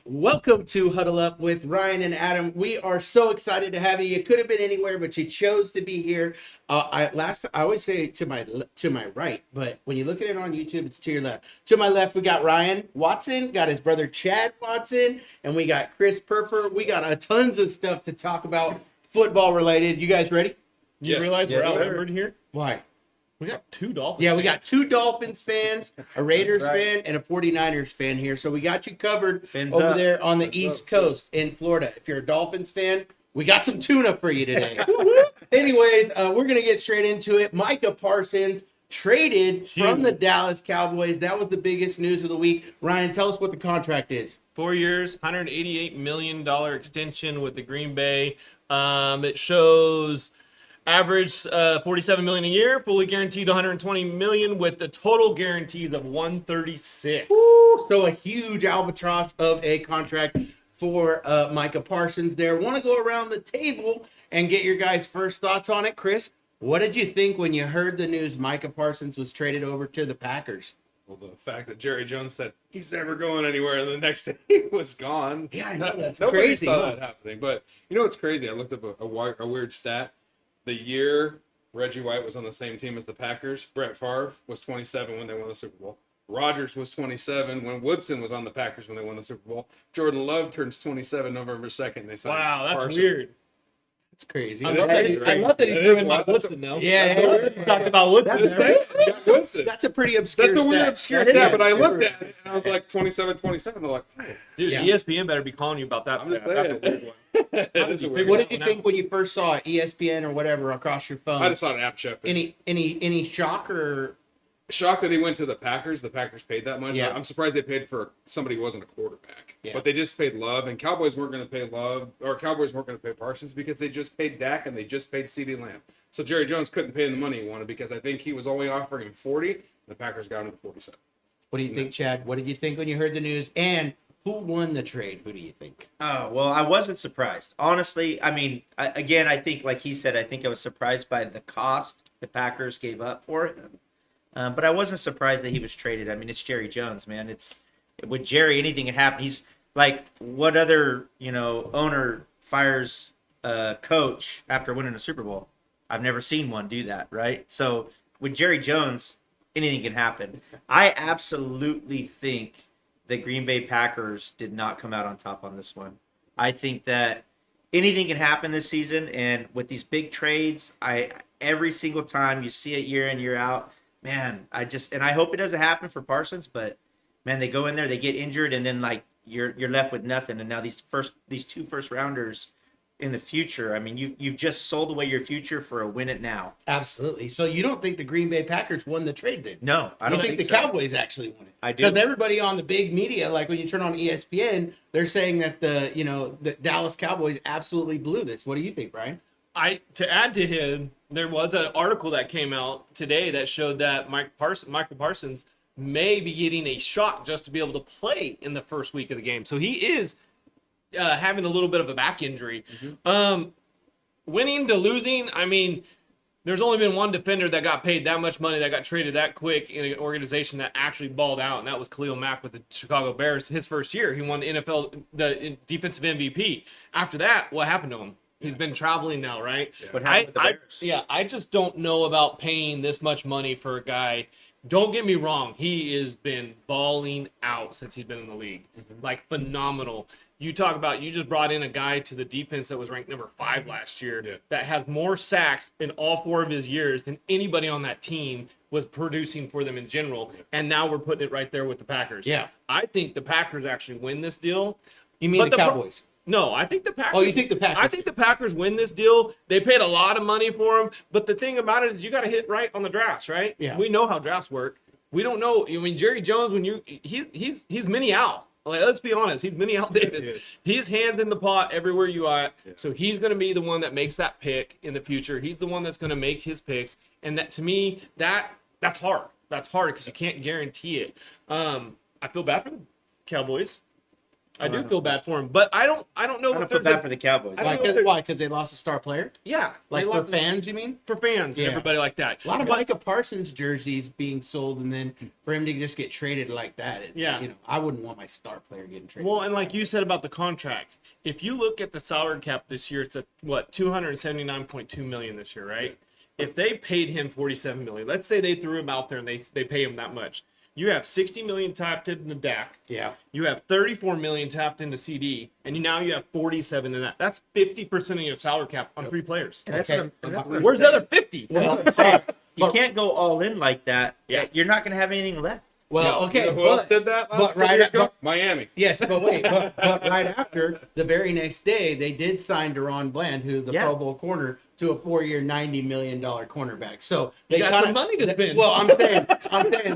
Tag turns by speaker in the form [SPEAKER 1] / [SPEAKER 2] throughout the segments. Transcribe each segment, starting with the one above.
[SPEAKER 1] Welcome to Huddle Up with Ryan and Adam. We are so excited to have you. You could have been anywhere, but you chose to be here. I always say to my right, but when you look at it on YouTube, it's to your left. To my left, we got Ryan Watson, got his brother Chad Watson, and we got Chris Purfer. We got tons of stuff to talk about, football related. You guys ready?
[SPEAKER 2] You realize we're outnumbered here?
[SPEAKER 1] Why?
[SPEAKER 2] We got two Dolphins.
[SPEAKER 1] Yeah, we got two Dolphins fans, a Raiders fan, and a 49ers fan here. So we got you covered over there on the East Coast in Florida. If you're a Dolphins fan, we got some tuna for you today. Anyways, we're going to get straight into it. Micah Parsons traded from the Dallas Cowboys. That was the biggest news of the week. Ryan, tell us what the contract is.
[SPEAKER 2] 4 years, $188 million extension with the Green Bay. It shows average $47 million a year, fully guaranteed $120 million with the total guarantees of $136.
[SPEAKER 1] Woo! So a huge albatross of a contract for Micah Parsons there. Want to go around the table and get your guys' first thoughts on it. Chris, what did you think when you heard the news Micah Parsons was traded over to the Packers?
[SPEAKER 3] Well, the fact that Jerry Jones said he's never going anywhere, and the next day he was gone.
[SPEAKER 1] Yeah, I know. That's
[SPEAKER 3] Nobody
[SPEAKER 1] crazy.
[SPEAKER 3] saw that happening. But you know what's crazy? I looked up a weird stat. The year Reggie White was on the same team as the Packers, Brett Favre was 27 when they won the Super Bowl. Rodgers was 27 when Woodson was on the Packers when they won the Super Bowl. Jordan Love turns 27 November 2nd. They signed
[SPEAKER 2] Wow, that's
[SPEAKER 3] Parsons.
[SPEAKER 2] weird.
[SPEAKER 1] That's crazy.
[SPEAKER 2] I love that he threw in my Woodson, though.
[SPEAKER 1] Yeah.
[SPEAKER 2] Talked about Woodson.
[SPEAKER 1] That's a pretty obscure
[SPEAKER 3] That's a weird
[SPEAKER 1] stat.
[SPEAKER 3] obscure
[SPEAKER 1] That
[SPEAKER 3] stat,
[SPEAKER 1] is
[SPEAKER 3] but I
[SPEAKER 1] obscure.
[SPEAKER 3] looked at it and I was like 27. I'm like, oh,
[SPEAKER 2] Dude,
[SPEAKER 1] Yeah.
[SPEAKER 2] ESPN better be calling you about that
[SPEAKER 3] I'm
[SPEAKER 2] stat.
[SPEAKER 3] just
[SPEAKER 2] That's a
[SPEAKER 3] saying.
[SPEAKER 2] weird one.
[SPEAKER 3] It is a weird
[SPEAKER 1] What
[SPEAKER 3] one.
[SPEAKER 1] did you think when you first saw it, ESPN or whatever across your phone?
[SPEAKER 3] I just saw an app chef.
[SPEAKER 1] Any shock or
[SPEAKER 3] Shocked that he went to the Packers. The Packers paid that much.
[SPEAKER 1] Yeah.
[SPEAKER 3] I'm surprised they paid for somebody who wasn't a quarterback.
[SPEAKER 1] Yeah.
[SPEAKER 3] But they just paid Love, and Cowboys weren't going to pay Love, or Cowboys weren't going to pay Parsons because they just paid Dak and they just paid CeeDee Lamb. So Jerry Jones couldn't pay him the money he wanted because I think he was only offering him 40. The Packers got him to 47.
[SPEAKER 1] what do you think, Chad? What did you think when you heard the news? And who won the trade? Who do you think?
[SPEAKER 4] Oh, well, I wasn't surprised. Honestly, I mean, I think, like he said, I think I was surprised by the cost the Packers gave up for him. But I wasn't surprised that he was traded. I mean, it's Jerry Jones, man. It's with Jerry, anything can happen. He's like, what other, owner fires a coach after winning a Super Bowl? I've never seen one do that, right? So with Jerry Jones, anything can happen. I absolutely think the Green Bay Packers did not come out on top on this one. I think that anything can happen this season, and with these big trades, every single time you see it year in, year out, man, I hope it doesn't happen for Parsons, but man, they go in there, they get injured, and then like you're left with nothing. And now these two first rounders in the future, I mean, you've just sold away your future for a win it now.
[SPEAKER 1] Absolutely. So you don't think the Green Bay Packers won the trade then?
[SPEAKER 4] No, I don't
[SPEAKER 1] think the
[SPEAKER 4] so.
[SPEAKER 1] Cowboys actually won it?
[SPEAKER 4] I do.
[SPEAKER 1] Because everybody on the big media, like when you turn on ESPN, they're saying that the Dallas Cowboys absolutely blew this. What do you think, Brian?
[SPEAKER 2] To add to him, there was an article that came out today that showed that Michael Parsons may be getting a shot just to be able to play in the first week of the game. So he is having a little bit of a back injury. Mm-hmm. Winning to losing, I mean, there's only been one defender that got paid that much money that got traded that quick in an organization that actually balled out, and that was Khalil Mack with the Chicago Bears. His first year, he won the defensive MVP. After that, what happened to him? He's been traveling now, right?
[SPEAKER 3] Yeah.
[SPEAKER 4] What happened with the Bears?
[SPEAKER 2] I just don't know about paying this much money for a guy. Don't get me wrong. He has been balling out since he's been in the league. Mm-hmm. Like, phenomenal. You talk about, you just brought in a guy to the defense that was ranked number 5 last year that has more sacks in all 4 of his years than anybody on that team was producing for them in general. And now we're putting it right there with the Packers.
[SPEAKER 1] Yeah.
[SPEAKER 2] I think the Packers actually win this deal.
[SPEAKER 1] You mean the Cowboys?
[SPEAKER 2] No, I think the Packers.
[SPEAKER 1] Oh, you think the Packers?
[SPEAKER 2] I think the Packers win this deal. They paid a lot of money for him, but the thing about it is you got to hit right on the drafts, right?
[SPEAKER 1] Yeah.
[SPEAKER 2] We know how drafts work. We don't know. I mean, Jerry Jones, he's Mini Al. Like, let's be honest, he's Mini Al Davis. He's hands in the pot everywhere you are. Yeah. So he's going to be the one that makes that pick in the future. He's the one that's going to make his picks, and that, to me, that's hard. That's hard because you can't guarantee it. I feel bad for the Cowboys. I do feel bad for him, but I don't know
[SPEAKER 4] I don't
[SPEAKER 2] if
[SPEAKER 4] feel
[SPEAKER 2] there's
[SPEAKER 4] bad for the Cowboys.
[SPEAKER 2] I don't know if they're-
[SPEAKER 1] Why? Because they lost a star player?
[SPEAKER 2] yeah,
[SPEAKER 1] Like
[SPEAKER 2] they
[SPEAKER 1] for
[SPEAKER 2] lost
[SPEAKER 1] fans, you mean?
[SPEAKER 2] for fans and
[SPEAKER 1] Yeah.
[SPEAKER 2] everybody like that.
[SPEAKER 1] A lot of
[SPEAKER 2] But-
[SPEAKER 1] Micah Parsons jerseys being sold, and then for him to just get traded like that,
[SPEAKER 2] Yeah.
[SPEAKER 1] you know, I wouldn't want my star player getting traded.
[SPEAKER 2] Well, and like you said about the contract, if you look at the salary cap this year, it's at what 279.2 million this year, right? If they paid him 47 million, let's say they threw him out there and they pay him that much, you have 60 million tapped into DAC.
[SPEAKER 1] Yeah.
[SPEAKER 2] You have 34 million tapped into CD, and now you have 47 in that. That's 50% of your salary cap on 3 players.
[SPEAKER 4] And that's
[SPEAKER 1] Okay.
[SPEAKER 4] what I'm- and that's what I'm
[SPEAKER 2] Where's the
[SPEAKER 4] saying.
[SPEAKER 2] other 50?
[SPEAKER 1] Well,
[SPEAKER 4] You can't go all in like that.
[SPEAKER 2] Yeah.
[SPEAKER 4] You're not going to have anything left.
[SPEAKER 1] well, okay.
[SPEAKER 3] You know who else did that last
[SPEAKER 1] but
[SPEAKER 3] couple
[SPEAKER 1] right
[SPEAKER 3] years
[SPEAKER 1] at-
[SPEAKER 3] ago?
[SPEAKER 1] but-
[SPEAKER 3] Miami.
[SPEAKER 1] Yes, but wait, but right after, the very next day, they did sign Deron Bland, who the
[SPEAKER 4] Yeah.
[SPEAKER 1] Pro Bowl corner, to a 4-year, $90 million cornerback. So they
[SPEAKER 2] got
[SPEAKER 1] kinda-
[SPEAKER 2] some money to spend.
[SPEAKER 1] Well, I'm saying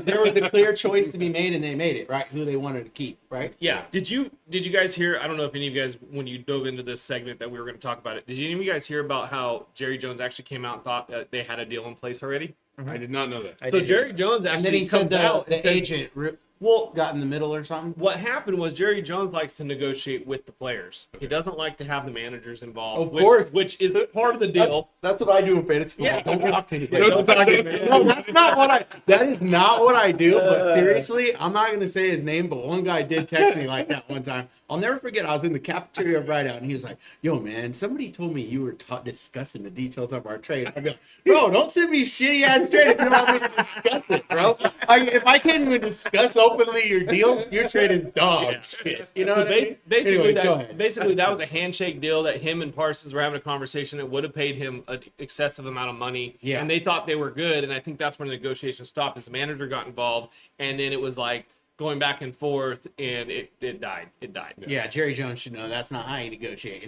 [SPEAKER 1] there was a clear choice to be made, and they made it, right? Who they wanted to keep, right?
[SPEAKER 2] Yeah. Did you guys hear? I don't know if any of you guys, when you dove into this segment that we were going to talk about it, did any of you guys hear about how Jerry Jones actually came out and thought that they had a deal in place already?
[SPEAKER 3] I did not know that.
[SPEAKER 4] I
[SPEAKER 2] So
[SPEAKER 4] did.
[SPEAKER 2] Jerry Jones
[SPEAKER 1] And then
[SPEAKER 2] actually
[SPEAKER 1] he said
[SPEAKER 2] comes out.
[SPEAKER 1] the
[SPEAKER 2] and says-
[SPEAKER 1] agent
[SPEAKER 2] Well,
[SPEAKER 1] got in the middle or something.
[SPEAKER 2] what happened was Jerry Jones likes to negotiate with the players. He doesn't like to have the managers involved.
[SPEAKER 1] Of course.
[SPEAKER 2] which is part of the deal.
[SPEAKER 1] That's what I do in fantasy football.
[SPEAKER 2] Yeah.
[SPEAKER 1] Don't talk to anybody.
[SPEAKER 3] Don't talk to me.
[SPEAKER 1] No, that's not what I. That is not what I do. But seriously, I'm not going to say his name. But one guy did text me like that one time. I'll never forget. I was in the cafeteria of Rideout, and he was like, "Yo, man, somebody told me you were discussing the details of our trade." I go, "Bro, don't send me shitty ass trade if you don't want me to discuss it, bro. If I can't even discuss openly your deal, your trade is dog
[SPEAKER 2] Yeah.
[SPEAKER 1] shit. You know
[SPEAKER 2] So
[SPEAKER 1] what I mean?"
[SPEAKER 2] basically,
[SPEAKER 1] Anyway, go ahead.
[SPEAKER 2] basically, that was a handshake deal that him and Parsons were having a conversation that would have paid him an excessive amount of money.
[SPEAKER 1] Yeah.
[SPEAKER 2] And they thought they were good. And I think that's when the negotiation stopped, as the manager got involved. And then it was like going back and forth, and it died. It died.
[SPEAKER 1] Yeah, Jerry Jones should know that's not how you negotiate.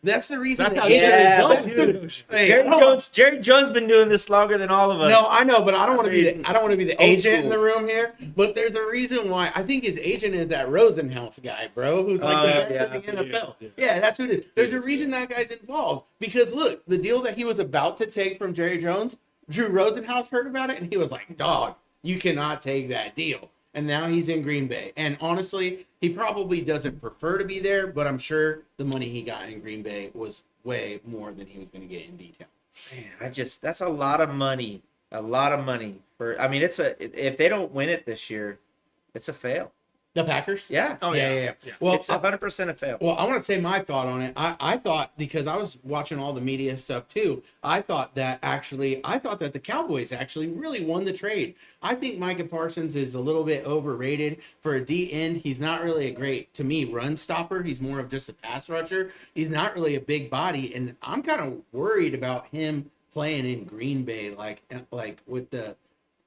[SPEAKER 1] That's the reason.
[SPEAKER 2] That's
[SPEAKER 1] that
[SPEAKER 2] how
[SPEAKER 1] he-
[SPEAKER 2] Jerry
[SPEAKER 4] Yeah,
[SPEAKER 2] Jones
[SPEAKER 1] that's the-
[SPEAKER 2] negotiates.
[SPEAKER 1] Hey,
[SPEAKER 4] Jerry
[SPEAKER 1] I don't-
[SPEAKER 4] Jones been doing this longer than all of us.
[SPEAKER 1] No, I know, but I don't want to be. I don't want to be the
[SPEAKER 4] Old
[SPEAKER 1] agent in
[SPEAKER 4] school.
[SPEAKER 1] the room here. But there's a reason why. I think his agent is that Rosenhaus guy, bro, who's like the best
[SPEAKER 4] yeah.
[SPEAKER 1] in the NFL.
[SPEAKER 3] Yeah.
[SPEAKER 1] Yeah, that's who it is. There's a
[SPEAKER 3] is,
[SPEAKER 1] reason that guy's involved because look, the deal that he was about to take from Jerry Jones, Drew Rosenhaus heard about it and he was like, "Dog, you cannot take that deal." And now he's in Green Bay. And honestly, he probably doesn't prefer to be there, but I'm sure the money he got in Green Bay was way more than he was going to get in detail.
[SPEAKER 4] Man, that's a lot of money. A lot of money for. I mean, if they don't win it this year, it's a fail.
[SPEAKER 1] The Packers?
[SPEAKER 4] Yeah.
[SPEAKER 2] Oh,
[SPEAKER 1] Yeah.
[SPEAKER 2] yeah.
[SPEAKER 1] Well,
[SPEAKER 4] It's 100% a fail.
[SPEAKER 1] Well, I want to say my thought on it. I thought, because I was watching all the media stuff too, I thought that the Cowboys actually really won the trade. I think Micah Parsons is a little bit overrated for a D end. He's not really a great, to me, run stopper. He's more of just a pass rusher. He's not really a big body, and I'm kind of worried about him playing in Green Bay, like with the.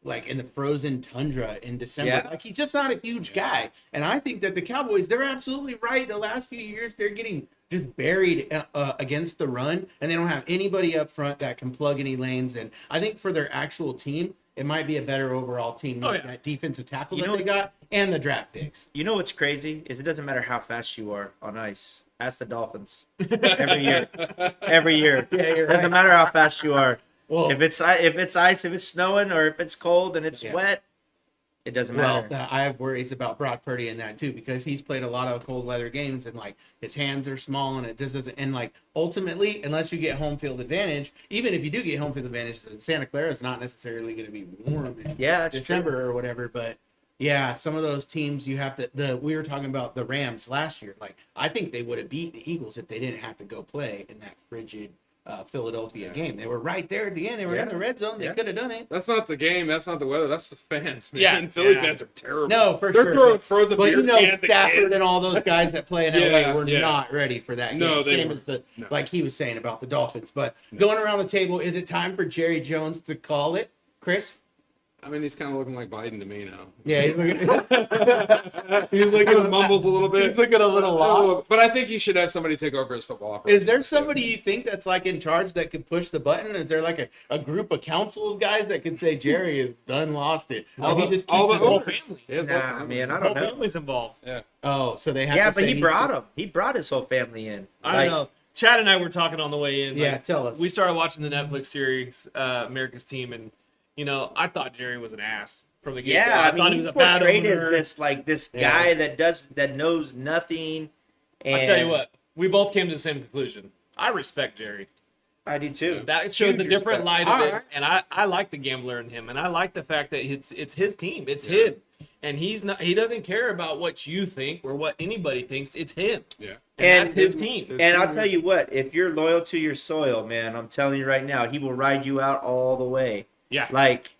[SPEAKER 1] Like in the frozen tundra in December.
[SPEAKER 4] Yeah.
[SPEAKER 1] Like he's just not a huge guy. And I think that the Cowboys, they're absolutely right. The last few years, they're getting just buried against the run, and they don't have anybody up front that can plug any lanes. And I think for their actual team, it might be a better overall team.
[SPEAKER 2] Oh, yeah.
[SPEAKER 1] That defensive tackle
[SPEAKER 4] You
[SPEAKER 1] that
[SPEAKER 4] know
[SPEAKER 1] they got and the draft picks.
[SPEAKER 4] You know what's crazy is it doesn't matter how fast you are on ice. Ask the Dolphins every year. Every year.
[SPEAKER 1] Yeah, you're
[SPEAKER 4] Doesn't
[SPEAKER 1] right.
[SPEAKER 4] matter how fast you are.
[SPEAKER 1] Well,
[SPEAKER 4] If it's ice, if it's snowing, or if it's cold and it's
[SPEAKER 1] Yeah.
[SPEAKER 4] wet, it doesn't
[SPEAKER 1] well,
[SPEAKER 4] matter.
[SPEAKER 1] I have worries about Brock Purdy in that too, because he's played a lot of cold weather games and like his hands are small and it just doesn't. And like ultimately, unless you get home field advantage, even if you do get home field advantage, Santa Clara is not necessarily going to be warm in
[SPEAKER 4] Yeah, that's
[SPEAKER 1] December or whatever. But yeah, some of those teams you have to. We were talking about the Rams last year. Like I think they would have beat the Eagles if they didn't have to go play in that frigid Philadelphia game. They were right there at the end. They were in the red zone. They
[SPEAKER 4] Yeah.
[SPEAKER 1] could have done it.
[SPEAKER 3] That's not the game. That's not the weather. That's the fans, man.
[SPEAKER 2] Yeah.
[SPEAKER 3] Philly
[SPEAKER 2] Yeah.
[SPEAKER 3] fans are terrible.
[SPEAKER 1] No, for
[SPEAKER 3] They're
[SPEAKER 1] sure.
[SPEAKER 3] throwing frozen
[SPEAKER 1] But
[SPEAKER 3] beer
[SPEAKER 1] you know,
[SPEAKER 3] cans at
[SPEAKER 1] Stafford
[SPEAKER 3] kids.
[SPEAKER 1] and all those guys that play in LA
[SPEAKER 3] Yeah,
[SPEAKER 1] were
[SPEAKER 3] yeah.
[SPEAKER 1] not ready for that game.
[SPEAKER 3] No, they
[SPEAKER 1] Same
[SPEAKER 3] weren't.
[SPEAKER 1] as the
[SPEAKER 3] No.
[SPEAKER 1] like he was saying about the Dolphins. But going around the table, is it time for Jerry Jones to call it, Chris?
[SPEAKER 3] I mean, he's kind of looking like Biden to me now.
[SPEAKER 1] Yeah, he's looking.
[SPEAKER 3] He kind of mumbles a little bit.
[SPEAKER 1] He's looking a little lost.
[SPEAKER 3] But I think he should have somebody take over his football operation.
[SPEAKER 1] Is there somebody you think that's like in charge that could push the button? Is there like a group, a council of guys that could say Jerry is done, lost it?
[SPEAKER 3] All
[SPEAKER 1] Or he
[SPEAKER 3] the-
[SPEAKER 1] just
[SPEAKER 3] all
[SPEAKER 1] keeps
[SPEAKER 3] the
[SPEAKER 1] his
[SPEAKER 2] whole
[SPEAKER 1] own-
[SPEAKER 2] family.
[SPEAKER 3] He has
[SPEAKER 4] Nah,
[SPEAKER 3] one-
[SPEAKER 4] man, I
[SPEAKER 2] Whole
[SPEAKER 4] don't know.
[SPEAKER 2] family's involved.
[SPEAKER 3] Yeah.
[SPEAKER 1] Oh, so they have
[SPEAKER 4] Yeah,
[SPEAKER 1] to
[SPEAKER 4] but
[SPEAKER 1] say
[SPEAKER 4] he
[SPEAKER 1] he's
[SPEAKER 4] brought
[SPEAKER 1] the-
[SPEAKER 4] him. He brought his whole family in.
[SPEAKER 2] I don't know. Chad and I were talking on the way in.
[SPEAKER 1] Yeah,
[SPEAKER 2] like,
[SPEAKER 1] tell us.
[SPEAKER 2] We started watching the Netflix series America's Team, and I thought Jerry was an ass. from the get-go.
[SPEAKER 4] Yeah, I
[SPEAKER 2] thought
[SPEAKER 4] mean,
[SPEAKER 2] he
[SPEAKER 4] he's
[SPEAKER 2] was a bad
[SPEAKER 4] portrayed as
[SPEAKER 2] owner.
[SPEAKER 4] this
[SPEAKER 1] Yeah.
[SPEAKER 4] guy that knows nothing. And
[SPEAKER 2] I tell you what, we both came to the same conclusion. I respect Jerry.
[SPEAKER 4] I do too.
[SPEAKER 2] That shows the
[SPEAKER 3] Huge
[SPEAKER 2] different
[SPEAKER 3] respect.
[SPEAKER 2] light of it,
[SPEAKER 1] Alright.
[SPEAKER 2] and I like the gambler in him, and I like the fact that it's his team, it's him, and he doesn't care about what you think or what anybody thinks. It's him,
[SPEAKER 3] Yeah.
[SPEAKER 2] and that's his team.
[SPEAKER 4] And I'll tell you what, if you're loyal to your soil, man, I'm telling you right now, he will ride you out all the way.
[SPEAKER 2] Yeah,
[SPEAKER 4] Like,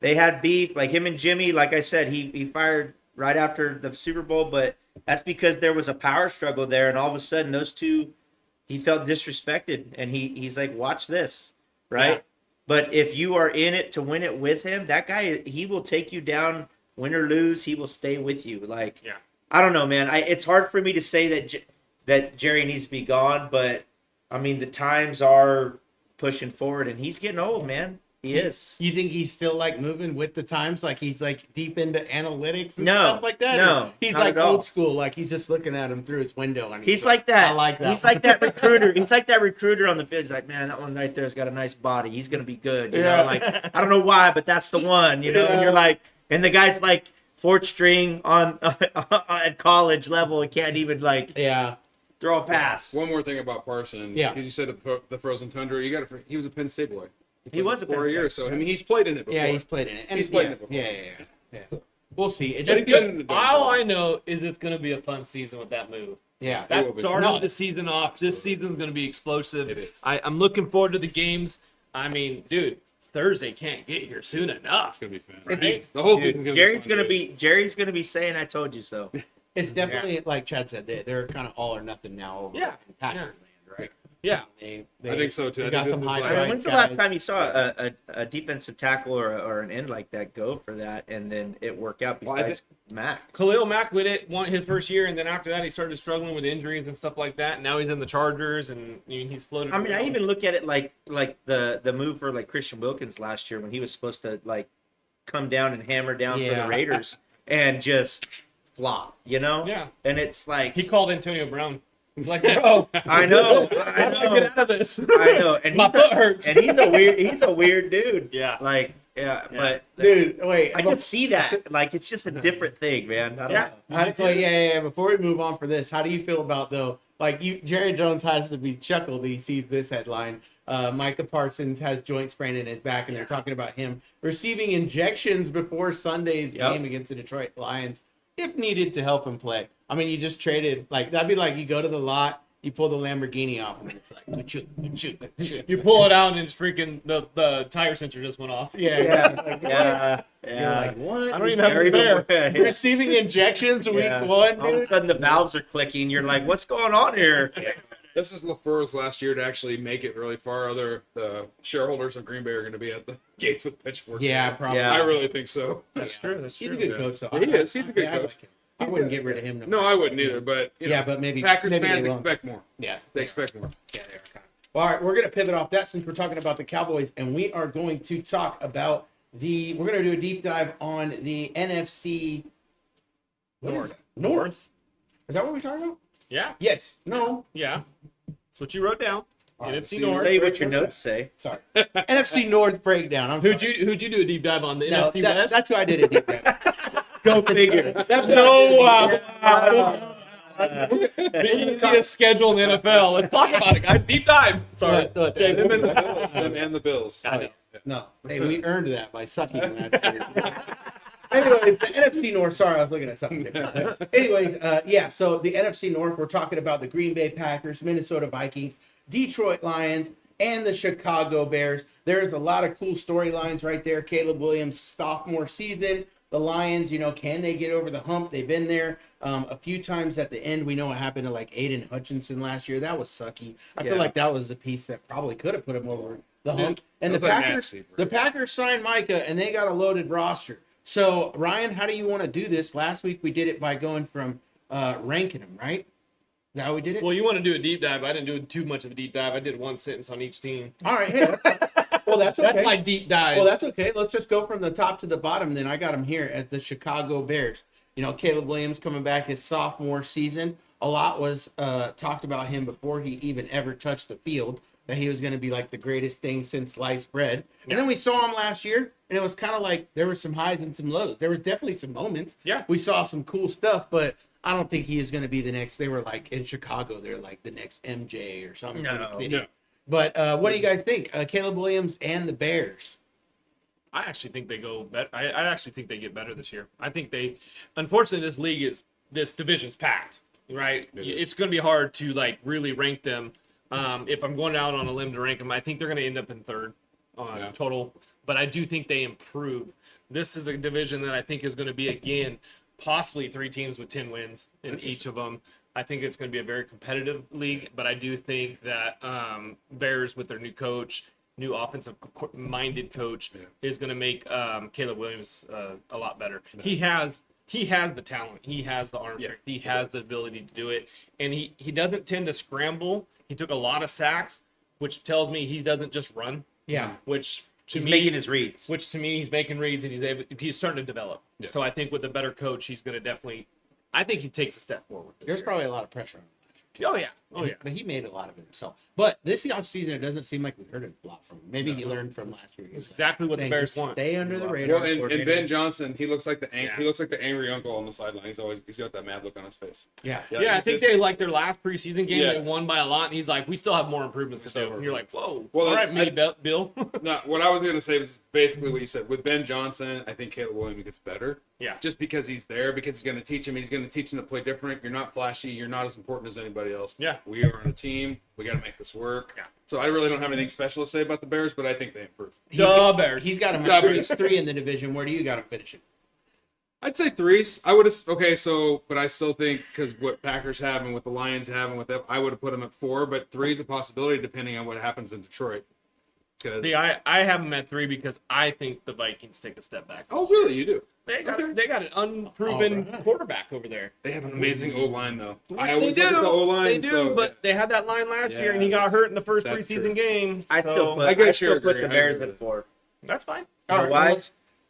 [SPEAKER 4] they had beef, like him and Jimmy, like I said, he fired right after the Super Bowl, but that's because there was a power struggle there, and all of a sudden those two, he felt disrespected, and he's like, watch this, right?
[SPEAKER 2] Yeah.
[SPEAKER 4] But if you are in it to win it with him, that guy, he will take you down, win or lose, he will stay with you. Like,
[SPEAKER 2] Yeah.
[SPEAKER 4] I don't know, man. It's hard for me to say that Jerry needs to be gone, but I mean, the times are pushing forward, and he's getting old, man. He is.
[SPEAKER 1] You think he's still like moving with the times? Like he's like deep into analytics and
[SPEAKER 4] No,
[SPEAKER 1] stuff like that?
[SPEAKER 4] no,
[SPEAKER 1] Or he's
[SPEAKER 4] not
[SPEAKER 1] like
[SPEAKER 4] at all.
[SPEAKER 1] old school, like he's just looking at him through his window. And
[SPEAKER 4] He's like that.
[SPEAKER 1] I like that.
[SPEAKER 4] He's like that recruiter. He's like that recruiter on the field. He's like, man, that one right there's got a nice body. He's gonna be good. You
[SPEAKER 1] Yeah.
[SPEAKER 4] know, like I don't know why, but that's the one. You know, and you're
[SPEAKER 1] Yeah.
[SPEAKER 4] like, and the guy's like fourth string on at college level and can't even like
[SPEAKER 1] Yeah.
[SPEAKER 4] throw a pass.
[SPEAKER 3] One more thing about Parsons.
[SPEAKER 1] Yeah.
[SPEAKER 3] Because you said the frozen tundra. He was a Penn State boy.
[SPEAKER 4] He was a
[SPEAKER 3] for
[SPEAKER 4] Penn
[SPEAKER 3] a year or
[SPEAKER 4] State.
[SPEAKER 3] so. I mean, he's played in it before.
[SPEAKER 1] Yeah, he's played in it. And
[SPEAKER 3] He's played
[SPEAKER 1] yeah,
[SPEAKER 3] in it before.
[SPEAKER 1] Yeah. We'll see. It
[SPEAKER 3] But
[SPEAKER 1] just
[SPEAKER 3] he's been in the dome.
[SPEAKER 2] all I know is it's going to be a fun season with that move.
[SPEAKER 1] yeah.
[SPEAKER 2] That
[SPEAKER 3] will be.
[SPEAKER 2] started
[SPEAKER 1] No.
[SPEAKER 2] the season off. This season's going to be explosive.
[SPEAKER 3] It is.
[SPEAKER 2] I'm looking forward to the games. I mean, dude, Thursday can't get here soon enough.
[SPEAKER 3] It's gonna be fun.
[SPEAKER 2] Right?
[SPEAKER 3] The whole
[SPEAKER 1] Dude,
[SPEAKER 3] season's
[SPEAKER 4] Jerry's gonna be saying, "I told you so."
[SPEAKER 1] It's definitely like Chad said, they're kind of all or nothing now over
[SPEAKER 2] Yeah.
[SPEAKER 1] in Packer
[SPEAKER 2] Yeah.
[SPEAKER 1] land, right?
[SPEAKER 2] Yeah.
[SPEAKER 1] They,
[SPEAKER 3] I think so, too.
[SPEAKER 1] They
[SPEAKER 3] I
[SPEAKER 1] got
[SPEAKER 3] think
[SPEAKER 1] some
[SPEAKER 3] this is
[SPEAKER 1] high
[SPEAKER 3] like-
[SPEAKER 4] I mean,
[SPEAKER 1] priced
[SPEAKER 4] when's the last
[SPEAKER 1] guys.
[SPEAKER 4] time you saw a defensive tackle or an end like that go for that and then it work out
[SPEAKER 3] Well, I
[SPEAKER 4] besides Mac?
[SPEAKER 2] Khalil Mack with it, won his first year, and then after that, he started struggling with injuries and stuff like that. Now he's in the Chargers, and he's floated.
[SPEAKER 4] I mean, I
[SPEAKER 2] around.
[SPEAKER 4] even look at it like the move for like Christian Wilkins last year when he was supposed to like come down and hammer down for
[SPEAKER 1] Yeah.
[SPEAKER 4] the Raiders and just flop, you know?
[SPEAKER 2] Yeah.
[SPEAKER 4] And it's like
[SPEAKER 2] He called Antonio Brown. He's like, bro,
[SPEAKER 4] I know,
[SPEAKER 2] how do I get out of this?
[SPEAKER 4] I know, and
[SPEAKER 2] My foot hurts.
[SPEAKER 4] and he's a weird dude.
[SPEAKER 2] Yeah.
[SPEAKER 4] Like but
[SPEAKER 1] Dude, wait.
[SPEAKER 4] I just see that like it's just a different thing, man. I don't
[SPEAKER 2] Yeah.
[SPEAKER 4] know.
[SPEAKER 1] How do, yeah. Before we move on for this, how do you feel about though? Like Jerry Jones has to be chuckled. He sees this headline. Micah Parsons has joint sprain in his back, and they're talking about him receiving injections before Sunday's
[SPEAKER 4] Yep.
[SPEAKER 1] game against the Detroit Lions, if needed to help him play. I mean, you just traded like that'd be like you go to the lot, you pull the Lamborghini off, and it's like good.
[SPEAKER 2] You pull it out, and it's freaking the tire sensor just went off.
[SPEAKER 1] Yeah.
[SPEAKER 4] Yeah.
[SPEAKER 1] You're like, what?
[SPEAKER 2] I don't
[SPEAKER 1] He's
[SPEAKER 2] even have
[SPEAKER 4] Very
[SPEAKER 2] a spare.
[SPEAKER 4] good.
[SPEAKER 1] receiving injections week
[SPEAKER 4] Yeah.
[SPEAKER 1] one,
[SPEAKER 4] All of a
[SPEAKER 1] dude.
[SPEAKER 4] sudden the valves are clicking. You're like, what's going on here?
[SPEAKER 3] This is LaFleur's last year to actually make it really far. The shareholders of Green Bay are going to be at the gates with pitchforks.
[SPEAKER 1] Yeah, probably.
[SPEAKER 4] Yeah.
[SPEAKER 3] I really think so.
[SPEAKER 2] That's true. That's
[SPEAKER 1] He's
[SPEAKER 2] true.
[SPEAKER 1] a good
[SPEAKER 3] yeah.
[SPEAKER 1] coach, though.
[SPEAKER 3] He is. He's a good
[SPEAKER 1] I
[SPEAKER 3] coach.
[SPEAKER 1] like him. I wouldn't get rid of him.
[SPEAKER 3] No, I wouldn't either. But you know,
[SPEAKER 1] Yeah, but maybe
[SPEAKER 3] Packers
[SPEAKER 1] maybe
[SPEAKER 3] fans
[SPEAKER 1] they won't.
[SPEAKER 3] expect more.
[SPEAKER 1] Yeah,
[SPEAKER 3] They expect more.
[SPEAKER 1] Yeah, they are kind of. Well, all right, we're going to pivot off that since we're talking about the Cowboys, and we are going to talk about we're going to do a deep dive on the NFC
[SPEAKER 2] North.
[SPEAKER 1] North. Is that what we're talking about?
[SPEAKER 2] Yeah.
[SPEAKER 1] Yes. No.
[SPEAKER 2] Yeah. That's what you wrote down.
[SPEAKER 1] All right,
[SPEAKER 2] NFC
[SPEAKER 3] see,
[SPEAKER 2] North.
[SPEAKER 4] Tell you what your notes say.
[SPEAKER 1] Sorry. NFC North breakdown. I'm
[SPEAKER 2] Who'd
[SPEAKER 1] sorry.
[SPEAKER 2] you do a deep dive on? The
[SPEAKER 1] No,
[SPEAKER 2] NFC
[SPEAKER 1] that-
[SPEAKER 2] West?
[SPEAKER 1] that's who I did a deep dive.
[SPEAKER 4] Go figure.
[SPEAKER 1] That's
[SPEAKER 2] No,
[SPEAKER 1] wow.
[SPEAKER 2] the easiest schedule in the NFL. Let's talk about it, guys. Deep dive. Sorry.
[SPEAKER 1] What,
[SPEAKER 2] Jake,
[SPEAKER 3] Them and the Bills. Them and the Bills.
[SPEAKER 2] I know.
[SPEAKER 1] No, hey, we earned that by sucking last year. Anyways, the NFC North. Sorry, I was looking at something different. Anyways, yeah. So the NFC North, we're talking about the Green Bay Packers, Minnesota Vikings, Detroit Lions, and the Chicago Bears. There's a lot of cool storylines right there. Caleb Williams' sophomore season. The Lions, can they get over the hump? They've been there a few times at the end. We know what happened to like Aiden Hutchinson last year. That was sucky. I feel
[SPEAKER 4] Yeah.
[SPEAKER 1] like that was the piece that probably could have put him over the hump. And the
[SPEAKER 3] That's like
[SPEAKER 1] Packers,
[SPEAKER 3] nasty, bro.
[SPEAKER 1] the Packers signed Micah, and they got a loaded roster. So Ryan, how do you want to do this? Last week we did it by going from ranking them, right? Is that how we did it?
[SPEAKER 2] Well, you want to do a deep dive. I didn't do too much of a deep dive. I did one sentence on each team.
[SPEAKER 1] All right. Hey, that's fine. Well, that's okay.
[SPEAKER 2] That's my deep dive.
[SPEAKER 1] Well, that's okay. Let's just go from the top to the bottom. Then I got him here as the Chicago Bears. Caleb Williams coming back his sophomore season. A lot was talked about him before he even ever touched the field. that he was going to be like the greatest thing since sliced bread. And then we saw him last year, and it was kind of like there were some highs and some lows. There was definitely some moments.
[SPEAKER 2] Yeah.
[SPEAKER 1] We saw some cool stuff, but I don't think he is going to be the next. They were like in Chicago, they're like the next MJ or something.
[SPEAKER 4] No.
[SPEAKER 1] But what do you guys think? Caleb Williams and the Bears.
[SPEAKER 2] I actually think they go better. I actually think they get better this year. I think unfortunately, this division's packed, right? It's going to be hard to like really rank them. If I'm going out on a limb to rank them, I think they're going to end up in third total. But I do think they improve. This is a division that I think is going to be, again, possibly 3 teams with 10 wins in each of them. I think it's going to be a very competitive league, but I do think that Bears with their new coach, new offensive-minded coach, is going to make Caleb Williams a lot better. He has the talent. He has the arm strength. He has the ability to do it. And he doesn't tend to scramble. He took a lot of sacks, which tells me he doesn't just run.
[SPEAKER 1] Yeah.
[SPEAKER 2] Which to
[SPEAKER 4] He's
[SPEAKER 2] me,
[SPEAKER 4] making his reads.
[SPEAKER 2] Which to me, he's making reads and he's starting to develop. Yeah. So I think with a better coach, he's going to definitely. I think he takes a step forward.
[SPEAKER 1] There's probably a lot of pressure on him.
[SPEAKER 2] Oh yeah. Oh yeah.
[SPEAKER 1] But he made a lot of it himself. But this offseason, it doesn't seem like we heard a lot from him. Maybe he learned from last year.
[SPEAKER 2] It's exactly what the Bears want.
[SPEAKER 1] Stay under the radar.
[SPEAKER 3] Well, and Ben Johnson, he looks like the angry uncle on the sideline. He's got that mad look on his face.
[SPEAKER 1] Yeah.
[SPEAKER 2] Yeah, I think they like their last preseason game. They won by a lot, and he's like, "We still have more improvements to do." And you're like, "Whoa, well, all right, Bill."
[SPEAKER 3] No, what I was going to say was basically what you said. With Ben Johnson, I think Caleb Williams gets better.
[SPEAKER 2] Yeah.
[SPEAKER 3] Just because he's there, because he's going to teach him. He's going to teach him to play different. You're not flashy. You're not as important as anybody else.
[SPEAKER 2] Yeah.
[SPEAKER 3] We are on a team. We got to make this work. Yeah. So I really don't have anything special to say about the Bears, but I think they improve.
[SPEAKER 2] The Bears.
[SPEAKER 1] He's got him at 3 in the division. Where do you got him finishing?
[SPEAKER 3] I'd say 3s. I would have. Okay, so but I still think because what Packers have and what the Lions have and what that, I would have put them at 4. But 3 is a possibility depending on what happens in Detroit.
[SPEAKER 2] See, I have them at 3 because I think the Vikings take a step back.
[SPEAKER 3] Oh, really? You do?
[SPEAKER 2] They got an unproven quarterback over there.
[SPEAKER 3] They have an amazing O-line, though.
[SPEAKER 2] I always look at the O-line. They do, but they had that line last year, and he got hurt in the first preseason game.
[SPEAKER 4] I still put the Bears at 4.
[SPEAKER 2] That's fine.
[SPEAKER 1] All right,
[SPEAKER 4] why?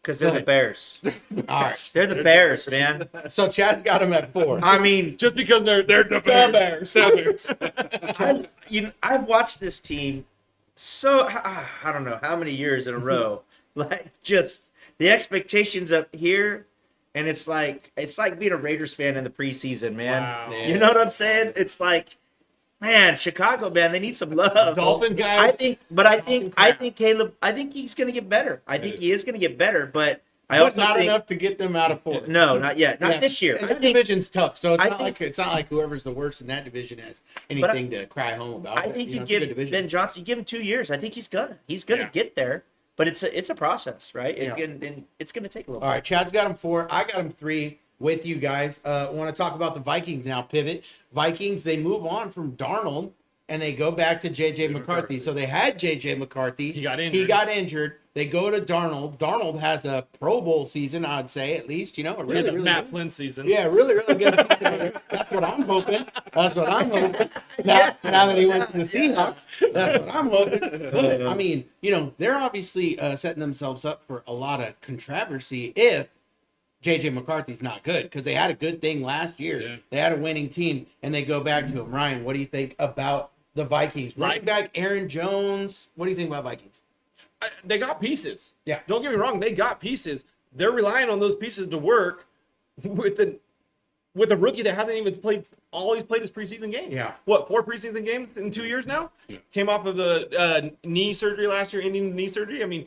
[SPEAKER 4] Because they're the Bears.
[SPEAKER 1] All right.
[SPEAKER 4] They're the Bears, man.
[SPEAKER 1] So Chad's got him at 4.
[SPEAKER 4] I mean,
[SPEAKER 2] just because they're the Bears.
[SPEAKER 4] I've watched this team so I don't know how many years in a row. Like just the expectations up here, and it's like being a Raiders fan in the preseason, man.
[SPEAKER 2] Wow.
[SPEAKER 4] You know what I'm saying? It's like, man, Chicago, man, they need some love.
[SPEAKER 2] Dolphin guy.
[SPEAKER 4] I think Caleb. I think he's gonna get better. I think he is gonna get better, but I also
[SPEAKER 1] not
[SPEAKER 4] think,
[SPEAKER 1] enough to get them out of 4.
[SPEAKER 4] No, not yet. Not this year.
[SPEAKER 1] And
[SPEAKER 4] I
[SPEAKER 1] that
[SPEAKER 4] think
[SPEAKER 1] division's tough, so it's
[SPEAKER 4] I
[SPEAKER 1] not like whoever's the worst in that division has anything to cry home about.
[SPEAKER 4] I think you give Ben Johnson, you give him 2 years. I think he's gonna get there. But it's a process, right? It's gonna take a little.
[SPEAKER 1] All right, Chad's got him 4. I got him 3 with you guys. Want to talk about the Vikings now? Pivot. Vikings. They move on from Darnold and they go back to J.J. McCarthy. So they had J.J. McCarthy.
[SPEAKER 2] He got injured.
[SPEAKER 1] They go to Darnold. Darnold has a Pro Bowl season, I'd say, at least. You know, a really, really
[SPEAKER 2] Matt
[SPEAKER 1] good.
[SPEAKER 2] Flynn season.
[SPEAKER 1] Yeah, really, really good season. That's what I'm hoping. Now that he went to the Seahawks, that's what I'm hoping. But, I mean, they're obviously setting themselves up for a lot of controversy if J.J. McCarthy's not good, because they had a good thing last year. Yeah. They had a winning team, and they go back to him. Ryan, what do you think about the Vikings? Running back Aaron Jones. What do you think about Vikings?
[SPEAKER 2] They got pieces.
[SPEAKER 1] Yeah.
[SPEAKER 2] Don't get me wrong. They got pieces. They're relying on those pieces to work with a rookie that hasn't even played all he's played his preseason games.
[SPEAKER 1] Yeah.
[SPEAKER 2] What, 4 preseason games in 2 years now? Yeah. Came off of the knee surgery last year, ending knee surgery. I mean,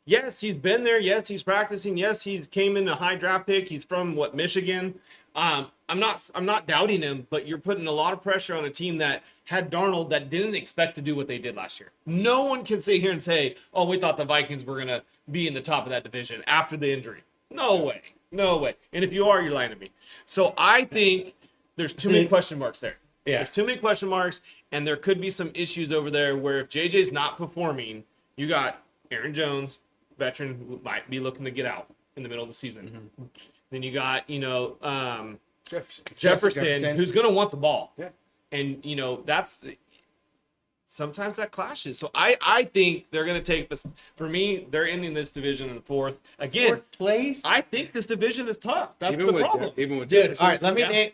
[SPEAKER 2] yes, he's been there. Yes, he's practicing. Yes, he's came in a high draft pick. He's from Michigan. I'm not doubting him, but you're putting a lot of pressure on a team that had Darnold that didn't expect to do what they did last year. No one can sit here and say, "Oh, we thought the Vikings were going to be in the top of that division after the injury." No way. And if you are, you're lying to me. So I think there's too many question marks there.
[SPEAKER 1] Yeah.
[SPEAKER 2] There's too many question marks, and there could be some issues over there where if JJ's not performing, you got Aaron Jones, veteran, who might be looking to get out in the middle of the season. Mm-hmm. Then you got, Jefferson, who's going to want the ball.
[SPEAKER 3] Yeah.
[SPEAKER 2] And, sometimes that clashes. So I think they're going to take this. For me, they're ending this division in fourth. Again,
[SPEAKER 1] Fourth place.
[SPEAKER 2] I think this division is tough. That's
[SPEAKER 3] Even
[SPEAKER 2] the
[SPEAKER 3] with
[SPEAKER 2] problem.
[SPEAKER 3] even with
[SPEAKER 1] Dude,
[SPEAKER 3] Jefferson.
[SPEAKER 1] all right. Let me
[SPEAKER 2] Yeah.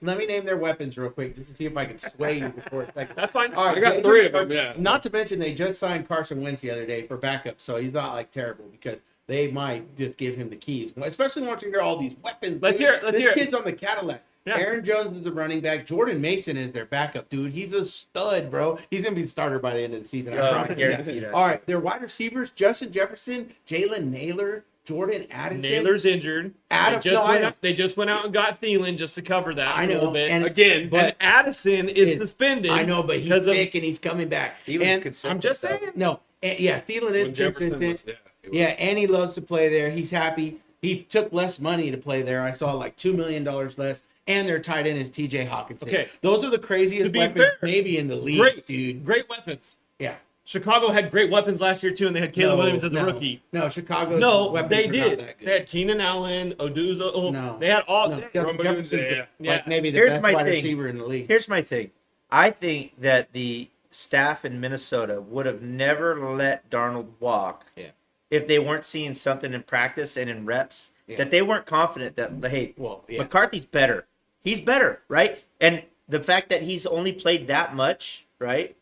[SPEAKER 1] let me name their weapons real quick, just to see if I can sway you before a second.
[SPEAKER 2] That's fine.
[SPEAKER 1] All right,
[SPEAKER 3] I got
[SPEAKER 1] they
[SPEAKER 3] 3
[SPEAKER 1] just-
[SPEAKER 3] of them. Yeah.
[SPEAKER 1] Not to mention they just signed Carson Wentz the other day for backup, so he's not like terrible because they might just give him the keys. Especially once you hear all these weapons.
[SPEAKER 2] Let's
[SPEAKER 1] dude.
[SPEAKER 2] hear it, let's
[SPEAKER 1] this
[SPEAKER 2] hear it.
[SPEAKER 1] kid's on the Cadillac.
[SPEAKER 2] Yeah.
[SPEAKER 1] Aaron Jones is the running back. Jordan Mason is their backup, dude. He's a stud, bro. He's gonna be the starter by the end of the season. I
[SPEAKER 4] Oh,
[SPEAKER 1] promise you.
[SPEAKER 4] guarantee that.
[SPEAKER 1] All right, their wide receivers: Justin Jefferson, Jalen Naylor, Jordan Addison.
[SPEAKER 2] Naylor's injured.
[SPEAKER 1] Adam-
[SPEAKER 2] they, just
[SPEAKER 1] no, I
[SPEAKER 2] went
[SPEAKER 1] know.
[SPEAKER 2] out, they just went out and got Thielen just to cover that
[SPEAKER 1] I
[SPEAKER 2] a
[SPEAKER 1] know,
[SPEAKER 2] little bit.
[SPEAKER 1] and
[SPEAKER 3] Again,
[SPEAKER 2] And
[SPEAKER 1] but
[SPEAKER 2] Addison is
[SPEAKER 1] is-
[SPEAKER 2] suspended.
[SPEAKER 1] I know, but he's
[SPEAKER 2] because of-
[SPEAKER 1] sick and he's coming back.
[SPEAKER 4] He was
[SPEAKER 1] And
[SPEAKER 4] consistent.
[SPEAKER 2] I'm just
[SPEAKER 4] though.
[SPEAKER 2] saying.
[SPEAKER 1] no, yeah, Thielen is
[SPEAKER 3] when Jefferson
[SPEAKER 1] consistent.
[SPEAKER 3] was, it was-
[SPEAKER 1] Yeah, and he loves to play there. He's happy. He took less money to play there. I saw like $2 million less. And their tight end is TJ Hawkinson.
[SPEAKER 2] Okay.
[SPEAKER 1] Those are the craziest
[SPEAKER 2] To be
[SPEAKER 1] weapons
[SPEAKER 2] fair,
[SPEAKER 1] maybe in the league,
[SPEAKER 2] Great,
[SPEAKER 1] dude.
[SPEAKER 2] Great weapons.
[SPEAKER 1] Yeah.
[SPEAKER 2] Chicago had great weapons last year too, and they had Caleb Williams as a rookie.
[SPEAKER 1] No, Chicago's
[SPEAKER 2] No,
[SPEAKER 1] weapons
[SPEAKER 2] they
[SPEAKER 1] are
[SPEAKER 2] did.
[SPEAKER 1] not that good.
[SPEAKER 2] They had Keenan Allen, Oduzo.
[SPEAKER 1] No.
[SPEAKER 2] They had all.
[SPEAKER 1] No,
[SPEAKER 2] they-
[SPEAKER 1] Justin
[SPEAKER 3] Rumble
[SPEAKER 1] Jefferson's
[SPEAKER 3] Doomsday,
[SPEAKER 2] yeah.
[SPEAKER 1] like maybe the
[SPEAKER 4] Here's
[SPEAKER 1] best
[SPEAKER 4] my
[SPEAKER 1] wide
[SPEAKER 4] thing.
[SPEAKER 1] receiver in the league.
[SPEAKER 4] Here's my thing. I think that the staff in Minnesota would have never let Darnold walk
[SPEAKER 1] Yeah.
[SPEAKER 4] if they weren't seeing something in practice and in reps
[SPEAKER 1] Yeah.
[SPEAKER 4] that they weren't confident that, hey,
[SPEAKER 1] Well, yeah.
[SPEAKER 4] McCarthy's better. He's better, right? And the fact that he's only played that much, right?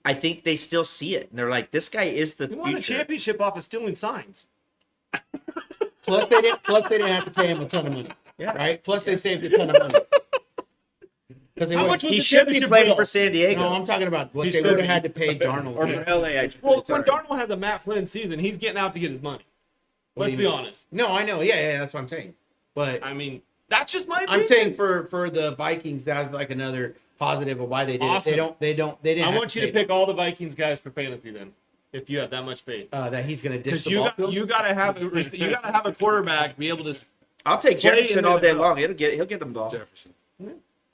[SPEAKER 4] I think they still see it. And they're like, this guy is the
[SPEAKER 2] He won a
[SPEAKER 4] future.
[SPEAKER 2] championship off of stealing signs.
[SPEAKER 1] Plus they didn't have to pay him a ton of money.
[SPEAKER 4] Yeah.
[SPEAKER 1] Right? Plus they saved a ton of money. Because they
[SPEAKER 2] How
[SPEAKER 1] would
[SPEAKER 2] much was
[SPEAKER 4] He
[SPEAKER 2] the
[SPEAKER 4] should be
[SPEAKER 2] championship
[SPEAKER 4] playing
[SPEAKER 2] bid
[SPEAKER 4] for
[SPEAKER 2] off?
[SPEAKER 4] San Diego.
[SPEAKER 1] No, I'm talking about what
[SPEAKER 2] He
[SPEAKER 1] they
[SPEAKER 2] should
[SPEAKER 1] would have
[SPEAKER 2] be.
[SPEAKER 1] had to pay Darnold.
[SPEAKER 4] or
[SPEAKER 1] Yeah.
[SPEAKER 4] for LA, I should
[SPEAKER 2] Well,
[SPEAKER 4] say,
[SPEAKER 2] when
[SPEAKER 4] sorry.
[SPEAKER 2] Darnold has a Matt Flynn season, he's getting out to get his money.
[SPEAKER 1] What do
[SPEAKER 2] Let's
[SPEAKER 1] you
[SPEAKER 2] be
[SPEAKER 1] mean?
[SPEAKER 2] honest.
[SPEAKER 1] No, I know. Yeah, that's what I'm saying. But
[SPEAKER 2] I mean, that's just my opinion.
[SPEAKER 1] I'm saying for the Vikings, that's like another positive of why they did
[SPEAKER 2] Awesome.
[SPEAKER 1] it. They didn't.
[SPEAKER 2] I
[SPEAKER 1] have
[SPEAKER 2] want you to
[SPEAKER 1] pay
[SPEAKER 2] pick all the Vikings guys for fantasy then, if you have that much faith.
[SPEAKER 1] that he's going to dish
[SPEAKER 2] Because
[SPEAKER 1] the ball to him.
[SPEAKER 2] you gotta have a quarterback be able to.
[SPEAKER 4] I'll take
[SPEAKER 2] Play
[SPEAKER 4] Jefferson
[SPEAKER 2] in
[SPEAKER 4] all
[SPEAKER 2] the
[SPEAKER 4] day
[SPEAKER 2] NFL.
[SPEAKER 4] long. He'll get them the ball.
[SPEAKER 3] Jefferson.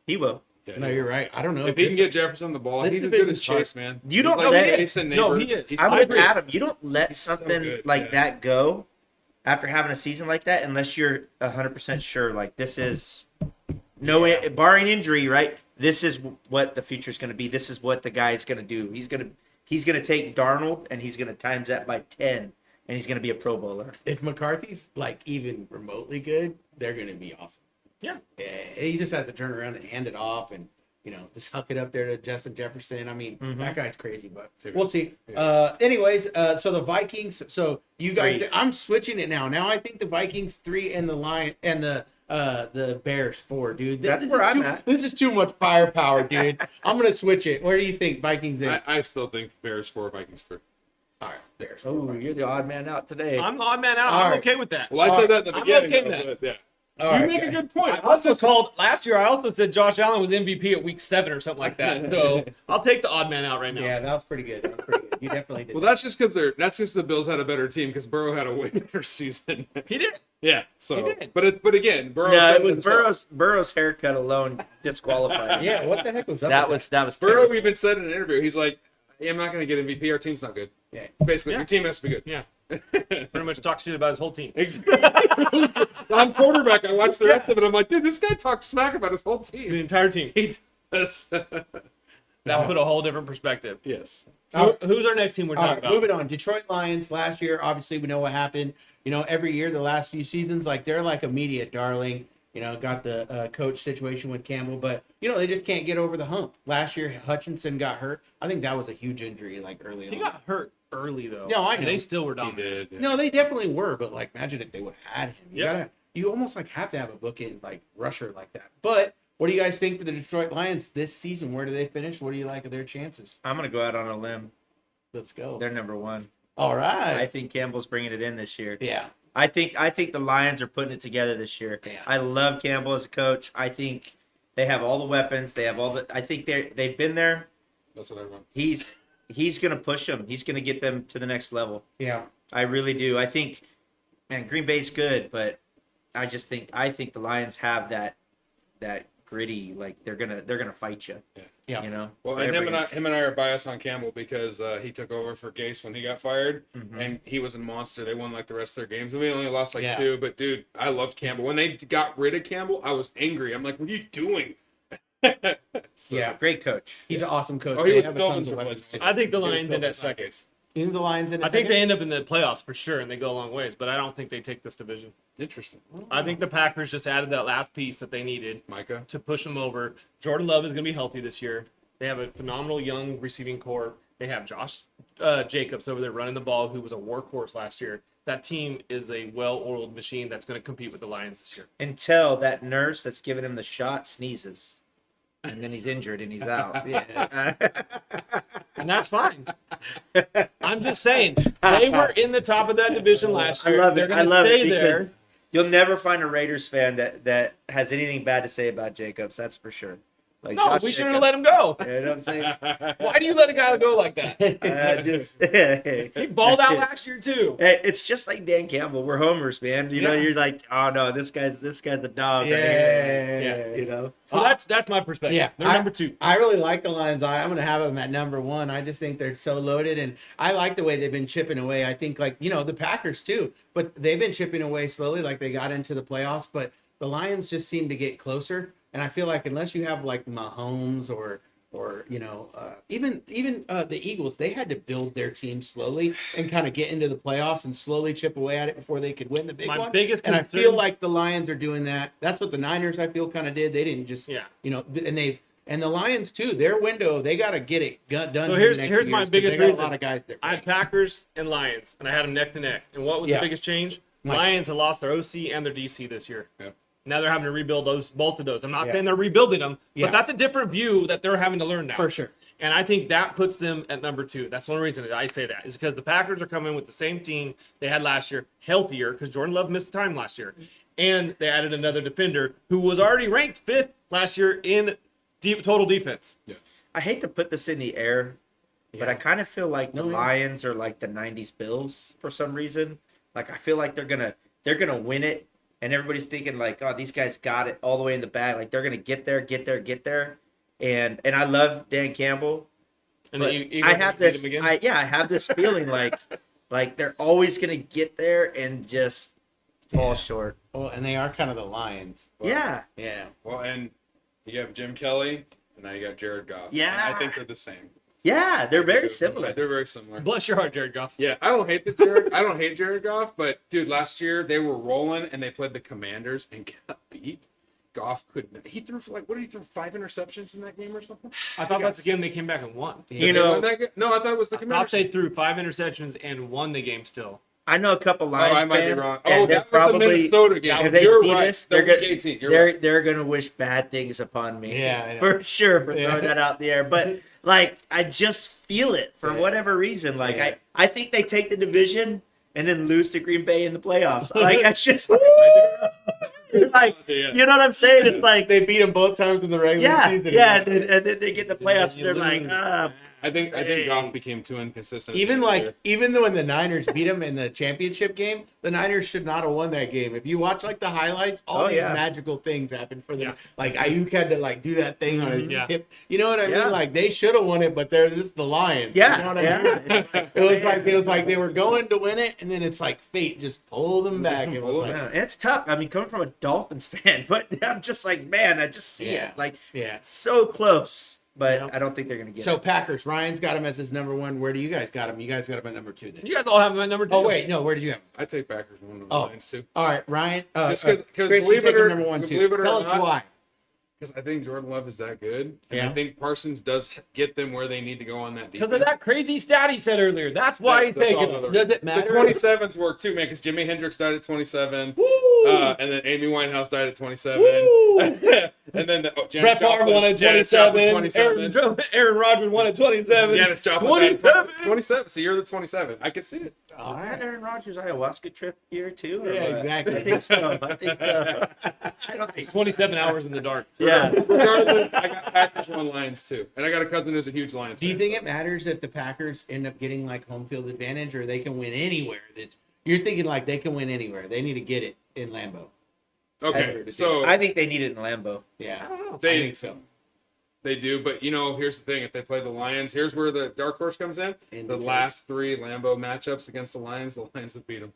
[SPEAKER 4] He will.
[SPEAKER 3] Yeah,
[SPEAKER 1] No, you're right. I don't know.
[SPEAKER 3] If he can get Jefferson the ball,
[SPEAKER 1] this
[SPEAKER 3] he's as good as
[SPEAKER 1] division's hard.
[SPEAKER 3] Chase, man.
[SPEAKER 4] You don't
[SPEAKER 3] He's
[SPEAKER 4] know
[SPEAKER 3] like
[SPEAKER 4] that.
[SPEAKER 3] Mason
[SPEAKER 2] No, he
[SPEAKER 3] Neighbors.
[SPEAKER 2] is.
[SPEAKER 3] He's
[SPEAKER 4] I'm
[SPEAKER 3] so
[SPEAKER 4] with
[SPEAKER 3] good.
[SPEAKER 4] Adam. You don't let
[SPEAKER 3] He's so
[SPEAKER 4] something
[SPEAKER 3] good,
[SPEAKER 4] like
[SPEAKER 3] yeah.
[SPEAKER 4] that go after having a season like that unless you're 100% sure. Like this is barring injury, right? This is what the future is going to be. This is what the guy's going to do. He's going to take Darnold and he's going to times that by 10, and he's going to be a Pro Bowler.
[SPEAKER 1] If McCarthy's like even remotely good, they're going to be awesome.
[SPEAKER 2] Yeah.
[SPEAKER 1] Yeah, he just has to turn around and hand it off and, just huck it up there to Justin Jefferson. I mean, that guy's crazy, but we'll see. Anyways, so the Vikings, so you guys,
[SPEAKER 4] Three.
[SPEAKER 1] I'm switching it now. Now I think the Vikings 3 and the Lion and the Bears 4, dude.
[SPEAKER 4] That's
[SPEAKER 1] This
[SPEAKER 4] where
[SPEAKER 1] is
[SPEAKER 4] I'm
[SPEAKER 1] too,
[SPEAKER 4] at.
[SPEAKER 1] This is too much firepower, dude. I'm going to switch it. Where do you think Vikings in?
[SPEAKER 3] I still think Bears 4, Vikings 3.
[SPEAKER 1] All right, Bears 4.
[SPEAKER 4] Oh, you're the odd man out today.
[SPEAKER 2] I'm the odd man out.
[SPEAKER 1] All
[SPEAKER 2] I'm
[SPEAKER 1] right.
[SPEAKER 2] okay with that.
[SPEAKER 3] Well, I said that in the
[SPEAKER 2] I'm
[SPEAKER 3] beginning.
[SPEAKER 2] okay
[SPEAKER 3] though,
[SPEAKER 2] with that.
[SPEAKER 3] but, yeah.
[SPEAKER 1] All
[SPEAKER 3] You
[SPEAKER 1] right,
[SPEAKER 3] make a
[SPEAKER 1] guys.
[SPEAKER 3] good point.
[SPEAKER 2] I also called last year. I also said Josh Allen was MVP at week 7 or something like that. So I'll take the odd man out right now.
[SPEAKER 1] Yeah, that was pretty good. That was pretty good. You definitely did.
[SPEAKER 3] Well, that's just because the Bills had a better team because Burrow had a way better season.
[SPEAKER 2] He did.
[SPEAKER 3] Yeah, so
[SPEAKER 2] He did.
[SPEAKER 3] but again, Burrow.
[SPEAKER 4] no, it was Burrow's haircut alone disqualified.
[SPEAKER 1] Yeah, what the heck was up
[SPEAKER 4] that
[SPEAKER 1] with
[SPEAKER 4] was
[SPEAKER 3] Burrow
[SPEAKER 4] terrible.
[SPEAKER 3] even said in an interview, he's like, hey, "I'm not going to get MVP. Our team's not good.
[SPEAKER 1] Yeah.
[SPEAKER 3] Basically,
[SPEAKER 2] Yeah.
[SPEAKER 3] your team has to be good."
[SPEAKER 2] Yeah. Pretty much talk shit about his whole team.
[SPEAKER 3] Exactly. I'm quarterback. I watched the rest of it. I'm like, dude, this guy talks smack about his whole
[SPEAKER 2] The
[SPEAKER 3] team.
[SPEAKER 2] entire team.
[SPEAKER 3] He does.
[SPEAKER 2] That put a whole different perspective.
[SPEAKER 3] Yes.
[SPEAKER 2] So who's our next team we're
[SPEAKER 1] All
[SPEAKER 2] talking
[SPEAKER 1] right,
[SPEAKER 2] about?
[SPEAKER 1] moving on. Detroit Lions last year, obviously we know what happened. Every year, the last few seasons, like they're like a media darling. Got the coach situation with Campbell, but they just can't get over the hump. Last year, Hutchinson got hurt. I think that was a huge injury, like early on.
[SPEAKER 2] He got hurt early though.
[SPEAKER 1] No, I
[SPEAKER 2] And
[SPEAKER 1] know.
[SPEAKER 2] they still were
[SPEAKER 3] He
[SPEAKER 2] dominant.
[SPEAKER 3] did. Yeah.
[SPEAKER 1] No, they definitely were, but like imagine if they would have had him.
[SPEAKER 2] Yep.
[SPEAKER 1] You almost like have to have a bookend like rusher like that. But what do you guys think for the Detroit Lions this season? Where do they finish? What do you like of their chances?
[SPEAKER 4] I'm gonna go out on a limb.
[SPEAKER 1] Let's go.
[SPEAKER 4] They're number 1.
[SPEAKER 1] All right.
[SPEAKER 4] I think Campbell's bringing it in this year.
[SPEAKER 1] Yeah.
[SPEAKER 4] I think the Lions are putting it together this year.
[SPEAKER 1] Yeah.
[SPEAKER 4] I love Campbell as a coach. I think they have all the weapons. They have all the. I think they've been there.
[SPEAKER 3] That's what I want.
[SPEAKER 4] He's gonna push them. He's gonna get them to the next level.
[SPEAKER 1] Yeah.
[SPEAKER 4] I really do. I think, man, Green Bay's good, but I think the Lions have that gritty. Like they're gonna fight you.
[SPEAKER 1] Yeah.
[SPEAKER 3] Well,
[SPEAKER 4] for
[SPEAKER 3] and
[SPEAKER 4] every
[SPEAKER 3] him and I are biased on Campbell because he took over for Gase when he got fired, and he was a monster. They won like the rest of their games, and we only lost like
[SPEAKER 1] Yeah.
[SPEAKER 3] 2. But dude, I loved Campbell. When they got rid of Campbell, I was angry. I'm like, "What are you doing?" So-
[SPEAKER 1] Yeah.
[SPEAKER 4] Great coach.
[SPEAKER 1] He's an awesome coach.
[SPEAKER 3] Oh, he
[SPEAKER 1] They
[SPEAKER 3] was
[SPEAKER 1] have
[SPEAKER 3] Philbin's
[SPEAKER 1] tons of weapons.
[SPEAKER 3] replacement.
[SPEAKER 2] I think the
[SPEAKER 3] He was
[SPEAKER 2] Lions end
[SPEAKER 3] Philbin's
[SPEAKER 2] at second.
[SPEAKER 3] case.
[SPEAKER 1] In the Lions in a
[SPEAKER 2] I think
[SPEAKER 1] second?
[SPEAKER 2] they end up in the playoffs for sure, and they go a long ways. But I don't think they take this division.
[SPEAKER 3] Interesting.
[SPEAKER 2] I think the Packers just added that last piece that they needed
[SPEAKER 3] Micah.
[SPEAKER 2] to push them over. Jordan Love is going to be healthy this year. They have a phenomenal young receiving core. They have Josh Jacobs over there running the ball, who was a workhorse last year. That team is a well-oiled machine that's going to compete with the Lions this year.
[SPEAKER 4] Until that nurse that's giving him the shot sneezes. And then he's injured and he's out.
[SPEAKER 1] Yeah.
[SPEAKER 2] And that's fine. I'm just saying, they were in the top of that division last
[SPEAKER 4] I
[SPEAKER 2] year.
[SPEAKER 4] love
[SPEAKER 2] They're
[SPEAKER 4] it.
[SPEAKER 2] going
[SPEAKER 4] I
[SPEAKER 2] to
[SPEAKER 4] love it
[SPEAKER 2] stay there.
[SPEAKER 4] because you'll never find a Raiders fan that has anything bad to say about Jacobs. That's for sure. Like
[SPEAKER 2] No,
[SPEAKER 4] Josh
[SPEAKER 2] we shouldn't have
[SPEAKER 4] Jacobs.
[SPEAKER 2] let him go.
[SPEAKER 4] You know what I'm saying?
[SPEAKER 2] Why do you let a guy go like that?
[SPEAKER 4] He
[SPEAKER 2] He balled out last year too.
[SPEAKER 4] It's just like Dan Campbell. We're homers, man. You know,
[SPEAKER 2] Yeah.
[SPEAKER 4] you're like, oh no, this guy's the dog.
[SPEAKER 1] Yeah.
[SPEAKER 4] Right here. You know.
[SPEAKER 2] So that's my perspective.
[SPEAKER 1] Yeah,
[SPEAKER 2] They're number 2.
[SPEAKER 1] I really like the Lions. I'm going to have them at number 1. I just think they're so loaded, and I like the way they've been chipping away. I think, like, the Packers too, but they've been chipping away slowly, like they got into the playoffs. But the Lions just seem to get closer, and I feel like unless you have like Mahomes or even the Eagles, they had to build their team slowly and kind of get into the playoffs and slowly chip away at it before they could win the big
[SPEAKER 2] My
[SPEAKER 1] one.
[SPEAKER 2] biggest
[SPEAKER 1] And I
[SPEAKER 2] concern-
[SPEAKER 1] feel like the Lions are doing that. That's what the Niners, I feel, kind of did. They didn't just,
[SPEAKER 2] Yeah.
[SPEAKER 1] and the Lions too. Their window, they got to get it done.
[SPEAKER 2] So
[SPEAKER 1] in
[SPEAKER 2] here's
[SPEAKER 1] the next
[SPEAKER 2] here's
[SPEAKER 1] few
[SPEAKER 2] my
[SPEAKER 1] years 'cause
[SPEAKER 2] biggest
[SPEAKER 1] they got
[SPEAKER 2] reason.
[SPEAKER 1] A lot of guys there.
[SPEAKER 2] I had Packers and Lions, and I had them neck to neck. And what was
[SPEAKER 1] Yeah.
[SPEAKER 2] the biggest change?
[SPEAKER 1] Mike.
[SPEAKER 2] Lions have lost their OC and their DC this year.
[SPEAKER 3] Yeah.
[SPEAKER 2] Now they're having to rebuild both of those. I'm not
[SPEAKER 1] Yeah.
[SPEAKER 2] saying they're rebuilding them,
[SPEAKER 1] Yeah.
[SPEAKER 2] but that's a different view that they're having to learn now.
[SPEAKER 1] For sure.
[SPEAKER 2] And I think that puts them at number 2. That's one reason that I say that is because the Packers are coming with the same team they had last year, healthier because Jordan Love missed time last year, and they added another defender who was already ranked 5th last year in total defense.
[SPEAKER 4] I hate to put this in the air, but I kind of feel like the
[SPEAKER 1] No, yeah.
[SPEAKER 4] Lions are like the '90s Bills for some reason. Like I feel like they're gonna win it, and everybody's thinking like, oh, these guys got it all the way in the bag. Like they're gonna get there. And I love Dan Campbell,
[SPEAKER 2] And
[SPEAKER 4] but
[SPEAKER 2] the Eagles
[SPEAKER 4] I have
[SPEAKER 2] beat
[SPEAKER 4] this.
[SPEAKER 2] them again.
[SPEAKER 4] I have this feeling like they're always gonna get there and just fall short.
[SPEAKER 1] Well, and they are kind of the Lions.
[SPEAKER 4] Yeah.
[SPEAKER 1] Yeah.
[SPEAKER 3] Well, and you have Jim Kelly, and now you got Jared Goff.
[SPEAKER 4] Yeah.
[SPEAKER 3] And I think they're the same.
[SPEAKER 4] Yeah, they're very similar.
[SPEAKER 3] They're very similar.
[SPEAKER 2] Bless your heart, Jared Goff.
[SPEAKER 3] Yeah, I don't hate Jared Goff, but dude, last year they were rolling and they played the Commanders and got beat. Goff couldn't. He threw for what did he throw? 5 interceptions in that game or something?
[SPEAKER 2] I thought that's the game they came back and won.
[SPEAKER 4] You
[SPEAKER 3] Did they
[SPEAKER 4] know-
[SPEAKER 3] win that game? No, I thought it was the
[SPEAKER 2] I thought
[SPEAKER 3] Commanders.
[SPEAKER 2] they threw 5 interceptions and won the game still.
[SPEAKER 4] I know a couple Lions
[SPEAKER 3] I might be
[SPEAKER 4] fans,
[SPEAKER 3] wrong.
[SPEAKER 4] and
[SPEAKER 3] Oh,
[SPEAKER 4] they're
[SPEAKER 3] that was the Minnesota game.
[SPEAKER 4] If they
[SPEAKER 3] You're
[SPEAKER 4] see
[SPEAKER 3] right.
[SPEAKER 4] this,
[SPEAKER 3] The
[SPEAKER 4] they're
[SPEAKER 3] week
[SPEAKER 4] gonna
[SPEAKER 3] 18. You're right.
[SPEAKER 4] they're gonna wish bad things upon me.
[SPEAKER 1] Yeah, I know.
[SPEAKER 4] for sure for
[SPEAKER 1] Yeah.
[SPEAKER 4] throwing that out there. But like, I just feel it for
[SPEAKER 1] Yeah.
[SPEAKER 4] whatever reason. Like,
[SPEAKER 1] Yeah.
[SPEAKER 4] I think they take the division and then lose to Green Bay in the playoffs. Like that's just like,
[SPEAKER 3] Yeah.
[SPEAKER 4] you know what I'm saying? It's like,
[SPEAKER 1] They beat them both times in the regular
[SPEAKER 4] yeah,
[SPEAKER 1] season.
[SPEAKER 4] yeah, and then they get the playoffs and
[SPEAKER 2] you
[SPEAKER 4] they're like,
[SPEAKER 2] lose.
[SPEAKER 3] I think
[SPEAKER 4] Hey.
[SPEAKER 3] Goff became too inconsistent.
[SPEAKER 1] Even
[SPEAKER 3] at the end of
[SPEAKER 1] even though when the Niners beat them in the championship game, the Niners should not have won that game. If you watch like the highlights, all
[SPEAKER 4] Oh,
[SPEAKER 1] these
[SPEAKER 4] yeah.
[SPEAKER 1] magical things happened for them.
[SPEAKER 2] Yeah.
[SPEAKER 1] Like Ayuk had to like do that thing on his
[SPEAKER 2] Yeah.
[SPEAKER 1] tip. You know what I
[SPEAKER 4] Yeah.
[SPEAKER 1] mean? Like they should have won it, but they're just the Lions.
[SPEAKER 4] yeah,
[SPEAKER 1] You know what I
[SPEAKER 4] yeah.
[SPEAKER 1] mean?
[SPEAKER 4] It's like,
[SPEAKER 1] It was like they were going to win it, and then it's like fate just pulled them back. It was
[SPEAKER 3] Pulled
[SPEAKER 1] like,
[SPEAKER 4] Yeah, it's tough. I mean, coming from a Dolphins fan, but I'm just like, man, I just see
[SPEAKER 1] Yeah.
[SPEAKER 4] it like
[SPEAKER 1] yeah.
[SPEAKER 4] so close. But
[SPEAKER 2] Yeah.
[SPEAKER 4] I don't think they're gonna get
[SPEAKER 1] So
[SPEAKER 4] it.
[SPEAKER 1] Packers, Ryan's got him as his number 1. Where do you guys got him? You guys got him at number 2 then.
[SPEAKER 2] You guys all have them at number 2.
[SPEAKER 1] Oh wait, no. Where did you have him?
[SPEAKER 3] I take Packers one of the
[SPEAKER 1] Oh.
[SPEAKER 3] Lions too.
[SPEAKER 1] All right, Ryan.
[SPEAKER 3] Just 'cause
[SPEAKER 1] Chris,
[SPEAKER 3] believe
[SPEAKER 1] you
[SPEAKER 3] it
[SPEAKER 1] take him
[SPEAKER 3] or-
[SPEAKER 1] number 1 too.
[SPEAKER 3] believe it or
[SPEAKER 1] Tell us
[SPEAKER 3] not,
[SPEAKER 1] why.
[SPEAKER 3] Because I think Jordan Love is that good, and
[SPEAKER 1] Yeah.
[SPEAKER 3] I think Parsons does get them where they need to go on that defense.
[SPEAKER 2] Because of that crazy stat he said earlier. That's why he's
[SPEAKER 3] That's all
[SPEAKER 2] taking
[SPEAKER 3] another
[SPEAKER 2] them.
[SPEAKER 1] Does it
[SPEAKER 3] The
[SPEAKER 1] matter?
[SPEAKER 3] 27s work too, man. Because Jimi Hendrix died at 27,
[SPEAKER 1] Woo!
[SPEAKER 3] and then Amy Winehouse died at 27,
[SPEAKER 1] Woo!
[SPEAKER 3] and then Janis
[SPEAKER 2] Brett Favre
[SPEAKER 3] Joplin-
[SPEAKER 2] won at
[SPEAKER 3] Janis Joplin,
[SPEAKER 2] 27. Aaron Rodgers won at 27.
[SPEAKER 3] Janis Joplin died at
[SPEAKER 2] 27.
[SPEAKER 3] 27. So you're the 27. I can see it.
[SPEAKER 1] All
[SPEAKER 4] Was that
[SPEAKER 1] right.
[SPEAKER 4] Aaron Rodgers ayahuasca trip here too? or
[SPEAKER 1] Yeah,
[SPEAKER 4] what?
[SPEAKER 1] exactly.
[SPEAKER 4] I think so. I think so. I don't think so.
[SPEAKER 2] 27 hours in the dark.
[SPEAKER 4] Yeah.
[SPEAKER 3] Regardless, I got Packers one, Lions too, and I got a cousin who's a huge Lions.
[SPEAKER 1] Do you
[SPEAKER 3] fan,
[SPEAKER 1] think
[SPEAKER 3] so-
[SPEAKER 1] it matters if the Packers end up getting like home field advantage, or they can win anywhere? You're thinking like they can win anywhere. They need to get it in Lambeau.
[SPEAKER 3] Okay, so
[SPEAKER 4] I think they need it in Lambeau.
[SPEAKER 1] Yeah,
[SPEAKER 2] I don't know.
[SPEAKER 1] I
[SPEAKER 3] They-
[SPEAKER 1] think so.
[SPEAKER 3] They do, but here's the thing: if they play the Lions, here's where the dark horse comes in.
[SPEAKER 1] In
[SPEAKER 3] The
[SPEAKER 1] Detroit.
[SPEAKER 3] last 3 Lambeau matchups against the Lions have beat them.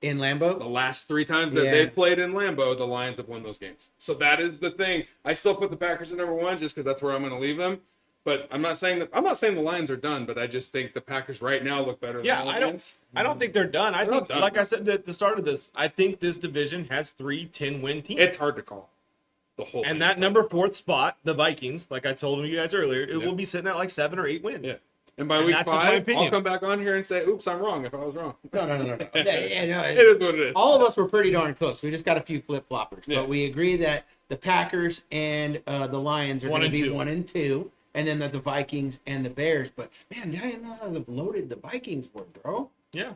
[SPEAKER 1] in
[SPEAKER 3] The
[SPEAKER 1] Lambeau.
[SPEAKER 3] last 3 times that
[SPEAKER 1] Yeah.
[SPEAKER 3] they've played in Lambeau, the Lions have won those games. So that is the thing. I still put the Packers at number 1 just because that's where I'm going to leave them. But I'm not saying the Lions are done, but I just think the Packers right now look better
[SPEAKER 2] Yeah,
[SPEAKER 3] than the
[SPEAKER 2] I
[SPEAKER 3] Lions.
[SPEAKER 2] don't think they're done. I
[SPEAKER 3] They're
[SPEAKER 2] think,
[SPEAKER 3] not done.
[SPEAKER 2] like I said at the start of this, I think this division has 3 10-win teams.
[SPEAKER 3] It's hard to call the whole thing.
[SPEAKER 2] And that
[SPEAKER 3] It's
[SPEAKER 2] number
[SPEAKER 3] hard.
[SPEAKER 2] 4th spot, the Vikings, like I told you guys earlier, it
[SPEAKER 3] Yeah.
[SPEAKER 2] will be sitting at like 7 or 8 wins.
[SPEAKER 3] Yeah. And by
[SPEAKER 2] And
[SPEAKER 3] week
[SPEAKER 2] that's just my
[SPEAKER 3] 5,
[SPEAKER 2] opinion.
[SPEAKER 3] I'll come back on here and say, oops, I'm wrong if I was wrong.
[SPEAKER 1] No. Yeah,
[SPEAKER 3] It is what it is.
[SPEAKER 1] all of us were pretty darn close. We just got a few flip floppers,
[SPEAKER 3] Yeah.
[SPEAKER 1] but we agree that the Packers and the Lions are
[SPEAKER 2] 1
[SPEAKER 1] going to
[SPEAKER 2] and
[SPEAKER 1] be
[SPEAKER 2] 2.
[SPEAKER 1] 1 and 2, and then the Vikings and the Bears. But man, I didn't know how loaded the Vikings were, bro.
[SPEAKER 2] Yeah.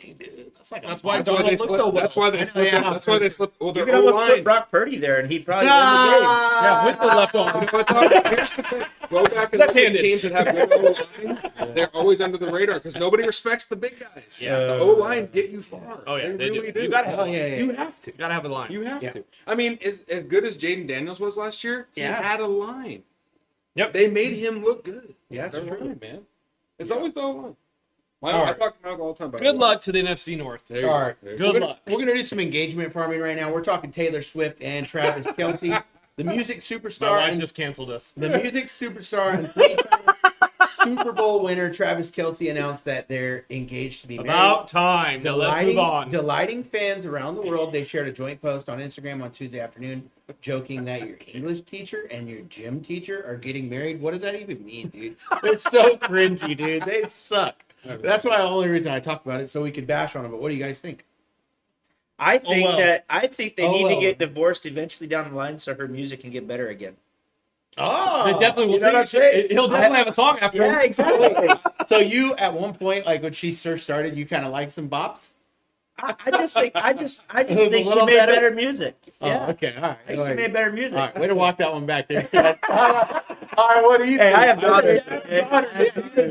[SPEAKER 1] Dang, dude, that's like
[SPEAKER 2] That's why
[SPEAKER 3] That's why
[SPEAKER 2] Donald
[SPEAKER 3] they
[SPEAKER 2] looked
[SPEAKER 3] slip.
[SPEAKER 2] so well.
[SPEAKER 3] That's why they
[SPEAKER 1] know,
[SPEAKER 3] slip.
[SPEAKER 1] yeah.
[SPEAKER 3] That's why they slip. Well,
[SPEAKER 4] You
[SPEAKER 3] their
[SPEAKER 4] could almost
[SPEAKER 3] O-line.
[SPEAKER 4] put Brock Purdy there, and he'd probably win the game.
[SPEAKER 2] Yeah, with the left
[SPEAKER 3] You
[SPEAKER 2] arm.
[SPEAKER 3] know what, though? Here's the thing. Go back and look at
[SPEAKER 2] Left-handed.
[SPEAKER 3] teams that have good O-lines. They're always under the radar because nobody respects the big guys.
[SPEAKER 2] Yeah.
[SPEAKER 3] The O-lines get you far.
[SPEAKER 2] Oh, yeah, they
[SPEAKER 3] really
[SPEAKER 2] do.
[SPEAKER 3] do.
[SPEAKER 2] You gotta have
[SPEAKER 1] Oh yeah.
[SPEAKER 3] You have to.
[SPEAKER 2] You gotta have a line.
[SPEAKER 3] You have
[SPEAKER 1] Yeah.
[SPEAKER 3] to. I mean, as good as Jaden Daniels was last year, he
[SPEAKER 4] Yeah.
[SPEAKER 3] had a line.
[SPEAKER 2] Yep.
[SPEAKER 3] They made him look good.
[SPEAKER 1] Yeah,
[SPEAKER 3] They're
[SPEAKER 1] that's true.
[SPEAKER 3] right, man. It's always the O-line.
[SPEAKER 1] All
[SPEAKER 3] I
[SPEAKER 1] right.
[SPEAKER 3] talk to Malcolm all the time about
[SPEAKER 2] Good
[SPEAKER 3] O-lines.
[SPEAKER 2] luck to the NFC North.
[SPEAKER 3] There you
[SPEAKER 1] All
[SPEAKER 3] go.
[SPEAKER 1] right.
[SPEAKER 3] There you
[SPEAKER 2] Good
[SPEAKER 3] go.
[SPEAKER 2] luck.
[SPEAKER 1] We're gonna do some engagement farming right now. We're talking Taylor Swift and Travis Kelsey, the music
[SPEAKER 2] My
[SPEAKER 1] superstar
[SPEAKER 2] wife
[SPEAKER 1] and
[SPEAKER 2] just canceled us.
[SPEAKER 1] the music superstar and three-time Super Bowl winner Travis Kelsey announced that they're engaged to be married.
[SPEAKER 2] About time. Now let's move on.
[SPEAKER 1] Delighting fans around the world, they shared a joint post on Instagram on Tuesday afternoon, joking that your English teacher and your gym teacher are getting married. What does that even mean, dude? They're so cringy, dude. They suck. That's why the only reason I talked about it so we could bash on them. But what do you guys think?
[SPEAKER 4] I think
[SPEAKER 2] well.
[SPEAKER 4] they need
[SPEAKER 1] well.
[SPEAKER 4] to get divorced eventually down the line so her music can get better again.
[SPEAKER 1] Oh,
[SPEAKER 2] They definitely will
[SPEAKER 4] You know what I'm
[SPEAKER 2] sing.
[SPEAKER 4] saying?
[SPEAKER 2] He'll definitely have a song after
[SPEAKER 4] Yeah,
[SPEAKER 2] him.
[SPEAKER 4] exactly.
[SPEAKER 1] So you, at one point, like when she first started, you kind of liked some bops.
[SPEAKER 4] I just think
[SPEAKER 1] was a
[SPEAKER 4] she
[SPEAKER 1] little
[SPEAKER 4] made
[SPEAKER 1] better?
[SPEAKER 4] better music. Yeah,
[SPEAKER 1] Oh, okay, all right.
[SPEAKER 4] I think she made better music.
[SPEAKER 1] All right, way to walk that one back there. All right, what do you
[SPEAKER 4] Hey,
[SPEAKER 1] think?
[SPEAKER 4] I have daughters.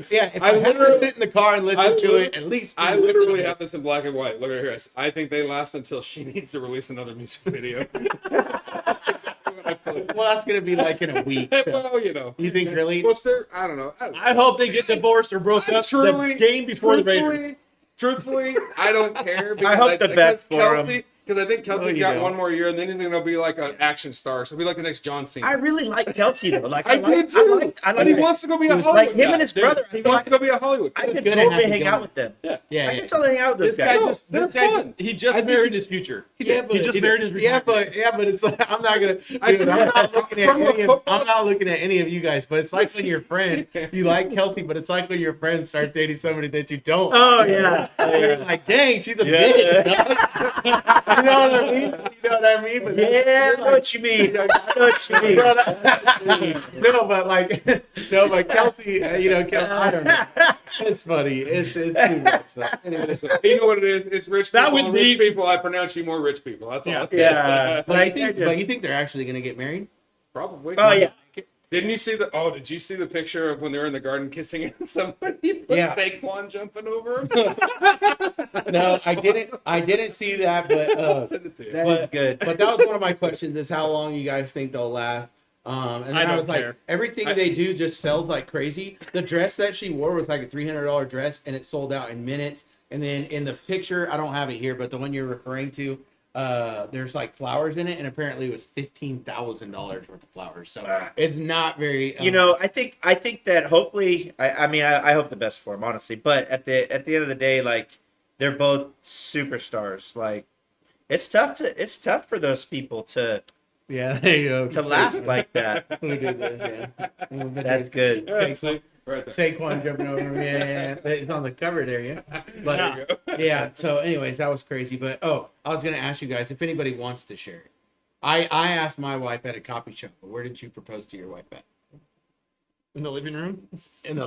[SPEAKER 1] Yeah, if
[SPEAKER 3] I
[SPEAKER 1] I had to
[SPEAKER 3] literally-
[SPEAKER 1] sit in the car and listen
[SPEAKER 3] I
[SPEAKER 1] to
[SPEAKER 3] literally-
[SPEAKER 1] it, at least
[SPEAKER 3] I
[SPEAKER 1] listen to
[SPEAKER 3] literally
[SPEAKER 1] it.
[SPEAKER 3] have this in black and white. Look at here. I think they last until she needs to release another music video. That's exactly what I put.
[SPEAKER 1] Well, that's gonna be like in a week. so.
[SPEAKER 3] Well, you know.
[SPEAKER 1] You think really?
[SPEAKER 3] What's their? I don't know.
[SPEAKER 2] I hope they get divorced or broke up the game before the Raiders.
[SPEAKER 3] Truthfully, I don't care. Because
[SPEAKER 4] hope the best for him.
[SPEAKER 3] Because I think Kelsey's
[SPEAKER 1] you
[SPEAKER 3] got
[SPEAKER 1] don't.
[SPEAKER 3] one more year, and then he's gonna be like an action star. So he'll be like the next John Cena.
[SPEAKER 4] I really like Kelsey though. Like
[SPEAKER 3] I do too.
[SPEAKER 4] I
[SPEAKER 3] But he
[SPEAKER 4] like
[SPEAKER 3] wants to go be a
[SPEAKER 1] was
[SPEAKER 3] Hollywood
[SPEAKER 4] like him
[SPEAKER 3] guy.
[SPEAKER 4] and his brother.
[SPEAKER 3] He wants to go be a Hollywood guy.
[SPEAKER 4] I could
[SPEAKER 1] good at
[SPEAKER 4] totally
[SPEAKER 1] happy
[SPEAKER 4] hang
[SPEAKER 1] going.
[SPEAKER 4] out with them.
[SPEAKER 3] Yeah.
[SPEAKER 1] Yeah,
[SPEAKER 4] I
[SPEAKER 1] yeah.
[SPEAKER 4] could totally hang out with those
[SPEAKER 2] This guy
[SPEAKER 4] guys.
[SPEAKER 3] No,
[SPEAKER 2] just,
[SPEAKER 3] they're
[SPEAKER 2] this guy
[SPEAKER 3] fun.
[SPEAKER 2] he just
[SPEAKER 3] I think
[SPEAKER 2] married
[SPEAKER 3] he's-
[SPEAKER 2] his future.
[SPEAKER 1] Yeah, but
[SPEAKER 2] he just married his
[SPEAKER 1] yeah,
[SPEAKER 2] retirement.
[SPEAKER 1] but it's like I'm not gonna. Dude,
[SPEAKER 3] I-
[SPEAKER 1] I'm not looking at
[SPEAKER 3] from a
[SPEAKER 1] any of,
[SPEAKER 3] football
[SPEAKER 1] I'm not looking at any of you guys. But it's like when your friend, you like Kelsey, but it's like when your friend starts dating somebody that you don't.
[SPEAKER 4] Oh yeah.
[SPEAKER 1] You're like, dang, she's a
[SPEAKER 4] Yeah.
[SPEAKER 1] bitch. You know what I mean? You know what I mean? But
[SPEAKER 4] Yeah, I know what you mean. I know what you mean.
[SPEAKER 1] no, but like, no, but Kelsey, Kelsey, I don't know. It's funny. It's too much. Anyway,
[SPEAKER 3] Listen, you know what it is? It's rich
[SPEAKER 2] That
[SPEAKER 3] people.
[SPEAKER 2] would
[SPEAKER 3] and
[SPEAKER 2] be-
[SPEAKER 3] rich people. I pronounce you more rich people. That's all.
[SPEAKER 2] Yeah.
[SPEAKER 4] Yeah.
[SPEAKER 1] but you think they're actually gonna get married?
[SPEAKER 3] Probably.
[SPEAKER 4] Oh yeah.
[SPEAKER 3] Didn't you see the? Oh, did you see the picture of when they were in the garden kissing and somebody put
[SPEAKER 1] Yeah.
[SPEAKER 3] Saquon jumping over him?
[SPEAKER 1] No, I didn't. I didn't see that, but
[SPEAKER 3] I'll send it to you.
[SPEAKER 4] That
[SPEAKER 1] But-
[SPEAKER 4] is good.
[SPEAKER 1] but that was one of my questions: is how long you guys think they'll last? And then
[SPEAKER 2] I
[SPEAKER 1] I,
[SPEAKER 2] don't
[SPEAKER 1] was
[SPEAKER 2] care.
[SPEAKER 1] like, everything
[SPEAKER 3] I-
[SPEAKER 1] they do just sells like crazy. The dress that she wore was like a $300 dress, and it sold out in minutes. And then in the picture, I don't have it here, but the one you're referring to, there's like flowers in it, and apparently it was $15,000 worth of flowers. So
[SPEAKER 4] Ah.
[SPEAKER 1] it's not very.
[SPEAKER 4] I think that hopefully, I hope the best for them, honestly. But at the end of the day, like they're both superstars. Like it's tough for those people to
[SPEAKER 1] yeah, there you go.
[SPEAKER 4] last like that.
[SPEAKER 1] Who did this? Yeah.
[SPEAKER 4] That's good.
[SPEAKER 3] Yeah, see, right there.
[SPEAKER 1] Saquon jumping over him. Yeah, it's on the cover there, yeah. But
[SPEAKER 2] Yeah.
[SPEAKER 1] yeah. So, anyways, that was crazy. But I was gonna ask you guys if anybody wants to share it. I asked my wife at a coffee shop. But where did you propose to your wife at?
[SPEAKER 2] In the living room?
[SPEAKER 1] In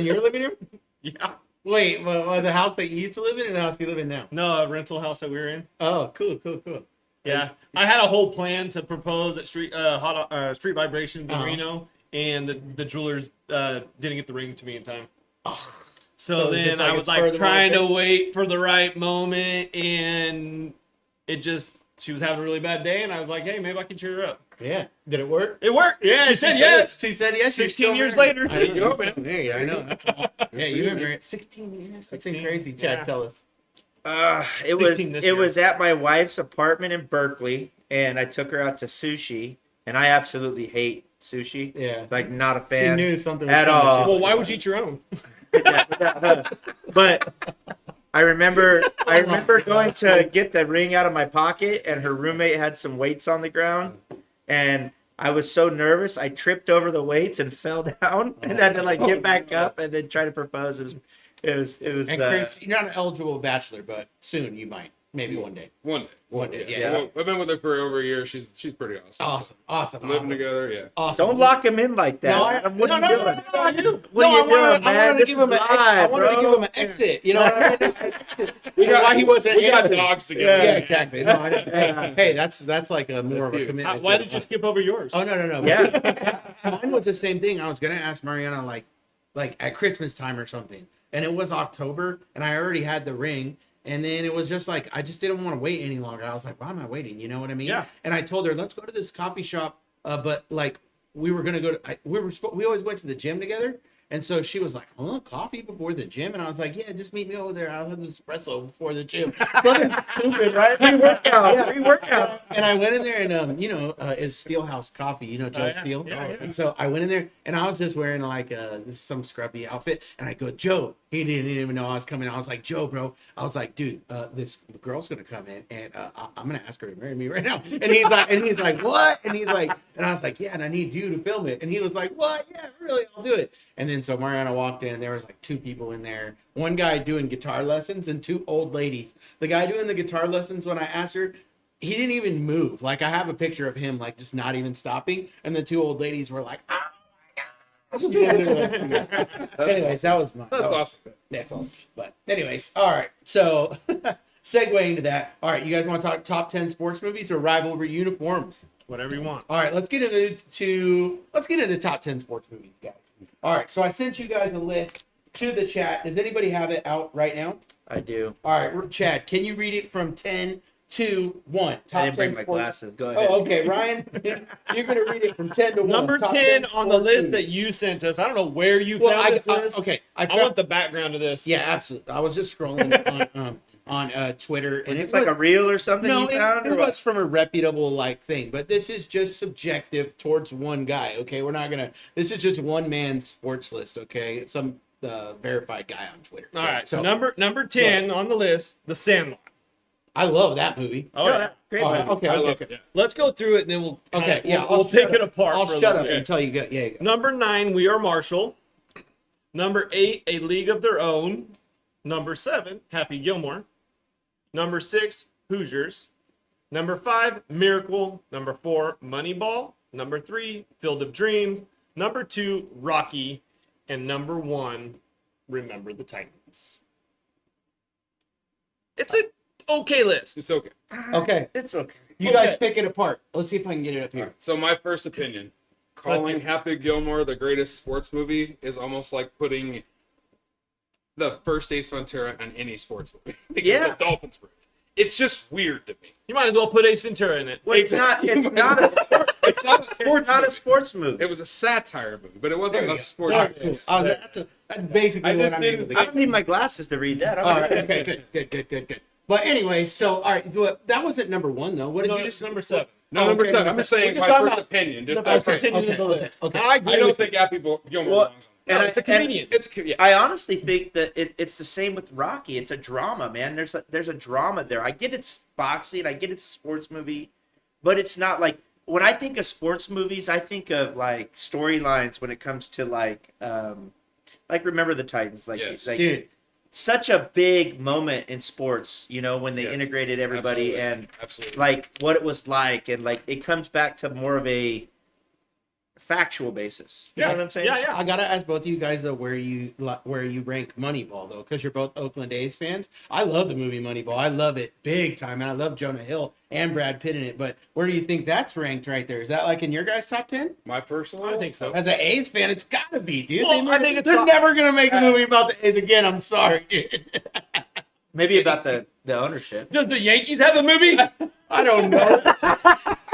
[SPEAKER 1] your living room?
[SPEAKER 2] Yeah.
[SPEAKER 1] Wait, well, the house that you used to live in, or the house you live in now?
[SPEAKER 2] No, a rental house that we were in.
[SPEAKER 1] Oh, cool.
[SPEAKER 2] Yeah, I had a whole plan to propose at Street Vibrations in
[SPEAKER 1] Uh-huh.
[SPEAKER 2] Reno, and the jewelers didn't get the ring to me in time.
[SPEAKER 1] Oh,
[SPEAKER 2] So,
[SPEAKER 1] So
[SPEAKER 2] then
[SPEAKER 1] just like
[SPEAKER 2] I was
[SPEAKER 1] it's
[SPEAKER 2] like
[SPEAKER 1] further
[SPEAKER 2] trying to
[SPEAKER 1] away?
[SPEAKER 2] wait for the right moment, and she was having a really bad day, and I was like, hey, maybe I can cheer her up.
[SPEAKER 1] yeah. Did it work?
[SPEAKER 2] It worked.
[SPEAKER 1] Yeah,
[SPEAKER 2] she said yes.
[SPEAKER 1] She said yes. She's
[SPEAKER 2] 16
[SPEAKER 1] still
[SPEAKER 2] years
[SPEAKER 1] married.
[SPEAKER 2] later.
[SPEAKER 1] I
[SPEAKER 3] There you
[SPEAKER 1] know,
[SPEAKER 3] go, man.
[SPEAKER 1] Yeah, I know. That's yeah, you've been married 16 years. That's
[SPEAKER 2] 16,
[SPEAKER 1] crazy. Chad,
[SPEAKER 2] yeah.
[SPEAKER 1] tell us.
[SPEAKER 4] It was
[SPEAKER 2] 16 this
[SPEAKER 4] it
[SPEAKER 2] year.
[SPEAKER 4] was at my wife's apartment in Berkeley, and I took her out to sushi, and I absolutely hate sushi.
[SPEAKER 1] Yeah.
[SPEAKER 4] Like not a
[SPEAKER 1] She
[SPEAKER 4] fan
[SPEAKER 1] knew something was
[SPEAKER 4] at
[SPEAKER 1] coming.
[SPEAKER 4] all.
[SPEAKER 1] She's
[SPEAKER 2] Well,
[SPEAKER 1] like,
[SPEAKER 2] why would you eat your own?
[SPEAKER 4] But I remember going to get the ring out of my pocket, and her roommate had some weights on the ground, and I was so nervous I tripped over the weights and fell down, and had to like get back up and then try to propose. It was.
[SPEAKER 1] And Chris, you're not an eligible bachelor, but soon you might. Maybe one day.
[SPEAKER 3] One
[SPEAKER 1] day,
[SPEAKER 3] day.
[SPEAKER 1] yeah.
[SPEAKER 3] Well, I've been with her for over a year. She's pretty awesome.
[SPEAKER 1] Awesome.
[SPEAKER 3] Living together, yeah.
[SPEAKER 1] Awesome.
[SPEAKER 4] Don't lock him in like that.
[SPEAKER 1] No,
[SPEAKER 4] Adam. What are you doing?
[SPEAKER 1] I do.
[SPEAKER 4] What are you
[SPEAKER 1] I wanted-
[SPEAKER 4] doing, man?
[SPEAKER 1] I wanted
[SPEAKER 4] This
[SPEAKER 1] to
[SPEAKER 4] is
[SPEAKER 1] give him an I
[SPEAKER 4] live,
[SPEAKER 1] wanted to
[SPEAKER 4] bro.
[SPEAKER 1] give him an exit. You know what I mean?
[SPEAKER 3] We got,
[SPEAKER 1] why he wasn't
[SPEAKER 3] we got
[SPEAKER 1] answering.
[SPEAKER 3] dogs together.
[SPEAKER 1] Yeah, exactly. No, hey, that's like a more of a
[SPEAKER 3] huge.
[SPEAKER 1] commitment.
[SPEAKER 2] Why did you skip over yours?
[SPEAKER 1] Oh no.
[SPEAKER 4] Yeah.
[SPEAKER 1] Mine was the same thing. I was gonna ask Mariana like at Christmas time or something, and it was October, and I already had the ring, and then it was just like I just didn't want to wait any longer. I was like, why am I waiting? You know what I mean?
[SPEAKER 2] Yeah.
[SPEAKER 1] And I told her, let's go to this coffee shop, but like we were gonna go to we always went to the gym together. And so she was like, huh, coffee before the gym? And I was like, yeah, just meet me over there. I'll have the espresso before the gym. Something stupid, right?
[SPEAKER 4] Pre-workout.
[SPEAKER 1] And I went in there and, it's Steelhouse Coffee, Joe
[SPEAKER 2] yeah.
[SPEAKER 1] Steel?
[SPEAKER 2] Yeah, yeah.
[SPEAKER 1] And so I went in there and I was just wearing like some scrubby outfit. And I go, Joe, he didn't even know I was coming. I was like, Joe, bro. I was like, dude, this girl's going to come in and I'm going to ask her to marry me right now. And he's like, what? And he's like, and I was like, yeah, and I need you to film it. And he was like, what? Yeah, really, I'll do it. And then so Mariana walked in, and there was like two people in there. One guy doing guitar lessons and two old ladies. The guy doing the guitar lessons, when I asked her, he didn't even move. Like I have a picture of him like just not even stopping. And the two old ladies were like, oh my gosh. Anyways, that was my
[SPEAKER 3] That's awesome.
[SPEAKER 1] That's awesome. But anyways, all right. So segueing to that. All right, you guys want to talk top 10 sports movies or rivalry uniforms?
[SPEAKER 2] Whatever you want.
[SPEAKER 1] All right, let's get into top 10 sports movies, guys. All right, so I sent you guys a list to the chat. Does anybody have it out right now?
[SPEAKER 4] I do.
[SPEAKER 1] All right, Chad, can you read it from 10 to 1? Top
[SPEAKER 4] I didn't
[SPEAKER 1] 10
[SPEAKER 4] bring my
[SPEAKER 1] sports.
[SPEAKER 4] glasses. Go ahead.
[SPEAKER 1] Oh, okay, Ryan, you're going to read it from 10 to 1.
[SPEAKER 2] Number
[SPEAKER 1] Top
[SPEAKER 2] 10 on the
[SPEAKER 1] sports
[SPEAKER 2] list
[SPEAKER 1] movies.
[SPEAKER 2] that you sent us. I don't know where you
[SPEAKER 1] Well,
[SPEAKER 2] found this list.
[SPEAKER 1] okay,
[SPEAKER 2] I want the background to this.
[SPEAKER 1] Yeah, absolutely. I was just scrolling on Twitter, and
[SPEAKER 4] It's like a reel or something
[SPEAKER 1] no,
[SPEAKER 4] you found?
[SPEAKER 1] it
[SPEAKER 4] or what?
[SPEAKER 1] was from a reputable thing, but this is just subjective towards one guy. Okay, we're not gonna. This is just one man's sports list. Okay, it's some verified guy on Twitter.
[SPEAKER 2] All right. So number 10 on the list, The Sandlot.
[SPEAKER 1] I love that movie.
[SPEAKER 2] Oh yeah.
[SPEAKER 4] Great
[SPEAKER 1] All
[SPEAKER 4] movie.
[SPEAKER 1] right, okay,
[SPEAKER 3] I
[SPEAKER 1] okay,
[SPEAKER 3] love
[SPEAKER 1] okay.
[SPEAKER 3] it. Yeah.
[SPEAKER 2] Let's go through it and then we'll
[SPEAKER 1] Okay, yeah,
[SPEAKER 2] we'll
[SPEAKER 1] I'll
[SPEAKER 2] pick
[SPEAKER 1] shut
[SPEAKER 2] it
[SPEAKER 1] up.
[SPEAKER 2] apart.
[SPEAKER 1] I'll
[SPEAKER 2] for a
[SPEAKER 1] shut
[SPEAKER 2] little
[SPEAKER 1] up
[SPEAKER 2] bit.
[SPEAKER 1] until you go. Yeah, you go.
[SPEAKER 2] Number 9, We Are Marshall. Number 8, A League of Their Own. Number 7, Happy Gilmore. Number 6, Hoosiers. Number 5, Miracle. Number 4, Moneyball. Number 3, Field of Dreams. Number 2, Rocky. And number 1, Remember the Titans. It's an okay list.
[SPEAKER 3] It's okay.
[SPEAKER 1] Okay,
[SPEAKER 4] It's okay.
[SPEAKER 1] you
[SPEAKER 2] Okay.
[SPEAKER 1] guys pick it apart. Let's see if I can get it up
[SPEAKER 3] All
[SPEAKER 1] here.
[SPEAKER 3] right. So my first opinion, calling Happy Gilmore the greatest sports movie is almost like putting the first Ace Ventura on any sports movie. Because
[SPEAKER 4] Yeah.
[SPEAKER 3] the Dolphins were. It's just weird to me.
[SPEAKER 2] You might as well put Ace Ventura in it.
[SPEAKER 4] Well, it's not a
[SPEAKER 3] It's not a sports
[SPEAKER 4] not a
[SPEAKER 3] movie.
[SPEAKER 4] sports movie.
[SPEAKER 3] It was a satire movie, but it wasn't
[SPEAKER 1] There you
[SPEAKER 3] a
[SPEAKER 1] go.
[SPEAKER 3] sports
[SPEAKER 1] All right,
[SPEAKER 3] movie.
[SPEAKER 1] cool. That's basically
[SPEAKER 3] I
[SPEAKER 1] what
[SPEAKER 3] just
[SPEAKER 1] I'm
[SPEAKER 3] didn't-
[SPEAKER 1] able to
[SPEAKER 4] I
[SPEAKER 1] get.
[SPEAKER 4] don't need my glasses to read that. I'm
[SPEAKER 1] All right,
[SPEAKER 4] good.
[SPEAKER 1] okay, good. But anyway, so all right, that wasn't number 1 though. What did
[SPEAKER 2] No,
[SPEAKER 1] you
[SPEAKER 2] it's
[SPEAKER 1] just
[SPEAKER 2] number 7.
[SPEAKER 3] No,
[SPEAKER 1] Oh,
[SPEAKER 3] number
[SPEAKER 1] okay,
[SPEAKER 3] 7.
[SPEAKER 1] number
[SPEAKER 3] I'm just
[SPEAKER 1] seven.
[SPEAKER 3] saying
[SPEAKER 2] We're
[SPEAKER 3] my
[SPEAKER 2] just
[SPEAKER 3] first
[SPEAKER 2] talking
[SPEAKER 3] opinion. Just
[SPEAKER 2] The
[SPEAKER 3] my
[SPEAKER 2] first
[SPEAKER 3] first
[SPEAKER 2] opinion of the
[SPEAKER 1] okay,
[SPEAKER 2] list.
[SPEAKER 1] okay.
[SPEAKER 2] I agree
[SPEAKER 3] I don't
[SPEAKER 2] with
[SPEAKER 3] think
[SPEAKER 2] you.
[SPEAKER 3] Happy Gilmore
[SPEAKER 4] Well,
[SPEAKER 3] belongs on.
[SPEAKER 2] No,
[SPEAKER 4] And
[SPEAKER 2] it's a
[SPEAKER 4] I- and-
[SPEAKER 2] comedian.
[SPEAKER 3] Yeah.
[SPEAKER 4] I honestly think that it's the same with Rocky. It's a drama, man. There's a drama there. I get it's boxing. I get it's a sports movie, but it's not like when I think of sports movies, I think of like storylines when it comes to like Remember the Titans,
[SPEAKER 3] Yes.
[SPEAKER 4] like
[SPEAKER 1] Dude,
[SPEAKER 4] such a big moment in sports. When they
[SPEAKER 3] Yes.
[SPEAKER 4] integrated everybody
[SPEAKER 3] Absolutely.
[SPEAKER 4] and
[SPEAKER 3] Absolutely.
[SPEAKER 4] like what it was like, and like it comes back to more of a factual basis. You know what I'm saying?
[SPEAKER 2] Yeah.
[SPEAKER 1] I gotta ask both of you guys though where you rank Moneyball though, because you're both Oakland A's fans. I love the movie Moneyball. I love it big time, and I love Jonah Hill and Brad Pitt in it. But where do you think that's ranked right there? Is that like in your guys' top 10?
[SPEAKER 3] My personal.
[SPEAKER 2] I think so.
[SPEAKER 1] As an A's fan, it's gotta be, dude.
[SPEAKER 2] Well, I think it's
[SPEAKER 1] they're
[SPEAKER 2] not-
[SPEAKER 1] never gonna make a movie about the A's again. I'm sorry, dude.
[SPEAKER 4] Maybe about the ownership.
[SPEAKER 2] Does the Yankees have a movie?
[SPEAKER 1] I don't know.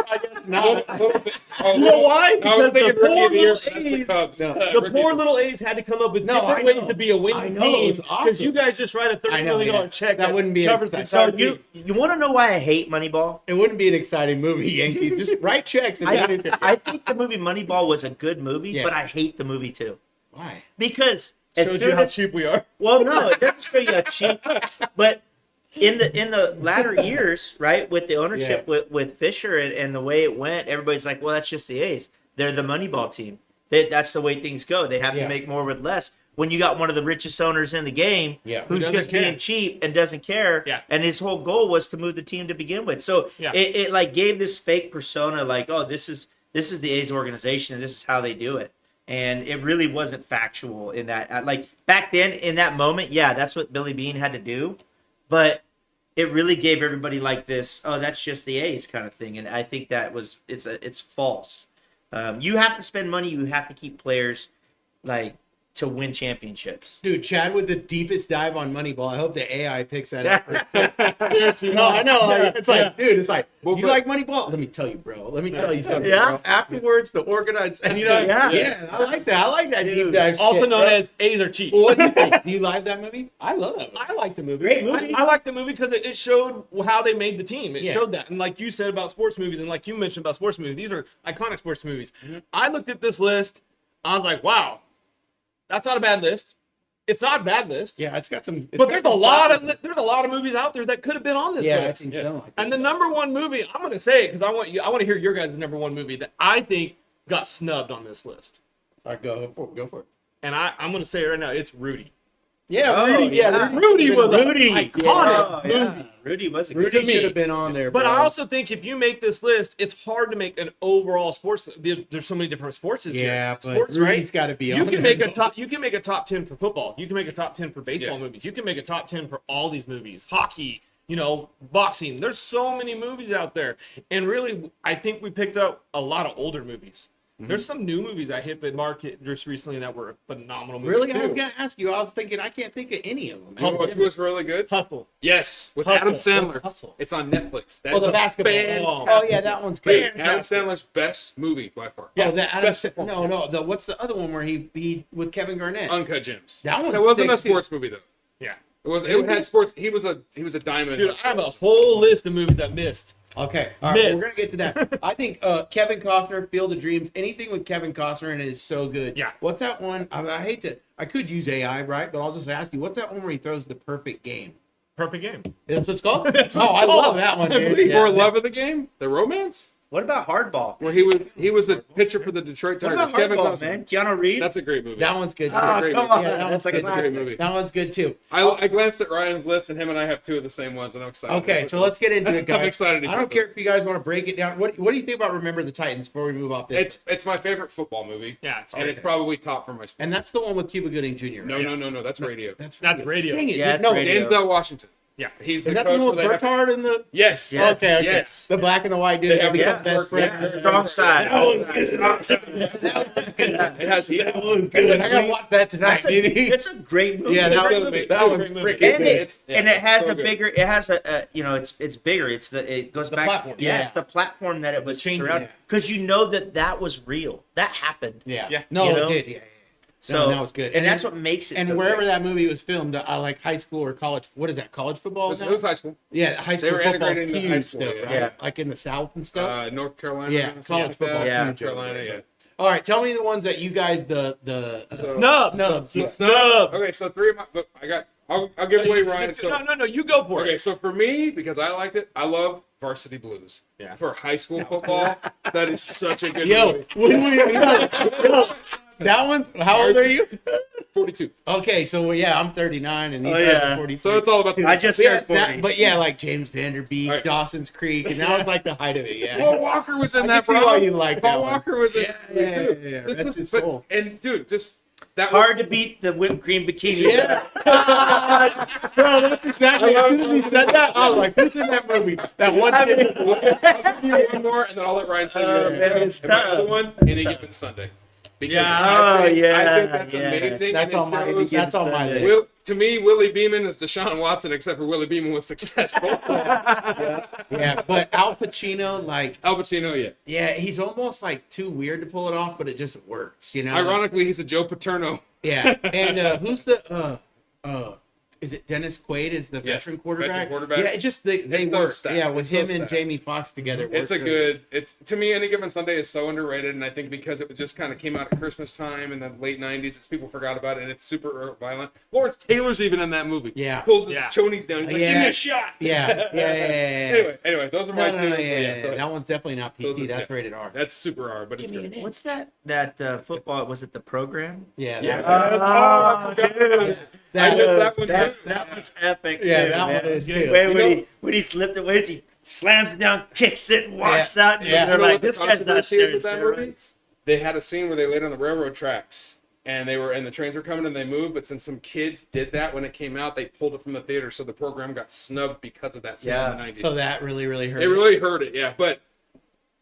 [SPEAKER 1] I guess not.
[SPEAKER 3] Oh,
[SPEAKER 2] You know why?
[SPEAKER 3] I was
[SPEAKER 2] Because
[SPEAKER 3] thinking
[SPEAKER 2] the
[SPEAKER 3] Rookie
[SPEAKER 2] poor
[SPEAKER 3] of the Year,
[SPEAKER 2] little
[SPEAKER 3] but that's the
[SPEAKER 2] A's,
[SPEAKER 3] Cubs.
[SPEAKER 1] No.
[SPEAKER 2] the
[SPEAKER 3] Rookie
[SPEAKER 2] poor
[SPEAKER 3] of the-
[SPEAKER 2] little A's had to come up with
[SPEAKER 1] No, I
[SPEAKER 2] different ways
[SPEAKER 1] know.
[SPEAKER 2] to be a
[SPEAKER 1] I
[SPEAKER 2] winning
[SPEAKER 1] know, it
[SPEAKER 2] team
[SPEAKER 1] was
[SPEAKER 2] because
[SPEAKER 1] awesome.
[SPEAKER 2] you guys just write a $30
[SPEAKER 1] I know,
[SPEAKER 2] million
[SPEAKER 1] yeah.
[SPEAKER 2] check
[SPEAKER 1] That wouldn't be
[SPEAKER 2] covers the
[SPEAKER 1] exciting.
[SPEAKER 4] So
[SPEAKER 2] entire
[SPEAKER 4] you
[SPEAKER 2] team.
[SPEAKER 4] want to know why I hate Moneyball?
[SPEAKER 1] It wouldn't be an exciting movie, Yankees. Just write checks and
[SPEAKER 4] I think the movie Moneyball was a good movie,
[SPEAKER 1] Yeah.
[SPEAKER 4] but I hate the movie too
[SPEAKER 1] Why?
[SPEAKER 4] because as
[SPEAKER 2] Shows
[SPEAKER 4] soon
[SPEAKER 2] you how
[SPEAKER 4] as-
[SPEAKER 2] cheap we are.
[SPEAKER 4] Well, no, it doesn't show you how cheap, but in the latter years, right, with the ownership with Fisher and the way it went, everybody's like, well, that's just the A's. They're the Moneyball team. That's the way things go. They have
[SPEAKER 1] Yeah.
[SPEAKER 4] to make more with less. When you got one of the richest owners in the game,
[SPEAKER 1] Yeah.
[SPEAKER 4] who's
[SPEAKER 2] Who doesn't
[SPEAKER 4] just
[SPEAKER 2] care.
[SPEAKER 4] being cheap and doesn't care,
[SPEAKER 2] Yeah.
[SPEAKER 4] and his whole goal was to move the team to begin with. So
[SPEAKER 2] Yeah.
[SPEAKER 4] it like gave this fake persona, like, oh, this is the A's organization, and this is how they do it. And it really wasn't factual in that. Like back then, in that moment, yeah, that's what Billy Beane had to do, but it really gave everybody like this, oh, that's just the A's kind of thing. And I think that it's false. You have to spend money. You have to keep players like to win championships.
[SPEAKER 1] Dude, Chad with the deepest dive on Moneyball. I hope the AI picks that up.
[SPEAKER 2] Seriously,
[SPEAKER 1] No, I know. Like, it's like, dude, it's like,
[SPEAKER 3] Well,
[SPEAKER 1] you
[SPEAKER 3] but-
[SPEAKER 1] like Moneyball? Let me tell you, bro. Let me tell you something,
[SPEAKER 4] Yeah.
[SPEAKER 1] bro. Afterwards, the organized, and
[SPEAKER 4] Yeah.
[SPEAKER 1] I like that. I like that deep
[SPEAKER 4] Dude.
[SPEAKER 1] dive
[SPEAKER 2] also
[SPEAKER 1] shit,
[SPEAKER 2] known
[SPEAKER 1] bro.
[SPEAKER 2] as A's are cheap.
[SPEAKER 1] Well, what do you think? Do you like that movie? I love that movie.
[SPEAKER 2] I like the movie.
[SPEAKER 4] Great movie.
[SPEAKER 2] I like the movie because it showed how they made the team. It
[SPEAKER 1] Yeah.
[SPEAKER 2] showed that. And like you said about sports movies, and like you mentioned about sports movies, these are iconic sports movies. I looked at this list. I was like, wow, that's not a bad list. It's not a bad list.
[SPEAKER 1] Yeah, it's got some.
[SPEAKER 2] But there's a lot of movies out there that could have been on this
[SPEAKER 1] Yeah, I
[SPEAKER 2] list.
[SPEAKER 1] think so. I think
[SPEAKER 2] And the
[SPEAKER 1] so.
[SPEAKER 2] number one movie, I'm going to say it because I want to hear your guys' number one movie that I think got snubbed on this list.
[SPEAKER 1] All right, go for it.
[SPEAKER 2] And I'm going to say it right now, it's Rudy.
[SPEAKER 1] Yeah,
[SPEAKER 4] Oh,
[SPEAKER 1] Rudy.
[SPEAKER 4] yeah.
[SPEAKER 2] Rudy was
[SPEAKER 4] Rudy,
[SPEAKER 2] an iconic
[SPEAKER 4] Oh,
[SPEAKER 2] movie.
[SPEAKER 4] yeah. Rudy was a good
[SPEAKER 1] Rudy
[SPEAKER 2] to me.
[SPEAKER 1] should have been on there,
[SPEAKER 2] But
[SPEAKER 1] bro.
[SPEAKER 2] I also think if you make this list, it's hard to make an overall sports. There's so many different sports this
[SPEAKER 1] yeah,
[SPEAKER 2] year.
[SPEAKER 1] but
[SPEAKER 2] Sports,
[SPEAKER 1] Rudy's
[SPEAKER 2] right?
[SPEAKER 1] got to be
[SPEAKER 2] You
[SPEAKER 1] on
[SPEAKER 2] can
[SPEAKER 1] there.
[SPEAKER 2] make a top. You can make a top 10 for football. You can make a top 10 for baseball
[SPEAKER 3] Yeah.
[SPEAKER 2] movies. You can make a top 10 for all these movies. Hockey, boxing. There's so many movies out there, and really, I think we picked up a lot of older movies. There's some new movies I hit the market just recently that were phenomenal movies.
[SPEAKER 1] Really, I
[SPEAKER 2] too.
[SPEAKER 1] was gonna ask you. I was thinking I can't think of any of them.
[SPEAKER 3] You know what was really good?
[SPEAKER 2] Hustle.
[SPEAKER 3] Yes, with
[SPEAKER 2] Hustle.
[SPEAKER 3] Adam
[SPEAKER 1] What's
[SPEAKER 3] Sandler.
[SPEAKER 1] Hustle?
[SPEAKER 3] It's on Netflix. That
[SPEAKER 1] Oh,
[SPEAKER 3] is
[SPEAKER 1] the
[SPEAKER 3] a
[SPEAKER 1] basketball.
[SPEAKER 3] fantastic
[SPEAKER 1] Oh, yeah, that one's
[SPEAKER 3] movie.
[SPEAKER 1] great.
[SPEAKER 3] Adam Sandler's best movie by far.
[SPEAKER 2] Yeah,
[SPEAKER 1] Oh, the Adam.
[SPEAKER 3] best performance.
[SPEAKER 1] No. What's the other one where he with Kevin Garnett?
[SPEAKER 3] Uncut Gems.
[SPEAKER 1] That one's
[SPEAKER 3] wasn't
[SPEAKER 1] sick,
[SPEAKER 3] a sports movie though.
[SPEAKER 2] Yeah.
[SPEAKER 3] It had sports. He was a diamond.
[SPEAKER 2] Dude, I have a whole list of movies that missed.
[SPEAKER 1] Okay, all right,
[SPEAKER 2] Missed.
[SPEAKER 1] we're gonna get to that. I think Kevin Costner, Field of Dreams, anything with Kevin Costner in it is so good.
[SPEAKER 2] Yeah.
[SPEAKER 1] What's that one? I could use AI, right? But I'll just ask you, what's that one where he throws the perfect game?
[SPEAKER 2] Perfect game.
[SPEAKER 1] That's what it's called.
[SPEAKER 2] That's what
[SPEAKER 1] Oh,
[SPEAKER 2] it's
[SPEAKER 1] I love
[SPEAKER 2] called.
[SPEAKER 1] that one,
[SPEAKER 2] I
[SPEAKER 1] dude.
[SPEAKER 2] believe-
[SPEAKER 3] For love of the game, the romance,
[SPEAKER 4] What about Hardball?
[SPEAKER 3] where he was the pitcher for the Detroit
[SPEAKER 4] What
[SPEAKER 3] Tigers.
[SPEAKER 4] about
[SPEAKER 3] Kevin
[SPEAKER 4] Hardball,
[SPEAKER 3] Costner.
[SPEAKER 4] man? Keanu Reeves?
[SPEAKER 3] That's a great movie.
[SPEAKER 1] That one's good. Too.
[SPEAKER 4] Oh,
[SPEAKER 3] great
[SPEAKER 4] come
[SPEAKER 3] movie.
[SPEAKER 4] on.
[SPEAKER 1] Yeah, that one's
[SPEAKER 4] That's
[SPEAKER 1] good.
[SPEAKER 3] That's a great movie.
[SPEAKER 1] That one's good too.
[SPEAKER 3] I glanced at Ryan's list, and him and I have two of the same ones, and I'm excited.
[SPEAKER 1] Okay, so let's get into it, guys.
[SPEAKER 3] I'm excited to
[SPEAKER 1] I
[SPEAKER 3] get
[SPEAKER 1] don't care
[SPEAKER 3] this.
[SPEAKER 1] if you guys want to break it down. What do you think about Remember the Titans before we move off this?
[SPEAKER 3] It's my favorite football movie.
[SPEAKER 2] Yeah, it's
[SPEAKER 3] and
[SPEAKER 2] great.
[SPEAKER 3] it's probably top for my sport.
[SPEAKER 1] And that's the one with Cuba Gooding Jr.
[SPEAKER 3] No,
[SPEAKER 1] right?
[SPEAKER 3] no. That's radio.
[SPEAKER 2] That's radio.
[SPEAKER 1] Dang it!
[SPEAKER 4] Yeah,
[SPEAKER 1] dude.
[SPEAKER 4] it's
[SPEAKER 1] No,
[SPEAKER 4] radio.
[SPEAKER 3] Denzel Washington.
[SPEAKER 2] Yeah.
[SPEAKER 3] He's
[SPEAKER 1] is
[SPEAKER 3] the
[SPEAKER 1] that the
[SPEAKER 3] coach
[SPEAKER 1] one
[SPEAKER 3] where
[SPEAKER 1] with
[SPEAKER 3] they have.
[SPEAKER 1] Bertard and the?
[SPEAKER 3] Yes.
[SPEAKER 4] Yes.
[SPEAKER 1] Okay.
[SPEAKER 3] Yes.
[SPEAKER 1] The black and the white dude.
[SPEAKER 3] They have
[SPEAKER 1] become
[SPEAKER 3] that
[SPEAKER 1] best
[SPEAKER 3] work,
[SPEAKER 1] friends.
[SPEAKER 3] yeah.
[SPEAKER 4] Strong side.
[SPEAKER 3] It has.
[SPEAKER 1] That was good. I gotta watch that tonight, baby.
[SPEAKER 4] It's a great movie.
[SPEAKER 1] Yeah,
[SPEAKER 4] It's a
[SPEAKER 1] that,
[SPEAKER 4] great
[SPEAKER 1] was,
[SPEAKER 4] movie.
[SPEAKER 1] that one's
[SPEAKER 3] Great movie.
[SPEAKER 1] freaking
[SPEAKER 4] and
[SPEAKER 1] good.
[SPEAKER 4] it has
[SPEAKER 3] so
[SPEAKER 4] a
[SPEAKER 3] good.
[SPEAKER 4] bigger. It has a it's bigger. It goes
[SPEAKER 2] the
[SPEAKER 4] back.
[SPEAKER 2] platform.
[SPEAKER 4] Yeah,
[SPEAKER 1] Yeah.
[SPEAKER 4] it's the platform that it was
[SPEAKER 2] changing,
[SPEAKER 4] surrounded because you know that was real. That happened.
[SPEAKER 1] Yeah.
[SPEAKER 2] Yeah.
[SPEAKER 1] No,
[SPEAKER 4] You
[SPEAKER 1] it
[SPEAKER 4] know?
[SPEAKER 1] did. Yeah.
[SPEAKER 4] So
[SPEAKER 1] that was good.
[SPEAKER 4] and that's what makes it.
[SPEAKER 1] And
[SPEAKER 4] so
[SPEAKER 1] wherever
[SPEAKER 4] great.
[SPEAKER 1] that movie was filmed, I like high school or college. What is that? College football?
[SPEAKER 3] It
[SPEAKER 1] now?
[SPEAKER 3] was high school.
[SPEAKER 1] Yeah, high school
[SPEAKER 3] were
[SPEAKER 1] football's
[SPEAKER 3] integrated into high
[SPEAKER 1] huge
[SPEAKER 3] school,
[SPEAKER 1] still,
[SPEAKER 3] yeah.
[SPEAKER 1] right?
[SPEAKER 4] Yeah.
[SPEAKER 1] Like in the South and stuff.
[SPEAKER 3] North Carolina.
[SPEAKER 1] Yeah,
[SPEAKER 3] something
[SPEAKER 1] college
[SPEAKER 3] like
[SPEAKER 1] football.
[SPEAKER 3] that.
[SPEAKER 4] Yeah.
[SPEAKER 1] Huge over
[SPEAKER 3] Carolina.
[SPEAKER 1] there.
[SPEAKER 3] Yeah.
[SPEAKER 1] All right, tell me the ones that you guys
[SPEAKER 3] So-
[SPEAKER 2] Snub.
[SPEAKER 1] Snubs.
[SPEAKER 2] Snub.
[SPEAKER 3] Okay, so three of my. But I'll give away Ryan. So
[SPEAKER 2] No, you go for
[SPEAKER 3] okay,
[SPEAKER 2] it.
[SPEAKER 3] so for me, because I liked it, I love Varsity Blues.
[SPEAKER 2] Yeah.
[SPEAKER 3] For high school football, that is such a good
[SPEAKER 1] Yo,
[SPEAKER 3] movie.
[SPEAKER 1] yo, that one's. How old are you?
[SPEAKER 3] 42.
[SPEAKER 1] Okay, so yeah, I'm 39 and these
[SPEAKER 4] Oh,
[SPEAKER 1] guys
[SPEAKER 4] yeah.
[SPEAKER 1] are 43.
[SPEAKER 3] So it's all about the.
[SPEAKER 4] I just
[SPEAKER 1] yeah,
[SPEAKER 4] turned 40.
[SPEAKER 1] but yeah, like James Vanderbeek,
[SPEAKER 3] All right.
[SPEAKER 1] Dawson's Creek, and that was like the height of it. Yeah.
[SPEAKER 3] Paul Walker was in
[SPEAKER 1] I
[SPEAKER 3] that,
[SPEAKER 1] can see
[SPEAKER 3] bro.
[SPEAKER 1] why you like that
[SPEAKER 3] Paul
[SPEAKER 1] one.
[SPEAKER 3] Walker was in
[SPEAKER 1] Yeah,
[SPEAKER 3] it too.
[SPEAKER 1] yeah.
[SPEAKER 3] This
[SPEAKER 1] Rest
[SPEAKER 3] was,
[SPEAKER 1] his
[SPEAKER 3] but,
[SPEAKER 1] soul.
[SPEAKER 3] and dude, just that
[SPEAKER 4] Hard
[SPEAKER 3] was,
[SPEAKER 4] to beat the whipped cream bikini.
[SPEAKER 1] Yeah. Bro, that's exactly. As soon as he said that, I was like, "Who's in that movie?" That one chick.
[SPEAKER 3] I'll give you one more, and then I'll let Ryan say
[SPEAKER 4] Oh,
[SPEAKER 3] yours.
[SPEAKER 4] man, it's
[SPEAKER 3] And my
[SPEAKER 4] tough.
[SPEAKER 3] other one, Any Given Sunday. Because
[SPEAKER 2] Yeah.
[SPEAKER 3] I think
[SPEAKER 4] yeah,
[SPEAKER 3] that's
[SPEAKER 4] yeah.
[SPEAKER 3] amazing.
[SPEAKER 1] That's
[SPEAKER 3] and
[SPEAKER 1] on
[SPEAKER 3] it
[SPEAKER 1] my
[SPEAKER 3] shows-
[SPEAKER 1] that's on my list.
[SPEAKER 3] To me, Willie Beeman is Deshaun Watson, except for Willie Beeman was successful.
[SPEAKER 1] Yeah, but Al Pacino, like,
[SPEAKER 3] Al Pacino,
[SPEAKER 1] yeah, he's almost like too weird to pull it off, but it just works, you know.
[SPEAKER 3] Ironically, he's a Joe Paterno.
[SPEAKER 1] Yeah, and who's the is it Dennis Quaid is the
[SPEAKER 3] Yes,
[SPEAKER 1] veteran quarterback?
[SPEAKER 3] veteran quarterback.
[SPEAKER 1] Yeah, it just they
[SPEAKER 3] It's so
[SPEAKER 1] work.
[SPEAKER 3] stacked.
[SPEAKER 1] Yeah, with
[SPEAKER 3] It's so
[SPEAKER 1] him and
[SPEAKER 3] stacked.
[SPEAKER 1] Jamie Foxx together.
[SPEAKER 3] It's a
[SPEAKER 1] works
[SPEAKER 3] good. It's to me, Any Given Sunday is so underrated, and I think because it just kind of came out at Christmas time in the late '90s, it's people forgot about it, and it's super violent. Lawrence Taylor's even in that movie.
[SPEAKER 1] Yeah.
[SPEAKER 3] He pulls his
[SPEAKER 2] Yeah.
[SPEAKER 3] chonies down. He's like,
[SPEAKER 1] Yeah.
[SPEAKER 3] "Give me a shot."
[SPEAKER 1] Yeah.
[SPEAKER 3] Anyway, those are
[SPEAKER 1] No,
[SPEAKER 3] my
[SPEAKER 1] no,
[SPEAKER 3] two.
[SPEAKER 1] no,
[SPEAKER 3] but
[SPEAKER 1] yeah.
[SPEAKER 3] go ahead.
[SPEAKER 1] That one's definitely not
[SPEAKER 3] Those
[SPEAKER 1] PC.
[SPEAKER 3] are-
[SPEAKER 1] That's
[SPEAKER 3] yeah.
[SPEAKER 1] rated R.
[SPEAKER 3] That's super R, but it's
[SPEAKER 1] Give me
[SPEAKER 3] good.
[SPEAKER 1] an
[SPEAKER 4] What's that football? Was it The Program?
[SPEAKER 1] Yeah.
[SPEAKER 3] Yeah.
[SPEAKER 1] that-
[SPEAKER 3] I forgot about it. I missed that one too.
[SPEAKER 4] That was epic.
[SPEAKER 1] Yeah,
[SPEAKER 4] too,
[SPEAKER 1] that
[SPEAKER 4] man.
[SPEAKER 1] one is too.
[SPEAKER 4] Wait,
[SPEAKER 3] You
[SPEAKER 4] when,
[SPEAKER 3] know-
[SPEAKER 4] when he slipped away, he slams it down, kicks it, and walks out. And
[SPEAKER 1] Yeah.
[SPEAKER 4] they're
[SPEAKER 3] You know
[SPEAKER 4] like,
[SPEAKER 3] what the
[SPEAKER 4] "This guy's not
[SPEAKER 3] controversy is
[SPEAKER 4] doing
[SPEAKER 3] with that movie?
[SPEAKER 4] steroids."
[SPEAKER 3] They had a scene where they laid on the railroad tracks and the trains were coming and they moved, but since some kids did that when it came out, they pulled it from the theater, so the program got snubbed because of that scene
[SPEAKER 4] Yeah.
[SPEAKER 3] in the 90s.
[SPEAKER 1] So that really hurt.
[SPEAKER 3] It really hurt it, yeah. But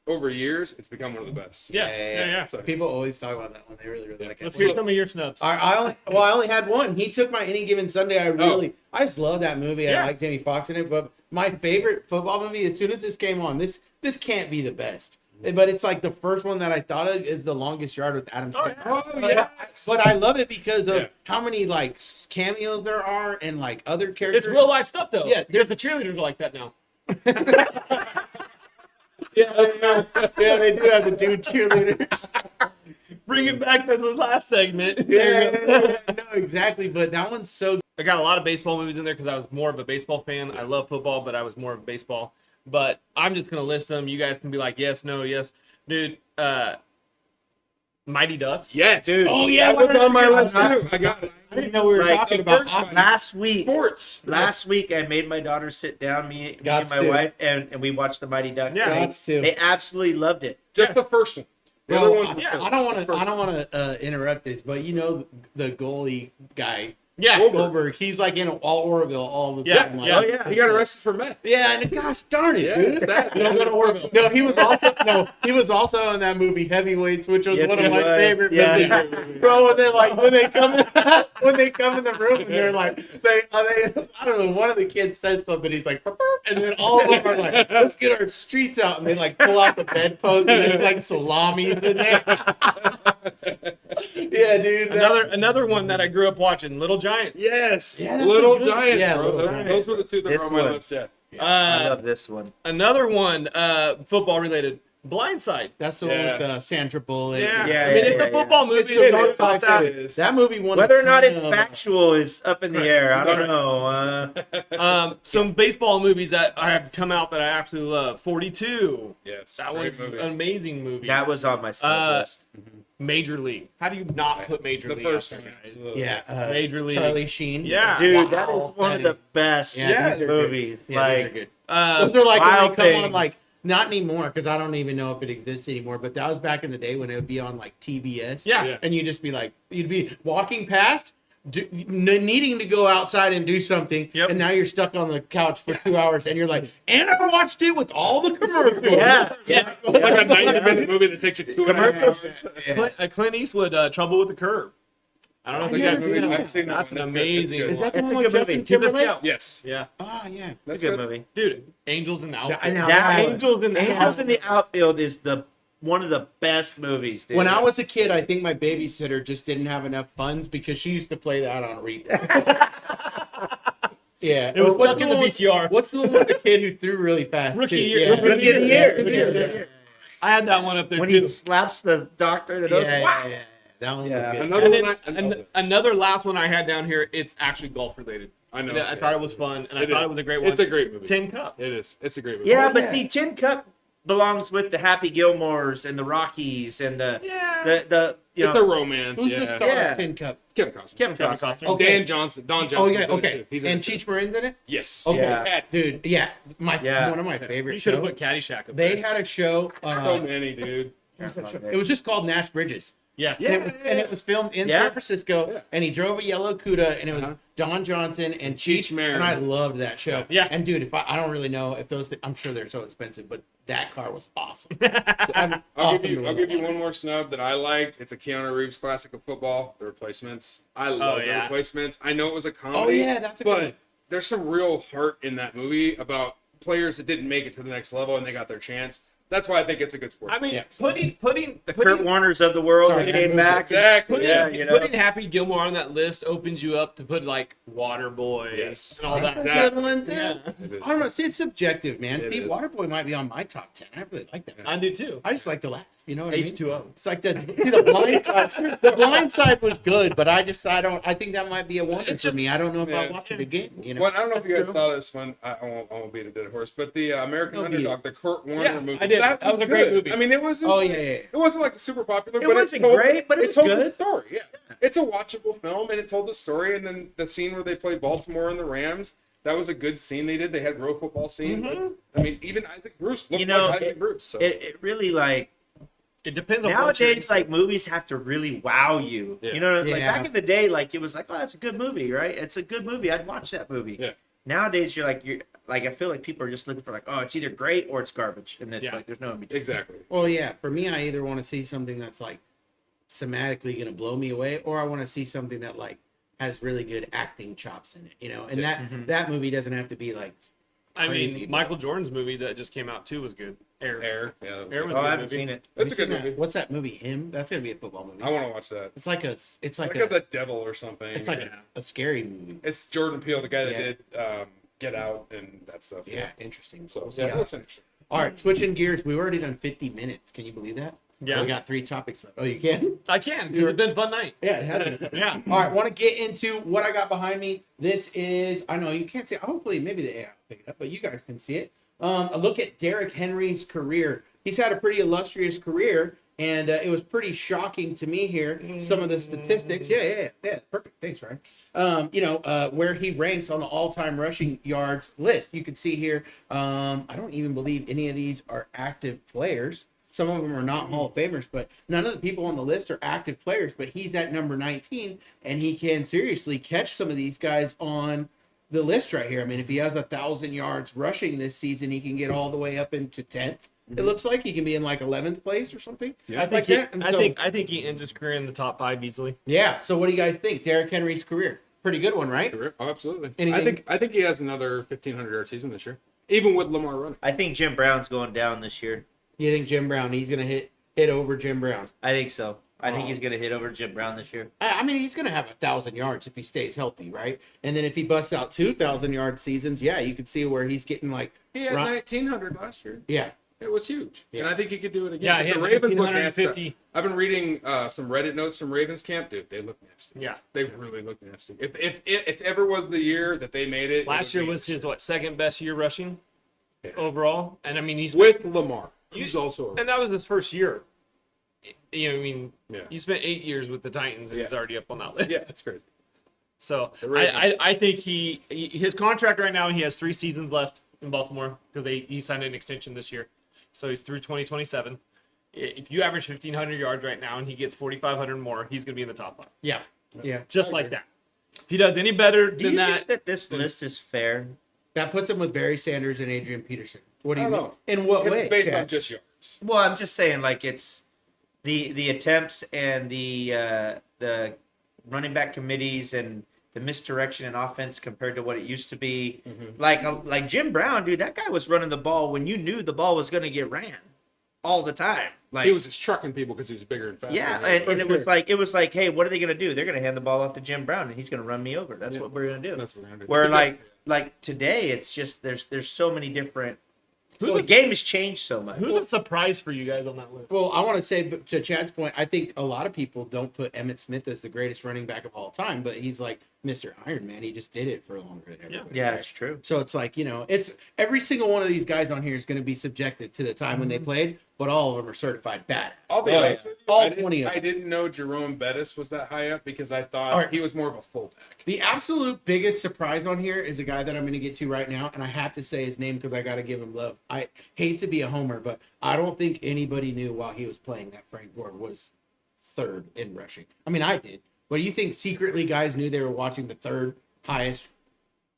[SPEAKER 3] over years, it's become one of the best.
[SPEAKER 2] Yeah.
[SPEAKER 3] So,
[SPEAKER 1] People always talk about that one. They really like it.
[SPEAKER 2] Let's hear some of your snubs.
[SPEAKER 1] I only had one. He took my Any Given Sunday. I just love that movie. I
[SPEAKER 2] Yeah.
[SPEAKER 1] like Jamie Foxx in it. But my favorite football movie, as soon as this came on, this can't be the best. But it's like the first one that I thought of is The Longest Yard with Adam Sandler.
[SPEAKER 3] oh yes.
[SPEAKER 1] But I love it because of
[SPEAKER 3] Yeah.
[SPEAKER 1] how many like cameos there are and like other characters.
[SPEAKER 2] It's real life stuff though.
[SPEAKER 1] Yeah,
[SPEAKER 2] There's the cheerleaders are like that now.
[SPEAKER 1] Yeah, they do have the dude cheerleader.
[SPEAKER 2] Bring it back to the last segment.
[SPEAKER 1] Yeah, no, exactly. But that one's so.
[SPEAKER 2] I got a lot of baseball movies in there because I was more of a baseball fan. I love football, but I was more of baseball. But I'm just gonna list them. You guys can be like, yes, no, yes, dude. Mighty Ducks.
[SPEAKER 3] Yes.
[SPEAKER 4] Dude.
[SPEAKER 1] Oh yeah,
[SPEAKER 3] That was on my list too. I got it.
[SPEAKER 1] I didn't know we were
[SPEAKER 4] Like,
[SPEAKER 1] talking
[SPEAKER 3] the
[SPEAKER 1] about
[SPEAKER 3] first
[SPEAKER 1] hockey.
[SPEAKER 3] one.
[SPEAKER 4] Last week,
[SPEAKER 3] Sports.
[SPEAKER 4] I made my daughter sit down, me and
[SPEAKER 1] Gots
[SPEAKER 4] my
[SPEAKER 1] to.
[SPEAKER 4] wife, and we watched the Mighty Ducks.
[SPEAKER 2] Yeah.
[SPEAKER 4] They-
[SPEAKER 1] Gots to.
[SPEAKER 4] They absolutely loved it.
[SPEAKER 3] Just the first one. The other
[SPEAKER 1] Well,
[SPEAKER 3] ones were
[SPEAKER 2] yeah,
[SPEAKER 3] first.
[SPEAKER 1] I don't want to.
[SPEAKER 3] First.
[SPEAKER 1] I don't want to interrupt this, but you know the goalie guy,
[SPEAKER 2] Yeah.
[SPEAKER 1] Goldberg. He's like in all Oroville all the
[SPEAKER 2] Yeah,
[SPEAKER 1] time. Like,
[SPEAKER 2] yeah.
[SPEAKER 4] Oh yeah.
[SPEAKER 3] He got arrested for meth.
[SPEAKER 1] yeah, and gosh darn it,
[SPEAKER 3] Yeah,
[SPEAKER 1] dude.
[SPEAKER 3] it's that.
[SPEAKER 2] Don't go to Oroville.
[SPEAKER 1] No, he was also in that movie Heavyweights, which was
[SPEAKER 4] Yes,
[SPEAKER 1] one
[SPEAKER 4] he
[SPEAKER 1] of my
[SPEAKER 4] was.
[SPEAKER 1] favorite
[SPEAKER 4] Yeah.
[SPEAKER 1] movies. Bro, and then like when they come in, when they come in the room and they're like they I don't know, one of the kids says something, he's like, "Burp, burp," and then all of them are like, let's get our streets out, and they like pull out the bedpost and there's like salamis in there. Yeah, dude.
[SPEAKER 2] Another one that I grew up watching, Little Giants.
[SPEAKER 3] Yes.
[SPEAKER 1] Yeah, that's
[SPEAKER 3] Little
[SPEAKER 1] a good-
[SPEAKER 3] Giants,
[SPEAKER 1] yeah,
[SPEAKER 3] bro.
[SPEAKER 1] Little
[SPEAKER 3] Those,
[SPEAKER 1] Giants.
[SPEAKER 3] those were the two that
[SPEAKER 4] This
[SPEAKER 3] were on my
[SPEAKER 4] one.
[SPEAKER 3] list, yeah.
[SPEAKER 4] I love this one.
[SPEAKER 2] Another one, football related, Blindside.
[SPEAKER 1] That's the one
[SPEAKER 3] Yeah.
[SPEAKER 1] with Sandra Bullock.
[SPEAKER 2] Yeah,
[SPEAKER 4] Yeah,
[SPEAKER 2] I mean it's
[SPEAKER 4] yeah,
[SPEAKER 2] a football movie.
[SPEAKER 1] It's the
[SPEAKER 2] It's
[SPEAKER 1] dark
[SPEAKER 2] about
[SPEAKER 1] side.
[SPEAKER 3] It is.
[SPEAKER 1] That movie won.
[SPEAKER 4] Whether
[SPEAKER 1] a
[SPEAKER 4] or not
[SPEAKER 1] ton
[SPEAKER 4] it's
[SPEAKER 1] of-
[SPEAKER 4] factual is up in the air. I don't
[SPEAKER 3] Correct.
[SPEAKER 4] know.
[SPEAKER 2] some baseball movies that have come out that I absolutely love. 42.
[SPEAKER 3] Yes.
[SPEAKER 2] That
[SPEAKER 3] great
[SPEAKER 2] one's
[SPEAKER 3] movie.
[SPEAKER 2] an amazing movie.
[SPEAKER 4] That was on my snub list.
[SPEAKER 2] Major League. How do you not put Major
[SPEAKER 3] The
[SPEAKER 2] League?
[SPEAKER 3] first
[SPEAKER 2] up
[SPEAKER 3] one.
[SPEAKER 2] there, guys?
[SPEAKER 3] Absolutely.
[SPEAKER 1] Yeah,
[SPEAKER 2] Major League.
[SPEAKER 1] Charlie Sheen.
[SPEAKER 2] Yeah.
[SPEAKER 4] Dude, that is
[SPEAKER 1] Wow.
[SPEAKER 4] one of the best
[SPEAKER 1] Yeah, they're good.
[SPEAKER 4] movies.
[SPEAKER 1] Yeah, those are
[SPEAKER 4] Like,
[SPEAKER 1] good.
[SPEAKER 2] Uh,
[SPEAKER 1] Those are like when
[SPEAKER 4] Wild
[SPEAKER 1] they come
[SPEAKER 4] Thing.
[SPEAKER 1] on, like not anymore because I don't even know if it exists anymore. But that was back in the day when it would be on like TBS.
[SPEAKER 2] Yeah.
[SPEAKER 3] Yeah.
[SPEAKER 1] and you'd just be like, you'd be walking past, needing to go outside and do something,
[SPEAKER 2] Yep.
[SPEAKER 1] and now you're stuck on the couch for 2 hours, and you're like, and I watched it with all the commercials.
[SPEAKER 4] yeah, yeah.
[SPEAKER 3] Like a 90-minute movie that takes you 2.5
[SPEAKER 4] Commercials.
[SPEAKER 3] hours.
[SPEAKER 2] Clint Eastwood, Trouble with the Curve. I don't know if you
[SPEAKER 1] I've
[SPEAKER 2] guys
[SPEAKER 1] never seen that.
[SPEAKER 3] I've seen that
[SPEAKER 2] That's
[SPEAKER 3] one.
[SPEAKER 2] an
[SPEAKER 3] That's good.
[SPEAKER 2] amazing.
[SPEAKER 3] That's
[SPEAKER 1] Is that the
[SPEAKER 4] It's
[SPEAKER 1] one
[SPEAKER 4] a
[SPEAKER 1] with
[SPEAKER 4] good
[SPEAKER 1] Justin
[SPEAKER 4] movie.
[SPEAKER 2] He's the
[SPEAKER 1] Timberlake?
[SPEAKER 2] scout.
[SPEAKER 3] Yes.
[SPEAKER 2] Yeah,
[SPEAKER 1] Ah, yeah.
[SPEAKER 4] It's
[SPEAKER 3] That's
[SPEAKER 4] a good
[SPEAKER 3] good.
[SPEAKER 4] movie.
[SPEAKER 2] dude. Angels in the Outfield.
[SPEAKER 1] I know.
[SPEAKER 4] That one.
[SPEAKER 2] Angels in the
[SPEAKER 4] Angels
[SPEAKER 2] Outfield.
[SPEAKER 4] in the Outfield is one of the best movies, dude.
[SPEAKER 1] When I was a kid, I think my babysitter just didn't have enough funds because she used to play that on repeat. Yeah,
[SPEAKER 2] It was
[SPEAKER 1] Or what's
[SPEAKER 2] stuck in the
[SPEAKER 1] one-
[SPEAKER 2] VCR.
[SPEAKER 1] What's the one with the kid who threw really fast?
[SPEAKER 2] Rookie
[SPEAKER 1] too?
[SPEAKER 2] year.
[SPEAKER 1] Yeah.
[SPEAKER 4] Rookie of the year.
[SPEAKER 1] Rookie of the year.
[SPEAKER 2] I had that one up there
[SPEAKER 4] when
[SPEAKER 2] too.
[SPEAKER 4] he slaps the doctor in the
[SPEAKER 1] Yeah,
[SPEAKER 4] nose.
[SPEAKER 1] yeah,
[SPEAKER 4] Wow.
[SPEAKER 1] yeah. That one was
[SPEAKER 4] Yeah.
[SPEAKER 1] good.
[SPEAKER 3] Another
[SPEAKER 2] And
[SPEAKER 3] one.
[SPEAKER 2] then another last one I had down here. It's actually golf related.
[SPEAKER 3] I know.
[SPEAKER 2] I thought it was fun, and I thought it was a great one.
[SPEAKER 3] It's a great movie.
[SPEAKER 2] Tin Cup.
[SPEAKER 3] It is. It's a great movie.
[SPEAKER 4] Yeah,
[SPEAKER 1] Oh,
[SPEAKER 4] but
[SPEAKER 1] yeah.
[SPEAKER 4] the Tin Cup belongs with the Happy Gilmores and the Rockies and the you
[SPEAKER 3] It's
[SPEAKER 4] know
[SPEAKER 3] a romance.
[SPEAKER 1] Who's the
[SPEAKER 3] Yeah.
[SPEAKER 1] star
[SPEAKER 4] Yeah.
[SPEAKER 1] of Tin Cup?
[SPEAKER 3] Kevin Costner.
[SPEAKER 4] Kevin
[SPEAKER 2] Kevin
[SPEAKER 4] Costner.
[SPEAKER 2] Costner.
[SPEAKER 1] Okay.
[SPEAKER 3] Dan Johnson. Don Johnson.
[SPEAKER 1] Oh yeah, okay.
[SPEAKER 3] He's
[SPEAKER 1] And
[SPEAKER 3] in it
[SPEAKER 1] Cheech
[SPEAKER 3] too.
[SPEAKER 1] Marin's in it.
[SPEAKER 3] Yes.
[SPEAKER 1] Okay,
[SPEAKER 4] Yeah.
[SPEAKER 1] dude. Yeah,
[SPEAKER 4] Yeah.
[SPEAKER 1] one of my favorite
[SPEAKER 2] You should have
[SPEAKER 1] shows.
[SPEAKER 2] put Caddyshack up
[SPEAKER 1] They
[SPEAKER 2] there.
[SPEAKER 1] had a show.
[SPEAKER 3] So many, dude.
[SPEAKER 1] What was that show? It was just called Nash Bridges.
[SPEAKER 2] Yeah.
[SPEAKER 1] And it was filmed in
[SPEAKER 4] Yeah.
[SPEAKER 1] San Francisco,
[SPEAKER 3] Yeah.
[SPEAKER 1] and he drove a yellow Cuda, and it was
[SPEAKER 3] Uh-huh.
[SPEAKER 1] Don Johnson and
[SPEAKER 3] Cheech
[SPEAKER 1] Cheech
[SPEAKER 3] Marin.
[SPEAKER 1] and I loved that show.
[SPEAKER 2] Yeah.
[SPEAKER 1] And dude, if I don't really know if those, I'm sure they're so expensive, but that car was awesome. So I'm
[SPEAKER 3] I'll
[SPEAKER 1] awesome
[SPEAKER 3] give
[SPEAKER 1] to
[SPEAKER 3] you
[SPEAKER 1] love.
[SPEAKER 3] one more snub that I liked. It's a Keanu Reeves classic of football, The Replacements. I love The
[SPEAKER 2] yeah.
[SPEAKER 3] Replacements. I know it was a
[SPEAKER 1] Oh
[SPEAKER 3] comedy.
[SPEAKER 1] yeah, that's a good
[SPEAKER 3] but
[SPEAKER 1] one.
[SPEAKER 3] there's some real heart in that movie about players that didn't make it to the next level and they got their chance. That's why I think it's a good sport.
[SPEAKER 2] I mean,
[SPEAKER 1] Yeah.
[SPEAKER 2] putting
[SPEAKER 4] The Kurt Warners of the world
[SPEAKER 1] Sorry,
[SPEAKER 4] that came back.
[SPEAKER 3] Exactly.
[SPEAKER 4] Yeah,
[SPEAKER 2] putting Happy Gilmore on that list opens you up to put like Waterboy
[SPEAKER 3] Yes.
[SPEAKER 2] and all
[SPEAKER 1] That's a
[SPEAKER 2] that.
[SPEAKER 1] good one too.
[SPEAKER 2] Yeah.
[SPEAKER 3] It is.
[SPEAKER 1] I don't know. See, it's subjective, man.
[SPEAKER 3] It
[SPEAKER 1] See,
[SPEAKER 3] is.
[SPEAKER 1] Waterboy might be on my top 10. I really like that.
[SPEAKER 2] I do too.
[SPEAKER 1] I just like to laugh. You know what I mean?
[SPEAKER 2] H2O.
[SPEAKER 1] It's like the blind side. The blind side was good, but I think that might be a wonder
[SPEAKER 2] It's
[SPEAKER 1] for
[SPEAKER 2] just-
[SPEAKER 1] me. I don't know if I'll
[SPEAKER 3] Yeah.
[SPEAKER 1] watch it again. You know.
[SPEAKER 3] Well, I don't know if you guys
[SPEAKER 1] That's
[SPEAKER 3] saw this one. I won't beat a dead horse, but the American
[SPEAKER 1] Don't beat
[SPEAKER 3] Underdog, the Kurt Warner
[SPEAKER 2] Yeah,
[SPEAKER 3] movie.
[SPEAKER 2] I did. That was a great
[SPEAKER 3] good.
[SPEAKER 2] movie.
[SPEAKER 3] I mean, it wasn't.
[SPEAKER 1] Oh, yeah.
[SPEAKER 3] It wasn't like super popular.
[SPEAKER 4] It
[SPEAKER 3] but
[SPEAKER 4] wasn't
[SPEAKER 3] told,
[SPEAKER 4] great, but it was
[SPEAKER 3] told
[SPEAKER 4] good.
[SPEAKER 3] the story. Yeah, it's a watchable film, and it told the story. And then the scene where they played Baltimore and the Rams. That was a good scene they did. They had real football scenes.
[SPEAKER 1] Mhm.
[SPEAKER 3] I mean, even Isaac Bruce looked
[SPEAKER 4] You know,
[SPEAKER 3] like Isaac Bruce. So.
[SPEAKER 4] It really like
[SPEAKER 2] It depends on what
[SPEAKER 4] nowadays like movies have to really wow you.
[SPEAKER 3] Yeah.
[SPEAKER 4] You know, like
[SPEAKER 1] Yeah.
[SPEAKER 4] back in the day, like it was like, oh, that's a good movie, right? It's a good movie. I'd watch that movie.
[SPEAKER 3] Yeah.
[SPEAKER 4] Nowadays, you're like I feel like people are just looking for like, oh, it's either great or it's garbage, and it's
[SPEAKER 2] Yeah.
[SPEAKER 4] like there's no in between.
[SPEAKER 3] Exactly.
[SPEAKER 1] Well, yeah. For me, I either want to see something that's like thematically going to blow me away, or I want to see something that like has really good acting chops in it. You know, and that movie doesn't have to be like.
[SPEAKER 2] I
[SPEAKER 1] Crazy,
[SPEAKER 2] mean,
[SPEAKER 1] but-
[SPEAKER 2] Michael Jordan's movie that just came out too was good. Air.
[SPEAKER 3] Air. Yeah. That was
[SPEAKER 2] Air
[SPEAKER 3] good.
[SPEAKER 2] was
[SPEAKER 4] Oh,
[SPEAKER 2] a
[SPEAKER 4] I
[SPEAKER 2] good
[SPEAKER 4] haven't
[SPEAKER 2] movie.
[SPEAKER 4] seen it.
[SPEAKER 3] It's a
[SPEAKER 1] Have
[SPEAKER 3] good
[SPEAKER 1] you seen
[SPEAKER 3] movie.
[SPEAKER 1] that? What's that movie? Him? That's gonna be a football movie.
[SPEAKER 3] I want to watch that.
[SPEAKER 1] It's like a. It's
[SPEAKER 3] It's
[SPEAKER 1] like
[SPEAKER 3] like
[SPEAKER 1] a.
[SPEAKER 3] the devil or something.
[SPEAKER 1] It's like
[SPEAKER 2] Yeah.
[SPEAKER 1] a scary movie.
[SPEAKER 3] It's Jordan Peele, the guy that
[SPEAKER 1] Yeah.
[SPEAKER 3] did Get Out and that stuff.
[SPEAKER 1] Yeah, interesting.
[SPEAKER 3] So
[SPEAKER 1] We'll see
[SPEAKER 3] yeah,
[SPEAKER 1] how-
[SPEAKER 3] it looks interesting.
[SPEAKER 1] All right, switching gears. We've already done 50 minutes. Can you believe that?
[SPEAKER 2] Yeah.
[SPEAKER 1] We got 3 topics left. Oh, you can?
[SPEAKER 2] I can because it's been a fun night.
[SPEAKER 1] Yeah, it has been.
[SPEAKER 2] Yeah.
[SPEAKER 1] All right, want to get into what I got behind me. This is, I know you can't see it. Hopefully, maybe the AI will pick it up, but you guys can see it. A look at Derrick Henry's career. He's had a pretty illustrious career, and it was pretty shocking to me here. Some of the statistics. Yeah. Perfect. Thanks, Ryan. Where he ranks on the all-time rushing yards list. You can see here, I don't even believe any of these are active players. Some of them are not Hall of Famers, but none of the people on the list are active players. But he's at number 19, and he can seriously catch some of these guys on the list right here. I mean, if he has 1,000 yards rushing this season, he can get all the way up into 10th. It looks like he can be in like 11th place or something.
[SPEAKER 3] Yeah.
[SPEAKER 2] I think
[SPEAKER 1] like
[SPEAKER 2] he,
[SPEAKER 1] that. And so-
[SPEAKER 2] I think he ends his career in the top 5 easily.
[SPEAKER 1] Yeah. So what do you guys think? Derrick Henry's career, pretty good one, right?
[SPEAKER 3] Oh, absolutely.
[SPEAKER 1] Anything-
[SPEAKER 3] I think he has another 1,500 yard season this year, even with Lamar running.
[SPEAKER 4] I think Jim Brown's going down this year.
[SPEAKER 1] You think Jim Brown? He's gonna hit over Jim Brown.
[SPEAKER 4] I think so. I think
[SPEAKER 1] Oh.
[SPEAKER 4] he's going to hit over Jim Brown this year.
[SPEAKER 1] I mean, he's gonna have 1,000 yards if he stays healthy, right? And then if he busts out 2,000 yard seasons, yeah, you could see where he's getting like,
[SPEAKER 3] He had 1,900 last year.
[SPEAKER 1] yeah.
[SPEAKER 3] It was huge,
[SPEAKER 1] Yeah.
[SPEAKER 3] and I think he could do it again.
[SPEAKER 2] Yeah,
[SPEAKER 3] 'Cause
[SPEAKER 2] he
[SPEAKER 3] the
[SPEAKER 2] had
[SPEAKER 3] Ravens look nasty.
[SPEAKER 2] 1,550.
[SPEAKER 3] I've been reading some Reddit notes from Ravens camp, dude. They look nasty.
[SPEAKER 2] Yeah.
[SPEAKER 3] They really look nasty. If ever was the year that they made it,
[SPEAKER 2] Last year was his second best year rushing overall, and I mean he's
[SPEAKER 3] with Lamar. He's also
[SPEAKER 2] and that was his first year. You know, I mean,
[SPEAKER 3] Yeah.
[SPEAKER 2] you spent 8 years with the Titans, and he's
[SPEAKER 3] Yeah.
[SPEAKER 2] already up on that list.
[SPEAKER 3] yeah, it's crazy.
[SPEAKER 2] So
[SPEAKER 3] The Ravens.
[SPEAKER 2] I think his contract right now, he has 3 seasons left in Baltimore because he signed an extension this year, so he's through 2027. If you average 1,500 yards right now and he gets 4,500 more, he's going to be in the top 5,
[SPEAKER 1] Yeah. Yeah.
[SPEAKER 2] just
[SPEAKER 3] I
[SPEAKER 2] like
[SPEAKER 3] agree.
[SPEAKER 2] that. If he does any better
[SPEAKER 4] Do
[SPEAKER 2] than
[SPEAKER 4] you
[SPEAKER 2] that,
[SPEAKER 4] think that this list is fair?
[SPEAKER 1] That puts him with Barry Sanders and Adrian Peterson. What do
[SPEAKER 3] I
[SPEAKER 1] you
[SPEAKER 3] don't
[SPEAKER 1] mean?
[SPEAKER 3] know.
[SPEAKER 1] In what
[SPEAKER 3] Because
[SPEAKER 1] way?
[SPEAKER 3] it's based
[SPEAKER 1] Chad?
[SPEAKER 3] on just yards.
[SPEAKER 4] Well, I'm just saying, like it's the attempts and the running back committees and the misdirection in offense compared to what it used to be. Like Jim Brown, dude, that guy was running the ball when you knew the ball was going to get ran all the time. Like
[SPEAKER 3] He was just trucking people because he was bigger and faster.
[SPEAKER 4] yeah,
[SPEAKER 3] than they
[SPEAKER 4] and,
[SPEAKER 3] were.
[SPEAKER 4] and it was like, hey, what are they going to do? They're going to hand the ball off to Jim Brown and he's going to run me over. That's
[SPEAKER 3] Yeah.
[SPEAKER 4] what we're going to do.
[SPEAKER 3] That's what we're gonna do.
[SPEAKER 4] Where
[SPEAKER 3] It's a good-
[SPEAKER 4] like today, it's just there's so many different.
[SPEAKER 2] Who's
[SPEAKER 4] the
[SPEAKER 2] a-
[SPEAKER 4] game has changed so much.
[SPEAKER 2] who's a surprise for you guys on that list?
[SPEAKER 1] Well, I want to say, but to Chad's point, I think a lot of people don't put Emmitt Smith as the greatest running back of all time, but he's like Mr. Iron Man. He just did it for longer than everybody.
[SPEAKER 4] Yeah,
[SPEAKER 1] right?
[SPEAKER 4] it's true.
[SPEAKER 1] So it's like, it's every single one of these guys on here is going to be subjective to the time when they played, but all of them are certified badass.
[SPEAKER 3] I'll be
[SPEAKER 1] Oh,
[SPEAKER 3] honest
[SPEAKER 1] yeah.
[SPEAKER 3] with you.
[SPEAKER 1] All
[SPEAKER 3] I
[SPEAKER 1] 20 of them.
[SPEAKER 3] didn't know Jerome Bettis was that high up because I thought
[SPEAKER 1] All right.
[SPEAKER 3] he was more of a fullback.
[SPEAKER 1] The absolute biggest surprise on here is a guy that I'm going to get to right now, and I have to say his name because I got to give him love. I hate to be a homer, but I don't think anybody knew while he was playing that Frank Gore was third in rushing. I mean, I did. But do you think secretly guys knew they were watching the third highest?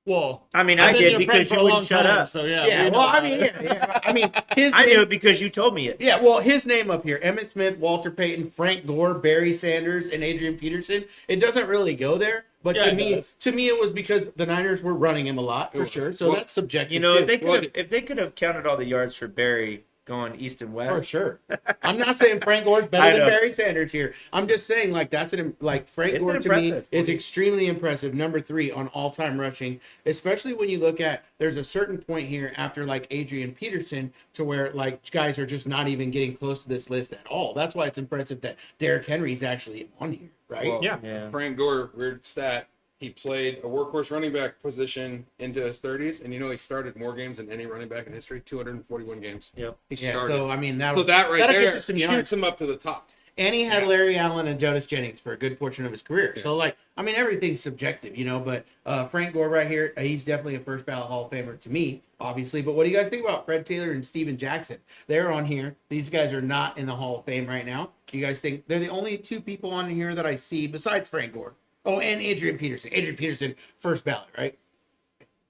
[SPEAKER 2] Well,
[SPEAKER 4] I mean,
[SPEAKER 2] I've
[SPEAKER 4] I
[SPEAKER 2] been
[SPEAKER 4] did
[SPEAKER 2] your
[SPEAKER 4] because
[SPEAKER 2] friend for
[SPEAKER 4] you
[SPEAKER 2] a
[SPEAKER 4] wouldn't
[SPEAKER 2] long
[SPEAKER 4] shut
[SPEAKER 2] time,
[SPEAKER 4] up.
[SPEAKER 2] So yeah,
[SPEAKER 1] Yeah,
[SPEAKER 2] we know
[SPEAKER 1] well, I
[SPEAKER 2] about
[SPEAKER 1] mean,
[SPEAKER 2] it.
[SPEAKER 1] yeah. I mean, his
[SPEAKER 4] I
[SPEAKER 1] name,
[SPEAKER 4] knew it because you told me it.
[SPEAKER 1] yeah, well, his name up here: Emmett Smith, Walter Payton, Frank Gore, Barry Sanders, and Adrian Peterson. It doesn't really go there, but
[SPEAKER 2] Yeah,
[SPEAKER 1] to
[SPEAKER 2] it
[SPEAKER 1] me,
[SPEAKER 2] does.
[SPEAKER 1] it was because the Niners were running him a lot for
[SPEAKER 3] was.
[SPEAKER 1] sure. So
[SPEAKER 3] Well,
[SPEAKER 1] that's subjective.
[SPEAKER 4] You know,
[SPEAKER 1] too.
[SPEAKER 4] if they could have counted all the yards for Barry going east and
[SPEAKER 1] For
[SPEAKER 4] west.
[SPEAKER 1] sure. I'm not saying Frank Gore's
[SPEAKER 4] I
[SPEAKER 1] better than
[SPEAKER 4] know.
[SPEAKER 1] Barry Sanders here. I'm just saying Frank
[SPEAKER 4] It's
[SPEAKER 1] Gore to me
[SPEAKER 4] impressive.
[SPEAKER 1] is extremely impressive. Number 3 on all-time rushing, especially when you look at there's a certain point here after like Adrian Peterson to where like guys are just not even getting close to this list at all. That's why it's impressive that Derrick Henry's actually on here, right?
[SPEAKER 3] Well,
[SPEAKER 2] Yeah.
[SPEAKER 3] Frank Gore, weird stat. He played a workhorse running back position into his 30s, and he started more games than any running back in history, 241 games.
[SPEAKER 4] Yep.
[SPEAKER 3] He
[SPEAKER 1] Yeah,
[SPEAKER 3] started.
[SPEAKER 1] so I mean
[SPEAKER 3] that right
[SPEAKER 1] that'll
[SPEAKER 3] there
[SPEAKER 1] get you some yards.
[SPEAKER 3] shoots him up to the top.
[SPEAKER 1] And he had Larry Allen and Jonas Jennings for a good portion of his career. So, like, I mean, everything's subjective, but Frank Gore right here, he's definitely a first ballot Hall of Famer to me, obviously. But what do you guys think about Fred Taylor and Steven Jackson? They're on here. These guys are not in the Hall of Fame right now. Do you guys think they're the only 2 people on here that I see besides Frank Gore? Oh, and Adrian Peterson. Adrian Peterson, first ballot, right?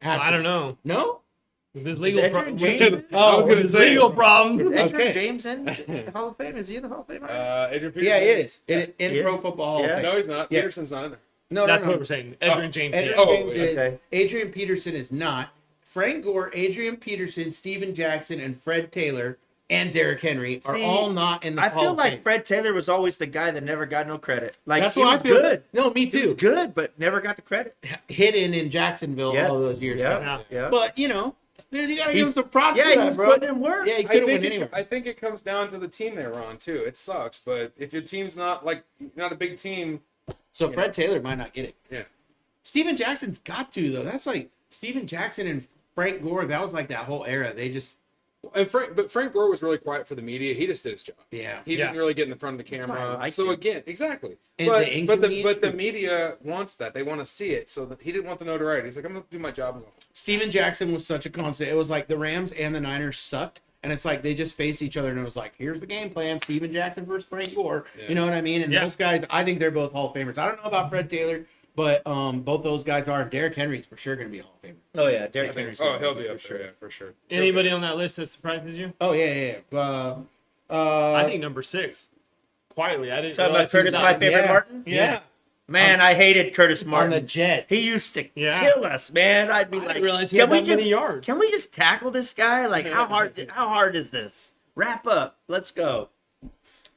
[SPEAKER 2] I don't know.
[SPEAKER 1] No?
[SPEAKER 2] With his
[SPEAKER 4] Is
[SPEAKER 2] legal
[SPEAKER 4] Adrian
[SPEAKER 2] problems.
[SPEAKER 4] James?
[SPEAKER 3] I was
[SPEAKER 2] With
[SPEAKER 3] gonna
[SPEAKER 2] his
[SPEAKER 3] say
[SPEAKER 2] legal problems.
[SPEAKER 4] Is Adrian
[SPEAKER 1] Okay.
[SPEAKER 4] James in the Hall of Fame? Is he in the Hall of Fame?
[SPEAKER 3] Adrian Peterson.
[SPEAKER 1] Yeah, it is. In
[SPEAKER 4] Yeah.
[SPEAKER 1] Pro Football Hall
[SPEAKER 4] Yeah.
[SPEAKER 1] of Fame.
[SPEAKER 3] No, he's not.
[SPEAKER 1] Yeah.
[SPEAKER 3] Peterson's not in there.
[SPEAKER 1] No,
[SPEAKER 2] That's
[SPEAKER 1] no.
[SPEAKER 2] what we're saying. Adrian James.
[SPEAKER 1] Adrian
[SPEAKER 2] yeah.
[SPEAKER 1] James is.
[SPEAKER 4] okay.
[SPEAKER 1] Adrian Peterson is not. Frank Gore, Adrian Peterson, Steven Jackson, and Fred Taylor and Derrick Henry are
[SPEAKER 4] See,
[SPEAKER 1] all not in the
[SPEAKER 4] I
[SPEAKER 1] Hall
[SPEAKER 4] feel
[SPEAKER 1] of
[SPEAKER 4] like
[SPEAKER 1] Fame.
[SPEAKER 4] Fred Taylor was always the guy that never got no credit. Like
[SPEAKER 1] That's
[SPEAKER 4] he
[SPEAKER 1] what I
[SPEAKER 4] was
[SPEAKER 1] feel.
[SPEAKER 4] good.
[SPEAKER 1] No, me
[SPEAKER 4] He was
[SPEAKER 1] too.
[SPEAKER 4] good, but never got the credit.
[SPEAKER 1] Hidden in Jacksonville all those years.
[SPEAKER 4] Yeah.
[SPEAKER 2] Yeah.
[SPEAKER 4] Yeah.
[SPEAKER 1] But you gotta give him some props
[SPEAKER 4] Yeah,
[SPEAKER 1] for
[SPEAKER 4] he
[SPEAKER 1] that,
[SPEAKER 4] was
[SPEAKER 1] bro.
[SPEAKER 4] putting in work.
[SPEAKER 1] Yeah, he
[SPEAKER 3] I
[SPEAKER 1] could have
[SPEAKER 3] think,
[SPEAKER 1] went anywhere.
[SPEAKER 3] I think it comes down to the team they were on too. It sucks, but if your team's not a big team,
[SPEAKER 1] So Fred Taylor might not get it.
[SPEAKER 3] yeah.
[SPEAKER 1] Steven Jackson's got to though. That's like Steven Jackson and Frank Gore. That was like that whole era. They just
[SPEAKER 3] And Frank Gore was really quiet for the media. He just did his job.
[SPEAKER 1] yeah.
[SPEAKER 3] He didn't really get in the front of the
[SPEAKER 4] That's why I
[SPEAKER 3] camera.
[SPEAKER 4] liked
[SPEAKER 3] So
[SPEAKER 4] him.
[SPEAKER 3] again, exactly.
[SPEAKER 1] And
[SPEAKER 3] But
[SPEAKER 1] the
[SPEAKER 3] but
[SPEAKER 1] inconvenience-
[SPEAKER 3] the media wants that. They want to see it. So he didn't want the notoriety. He's like, I'm gonna do my job.
[SPEAKER 1] Steven Jackson was such a constant. It was like the Rams and the Niners sucked. And it's like they just faced each other and it was like, here's the game plan. Steven Jackson versus Frank Gore.
[SPEAKER 3] Yeah.
[SPEAKER 1] You know what I mean? And
[SPEAKER 2] Yeah.
[SPEAKER 1] those guys, I think they're both Hall of Famers. I don't know about Fred Taylor, but both those guys are. Derrick Henry's for sure going to be a Hall of Famer.
[SPEAKER 4] Oh yeah, Derrick Henry's.
[SPEAKER 3] Oh,
[SPEAKER 4] gonna
[SPEAKER 3] he'll
[SPEAKER 4] be
[SPEAKER 3] be
[SPEAKER 4] for
[SPEAKER 3] up
[SPEAKER 4] sure.
[SPEAKER 3] there, yeah, for sure.
[SPEAKER 2] Anybody on that list that surprised you?
[SPEAKER 1] Oh, yeah.
[SPEAKER 2] I think number 6. Quietly, I didn't.
[SPEAKER 4] Talking about
[SPEAKER 2] realize he was
[SPEAKER 4] Curtis,
[SPEAKER 2] out.
[SPEAKER 4] my favorite
[SPEAKER 1] Yeah.
[SPEAKER 4] Martin.
[SPEAKER 2] Yeah.
[SPEAKER 4] Man, I hated Curtis
[SPEAKER 1] on
[SPEAKER 4] Martin.
[SPEAKER 1] the Jets.
[SPEAKER 4] He used to
[SPEAKER 2] Yeah.
[SPEAKER 4] kill us, man. I'd be
[SPEAKER 2] I
[SPEAKER 4] like,
[SPEAKER 2] didn't realize he
[SPEAKER 4] can
[SPEAKER 2] had
[SPEAKER 4] we
[SPEAKER 2] that
[SPEAKER 4] just
[SPEAKER 2] many yards.
[SPEAKER 4] Can we just tackle this guy? Like, how hard is this? Wrap up. Let's go.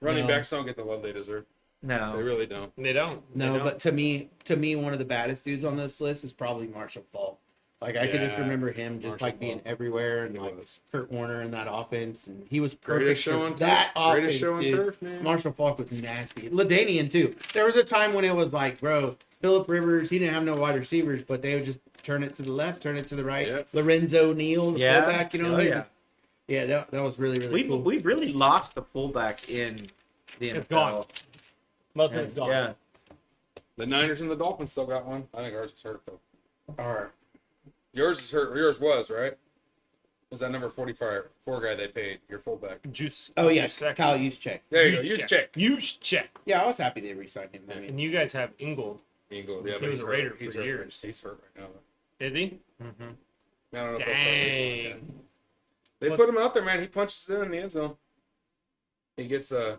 [SPEAKER 3] Running
[SPEAKER 1] No.
[SPEAKER 3] backs don't get the love they deserve. They
[SPEAKER 4] No.
[SPEAKER 3] really don't.
[SPEAKER 2] They don't. They
[SPEAKER 1] No,
[SPEAKER 2] don't.
[SPEAKER 1] but to me, one of the baddest dudes on this list is probably Marshall Falk. Like I could just
[SPEAKER 3] Yeah,
[SPEAKER 1] remember him just
[SPEAKER 3] Marshall
[SPEAKER 1] like being
[SPEAKER 3] Faulk.
[SPEAKER 1] everywhere and
[SPEAKER 3] He
[SPEAKER 1] like
[SPEAKER 3] was.
[SPEAKER 1] Kurt Warner in that offense, and he was perfect
[SPEAKER 3] Greatest show
[SPEAKER 1] for
[SPEAKER 3] on turf.
[SPEAKER 1] that offense.
[SPEAKER 3] Greatest show on
[SPEAKER 1] dude.
[SPEAKER 3] turf, man.
[SPEAKER 1] Marshall Falk was nasty. Ladanian too. There was a time when it was like, bro, Phillip Rivers, he didn't have no wide receivers, but they would just turn it to the left, turn it to the right.
[SPEAKER 3] Yep.
[SPEAKER 1] Lorenzo Neal, the
[SPEAKER 4] Yeah.
[SPEAKER 1] fullback, he
[SPEAKER 4] Oh,
[SPEAKER 1] was-
[SPEAKER 4] yeah.
[SPEAKER 1] yeah, that was really really cool.
[SPEAKER 4] We've really lost the fullback in the NFL.
[SPEAKER 2] It's gone. Most of
[SPEAKER 4] Yeah.
[SPEAKER 2] it's gone.
[SPEAKER 4] Yeah.
[SPEAKER 3] The Niners and the Dolphins still got one. I think ours is hurt though.
[SPEAKER 1] All right.
[SPEAKER 3] Yours is hurt. Yours was right. Was that number 44 guy they paid your fullback?
[SPEAKER 2] Juice.
[SPEAKER 1] Oh yeah,
[SPEAKER 2] Juice
[SPEAKER 1] Kyle Juszczyk.
[SPEAKER 3] There you go. You check.
[SPEAKER 2] Use check.
[SPEAKER 1] Yeah, I was happy they re-signed him. I mean,
[SPEAKER 2] And you guys have Ingold.
[SPEAKER 3] Eagle. Yeah,
[SPEAKER 2] He
[SPEAKER 3] but
[SPEAKER 2] was
[SPEAKER 3] he's
[SPEAKER 2] a
[SPEAKER 3] hurt.
[SPEAKER 2] Raider
[SPEAKER 3] He's
[SPEAKER 2] for
[SPEAKER 3] hurt.
[SPEAKER 2] years.
[SPEAKER 3] He's hurt right now.
[SPEAKER 2] Is he?
[SPEAKER 3] I don't know if he'll start week 1, yeah.
[SPEAKER 2] Dang.
[SPEAKER 3] They
[SPEAKER 2] What-
[SPEAKER 3] put him out there, man. He punches in the end zone. He gets I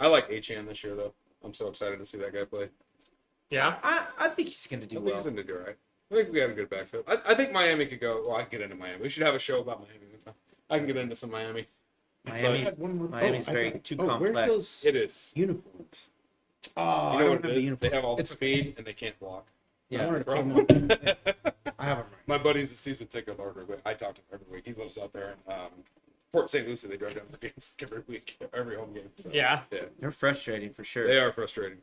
[SPEAKER 3] like Achane this year though. I'm so excited to see that guy play.
[SPEAKER 2] Yeah.
[SPEAKER 4] I think he's going to
[SPEAKER 3] I
[SPEAKER 4] do
[SPEAKER 3] think
[SPEAKER 4] well.
[SPEAKER 3] he's going to do all right. I think we got a good backfield. I think Miami could go. Well, I can get into Miami. We should have a show about Miami. I can get into some Miami.
[SPEAKER 4] Miami's
[SPEAKER 1] Miami's
[SPEAKER 4] very too
[SPEAKER 1] Where's
[SPEAKER 4] complex.
[SPEAKER 1] those
[SPEAKER 3] It is.
[SPEAKER 1] uniforms? Oh,
[SPEAKER 3] You
[SPEAKER 1] I
[SPEAKER 3] know
[SPEAKER 1] don't
[SPEAKER 3] what
[SPEAKER 1] have
[SPEAKER 3] it
[SPEAKER 1] the
[SPEAKER 3] is?
[SPEAKER 1] uniforms.
[SPEAKER 3] They have all the
[SPEAKER 1] It's-
[SPEAKER 3] speed and they can't block.
[SPEAKER 1] I
[SPEAKER 3] That's
[SPEAKER 1] wanted
[SPEAKER 3] the
[SPEAKER 1] to
[SPEAKER 3] problem.
[SPEAKER 1] come on. I have them right.
[SPEAKER 3] My buddy's a season ticket holder, but I talk to him every week. He lives out there in Port St. Lucie. They drive down for games every week, every home game. So,
[SPEAKER 2] Yeah.
[SPEAKER 3] yeah,
[SPEAKER 4] They're frustrating for sure.
[SPEAKER 3] they are frustrating.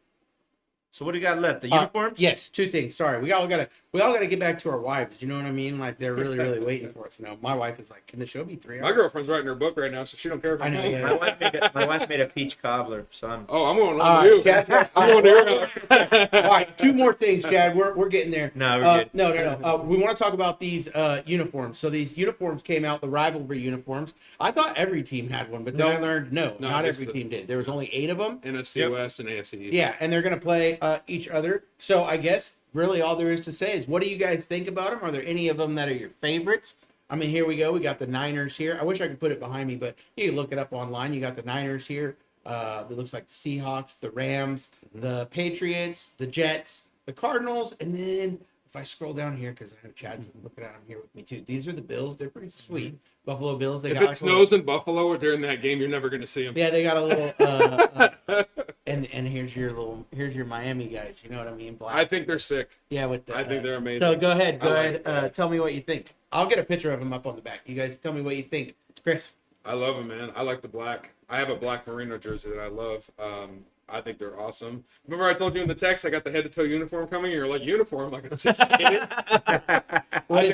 [SPEAKER 4] So what do you got left? The uniforms?
[SPEAKER 1] Yes, two things. Sorry, we all gotta get back to our wives. You know what I mean? Like they're really waiting for us. My wife is like, "Can the show be 3
[SPEAKER 3] My
[SPEAKER 1] hours?"
[SPEAKER 3] girlfriend's writing her book right now, so she don't care if
[SPEAKER 1] I know, yeah.
[SPEAKER 4] My wife made a peach cobbler, so I'm.
[SPEAKER 3] Oh, I'm going
[SPEAKER 1] All
[SPEAKER 3] on
[SPEAKER 1] right,
[SPEAKER 3] you.
[SPEAKER 1] Chad,
[SPEAKER 3] I'm going to your house.
[SPEAKER 1] All right, two more things, Chad. We're getting there.
[SPEAKER 4] No, we're good.
[SPEAKER 1] No. We want to talk about these uniforms. So these uniforms came out, the rivalry uniforms. I thought every team had one, but then I learned not
[SPEAKER 3] just
[SPEAKER 1] every team did. There was only 8 of them.
[SPEAKER 3] NFC West and AFC East.
[SPEAKER 1] Yeah, and they're going to play each other. So I guess really all there is to say is, what do you guys think about them? Are there any of them that are your favorites? I mean, here we go. We got the Niners here. I wish I could put it behind me, but you can look it up online. You got the Niners here. It looks like the Seahawks, the Rams, the Patriots, the Jets, the Cardinals, and then if I scroll down here, because I know Chad's looking at them here with me too. These are the Bills. They're pretty sweet. Buffalo Bills. They
[SPEAKER 3] If
[SPEAKER 1] got
[SPEAKER 3] it
[SPEAKER 1] like
[SPEAKER 3] snows in Buffalo during that game, you're never going to see them.
[SPEAKER 1] yeah, they got a little. And here's your Miami guys. You know what I mean? Black.
[SPEAKER 3] I think they're sick.
[SPEAKER 1] Yeah, with the,
[SPEAKER 3] I think they're amazing.
[SPEAKER 1] So go ahead.
[SPEAKER 3] I like that.
[SPEAKER 1] Tell me what you think. I'll get a picture of them up on the back. You guys tell me what you think. Chris.
[SPEAKER 3] I love them, man. I like the black. I have a black merino jersey that I love. I think they're awesome. Remember I told you in the text I got the head-to-toe uniform coming? You're like, uniform? Like, I'm just kidding.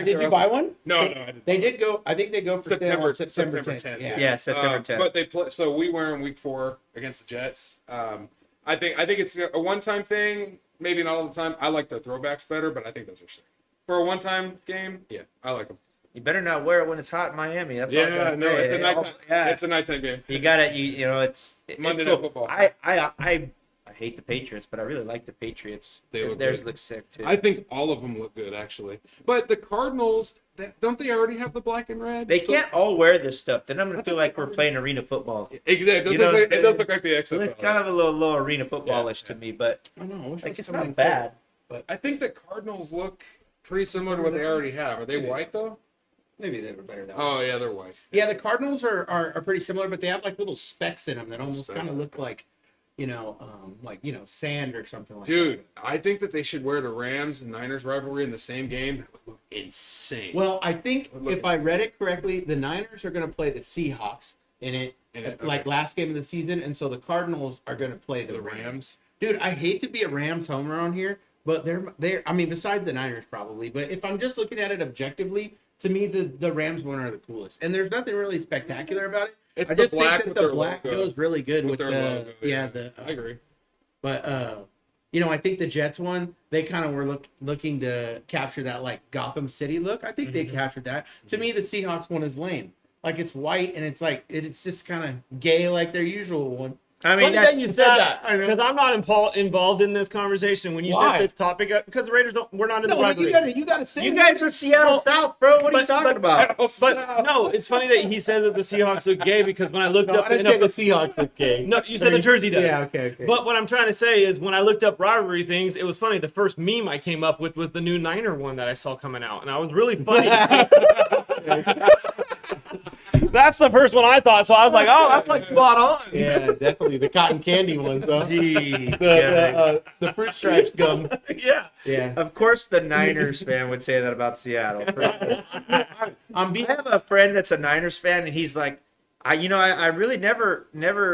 [SPEAKER 1] Did you buy one?
[SPEAKER 3] No, I didn't.
[SPEAKER 1] They did go. I think they go for
[SPEAKER 3] September
[SPEAKER 1] September
[SPEAKER 3] 10th.
[SPEAKER 1] 10th.
[SPEAKER 4] Yeah, September 10th.
[SPEAKER 3] But they play. So we wear them week 4 against the Jets. I think it's a one-time thing. Maybe not all the time. I like the throwbacks better, but I think those are sick. For a one-time game, yeah, I like them.
[SPEAKER 4] You better not wear it when it's hot in Miami. That's all I
[SPEAKER 3] Yeah,
[SPEAKER 4] gotta
[SPEAKER 3] no,
[SPEAKER 4] say.
[SPEAKER 3] it's a nighttime.
[SPEAKER 4] Yeah.
[SPEAKER 3] It's a nighttime game.
[SPEAKER 4] You gotta, it's
[SPEAKER 3] Monday
[SPEAKER 4] cool.
[SPEAKER 3] Night Football.
[SPEAKER 4] I hate the Patriots, but I really like the Patriots.
[SPEAKER 3] They look
[SPEAKER 4] Theirs
[SPEAKER 3] good.
[SPEAKER 4] looks sick too.
[SPEAKER 3] I think all of them look good, actually. But the Cardinals, don't they already have the black and red?
[SPEAKER 4] They can't all wear this stuff. Then I'm gonna feel like we're playing arena football.
[SPEAKER 3] Exactly.
[SPEAKER 4] You know,
[SPEAKER 3] It does look like the XFL.
[SPEAKER 4] It's kind of a little arena footballish to me, but
[SPEAKER 1] I know. I wish I
[SPEAKER 4] like
[SPEAKER 1] was
[SPEAKER 4] it's
[SPEAKER 1] coming in
[SPEAKER 4] not bad.
[SPEAKER 3] I think the Cardinals look pretty similar to what they already have. Are they white, though?
[SPEAKER 1] Maybe they were better that way.
[SPEAKER 3] Oh, yeah, they're white.
[SPEAKER 1] Yeah, the Cardinals are pretty similar, but they have like little specks in them that almost
[SPEAKER 3] Specks.
[SPEAKER 1] kind of look like, sand or something like
[SPEAKER 3] Dude, I think that they should wear the Rams and Niners rivalry in the same game. That would look insane.
[SPEAKER 1] that. Well, I think
[SPEAKER 3] Look
[SPEAKER 1] if I read it correctly, the Niners are going to play the Seahawks in it, like
[SPEAKER 3] okay.
[SPEAKER 1] last game of the season, and so the Cardinals are going to play the Rams. Dude, I hate to be a Rams homer on here, but they're. I mean, besides the Niners probably, but if I'm just looking at it objectively, to me the Rams one are the coolest, and there's nothing really spectacular about it.
[SPEAKER 3] It's
[SPEAKER 1] I
[SPEAKER 3] the
[SPEAKER 1] just
[SPEAKER 3] black
[SPEAKER 1] think
[SPEAKER 3] with
[SPEAKER 1] that the
[SPEAKER 3] their
[SPEAKER 1] black
[SPEAKER 3] logo.
[SPEAKER 1] goes really good with
[SPEAKER 3] their
[SPEAKER 1] the
[SPEAKER 3] logo. I agree.
[SPEAKER 1] But I think the Jets one, they kind of were looking to capture that like Gotham City look. I think they captured that. To me, the Seahawks one is lame. Like it's white and it's like it's just kind of gay like their usual one.
[SPEAKER 4] I
[SPEAKER 2] It's
[SPEAKER 4] mean,
[SPEAKER 2] funny that you said that
[SPEAKER 1] I know.
[SPEAKER 2] because I'm not involved in this conversation when you
[SPEAKER 1] Why?
[SPEAKER 2] set this topic up because the Raiders we're not in the
[SPEAKER 1] No, but
[SPEAKER 2] rivalry.
[SPEAKER 1] you gotta say
[SPEAKER 4] you guys are Seattle South, bro. What are you talking about?
[SPEAKER 2] But no, it's funny that he says that the Seahawks look gay because when I looked
[SPEAKER 1] No,
[SPEAKER 2] up
[SPEAKER 1] I
[SPEAKER 2] the
[SPEAKER 1] didn't say the
[SPEAKER 2] NFL,
[SPEAKER 1] Seahawks look gay.
[SPEAKER 2] no, you said the jersey does.
[SPEAKER 1] Yeah, okay.
[SPEAKER 2] But what I'm trying to say is when I looked up rivalry things, it was funny. The first meme I came up with was the new Niner one that I saw coming out, and I was really funny. That's the first one I thought, so I was like, oh, that's like spot on.
[SPEAKER 1] Yeah, definitely the cotton candy ones, though.
[SPEAKER 4] Gee,
[SPEAKER 1] The fruit stripes gum.
[SPEAKER 2] Yes.
[SPEAKER 1] Yeah.
[SPEAKER 4] Of course, the Niners fan would say that about Seattle. For sure.
[SPEAKER 1] I'm
[SPEAKER 4] I have a friend that's a Niners fan, and he's like, I really never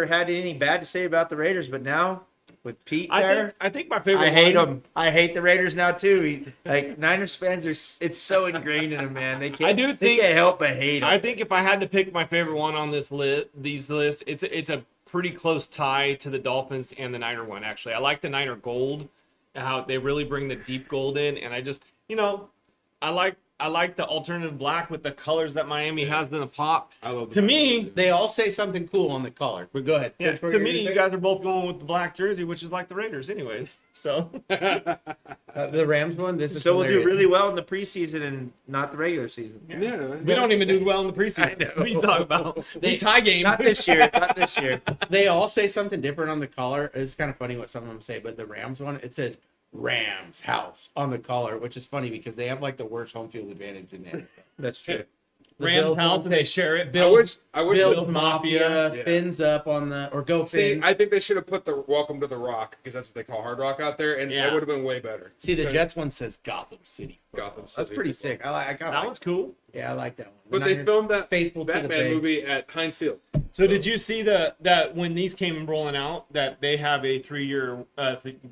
[SPEAKER 4] had anything bad to say about the Raiders, but now with Pete there,
[SPEAKER 2] I think my favorite.
[SPEAKER 4] I hate
[SPEAKER 2] one-
[SPEAKER 4] them. I hate the Raiders now too. Niners fans are. It's so ingrained in them, man. They can't.
[SPEAKER 2] I do
[SPEAKER 4] They
[SPEAKER 2] think-
[SPEAKER 4] can't help but hate them.
[SPEAKER 2] I think if I had to pick my favorite one on this list, it's a pretty close tie to the Dolphins and the Niner one. Actually, I like the Niner gold, how they really bring the deep gold in, and I just I like the alternative black with the colors that Miami has in the pop.
[SPEAKER 3] I love
[SPEAKER 2] To me,
[SPEAKER 1] They all say something cool on the collar. But go ahead.
[SPEAKER 2] yeah,
[SPEAKER 1] Finish what
[SPEAKER 2] to
[SPEAKER 1] you're
[SPEAKER 2] me,
[SPEAKER 1] gonna
[SPEAKER 2] you
[SPEAKER 1] say.
[SPEAKER 2] guys are both going with the black jersey, which is like the Raiders, anyways. So
[SPEAKER 1] The Rams one. This is
[SPEAKER 4] So we'll do
[SPEAKER 1] hilarious.
[SPEAKER 4] really well in the preseason and not the regular season.
[SPEAKER 3] Yeah.
[SPEAKER 2] we don't even do well in the preseason.
[SPEAKER 4] I know.
[SPEAKER 2] What are you talking about? We tie games.
[SPEAKER 4] Not this year. Not this year.
[SPEAKER 1] They all say something different on the collar. It's kind of funny what some of them say, but the Rams one, it says Rams house on the collar, which is funny because they have like the worst home field advantage in there.
[SPEAKER 4] That's true.
[SPEAKER 1] The
[SPEAKER 2] Rams
[SPEAKER 1] Bills
[SPEAKER 2] house
[SPEAKER 1] one
[SPEAKER 2] and they
[SPEAKER 1] says
[SPEAKER 2] share it.
[SPEAKER 3] I
[SPEAKER 2] Bill,
[SPEAKER 3] wish
[SPEAKER 1] Bills
[SPEAKER 2] Bills
[SPEAKER 1] Mafia,
[SPEAKER 2] Mafia.
[SPEAKER 3] Yeah.
[SPEAKER 1] fins up on the or go
[SPEAKER 3] See,
[SPEAKER 1] fins.
[SPEAKER 3] I think they should have put the Welcome to the Rock because that's what they call Hard Rock out there, and
[SPEAKER 2] Yeah.
[SPEAKER 3] it would have been way better.
[SPEAKER 1] See, the
[SPEAKER 3] Because
[SPEAKER 1] Jets one says Gotham City.
[SPEAKER 3] Gotham
[SPEAKER 1] That's
[SPEAKER 3] City
[SPEAKER 1] pretty
[SPEAKER 3] football.
[SPEAKER 1] sick. I kind
[SPEAKER 2] that
[SPEAKER 1] of
[SPEAKER 2] one's cool.
[SPEAKER 1] Yeah, I like that one. The
[SPEAKER 3] But they
[SPEAKER 1] Niners,
[SPEAKER 3] filmed that
[SPEAKER 1] faithful to the
[SPEAKER 3] Batman
[SPEAKER 1] Bay.
[SPEAKER 3] movie at Heinz Field.
[SPEAKER 2] So did you see that when these came rolling out, that they have a 3-year,